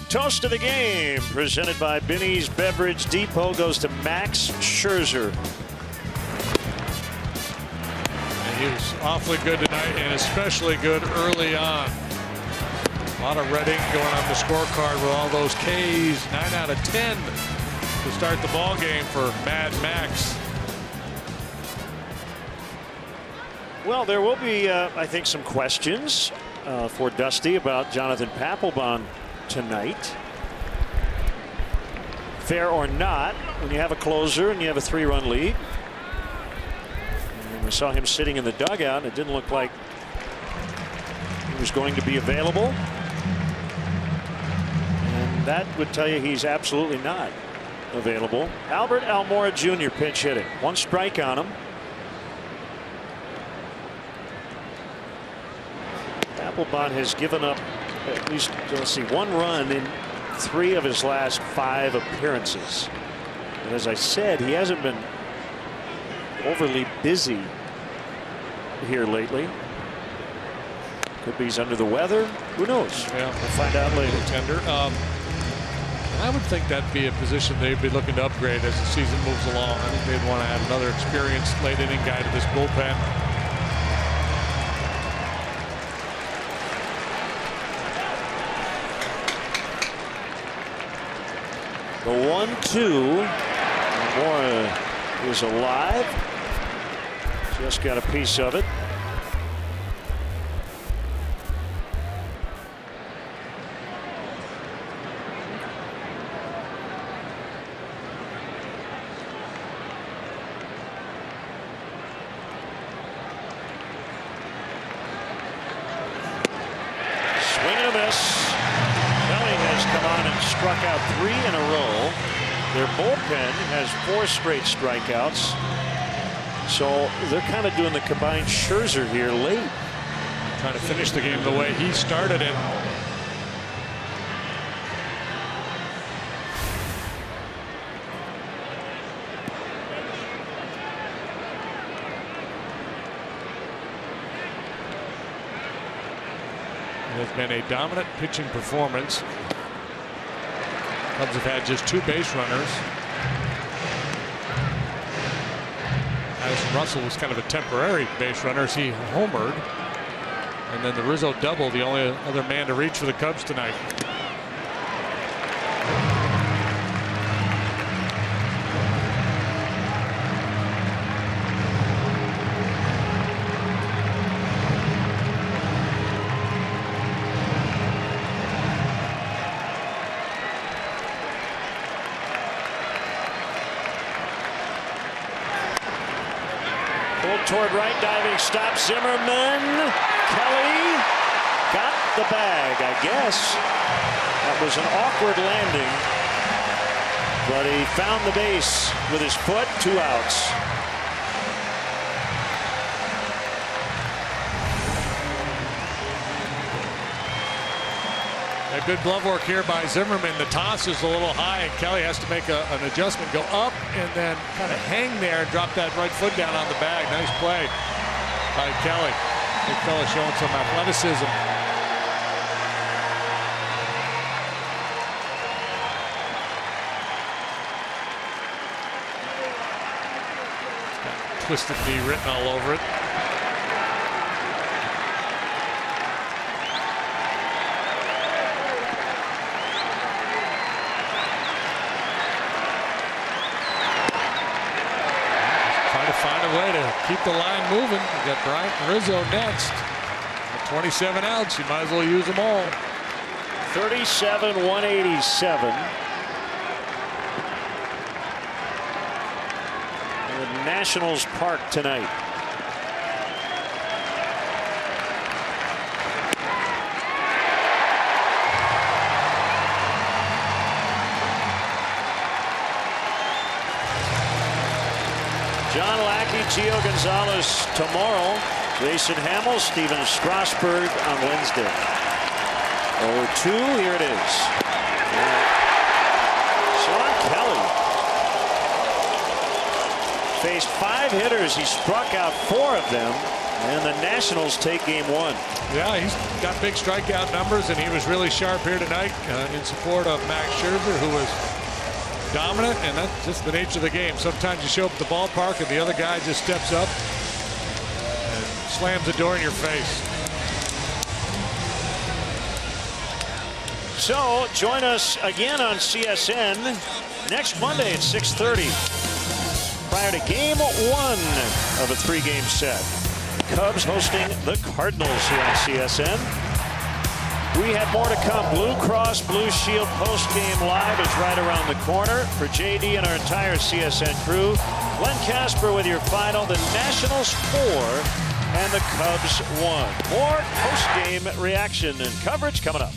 Toast of the game, presented by Binny's Beverage Depot, goes to Max Scherzer. And he was awfully good tonight, and especially good early on. A lot of red ink going on the scorecard with all those Ks. 9 out of 10 to start the ball game for Mad Max. Well, there will be, I think, some questions for Dusty about Jonathan Papelbon tonight. Fair or not, when you have a closer and you have a 3-run lead. And we saw him sitting in the dugout, and it didn't look like he was going to be available. And that would tell you he's absolutely not available. Albert Almora Jr. pinch hitting. 1 strike on him. Papelbon has given up at least, let's see, 1 run in 3 of his last 5 appearances. And as I said, he hasn't been overly busy here lately. Could be he's under the weather. Who knows? Yeah, we'll find out later. Tender. I would think that'd be a position they'd be looking to upgrade as the season moves along. I think they'd want to add another experienced late inning guy to this bullpen. The 1-2. Almora is alive. Just got a piece of it. Swing and a miss. Kelly has come on and struck out 3 in a row. Their bullpen has 4 straight strikeouts. So they're kind of doing the combined Scherzer here late. Trying to finish the game the way he started it. It has been a dominant pitching performance. Cubs have had just 2 base runners. Addison Russell was kind of a temporary base runner as he homered. And then the Rizzo double, the only other man to reach for the Cubs tonight. Toward right, diving stop. Zimmerman. Kelly got the bag, I guess. That was an awkward landing, but he found the base with his foot. 2 outs. A good glove work here by Zimmerman. The toss is a little high, and Kelly has to make an adjustment, go up, and then kind of hang there and drop that right foot down on the bag. Nice play by Kelly. Big fella showing some athleticism. It's got twisted knee written all over it. Way to keep the line moving. We got Bryant and Rizzo next. At 27 outs, you might as well use them all. 37-187. The Nationals Park tonight. John Lackey, Gio Gonzalez tomorrow. Jason Hamill, Steven Strasburg on Wednesday. 0-2, here it is. Sean Kelly faced 5 hitters. He struck out 4 of them. And the Nationals take game 1. Yeah, he's got big strikeout numbers, and he was really sharp here tonight in support of Max Scherzer, who was dominant, and that's just the nature of the game. Sometimes you show up at the ballpark and the other guy just steps up and slams the door in your face. So join us again on CSN next Monday at 6:30 prior to game 1 of a 3-game set. Cubs hosting the Cardinals here on CSN. We have more to come. Blue Cross Blue Shield post-game live is right around the corner. For JD and our entire CSN crew, Glenn Casper with your final. The Nationals 4 and the Cubs 1. More post-game reaction and coverage coming up.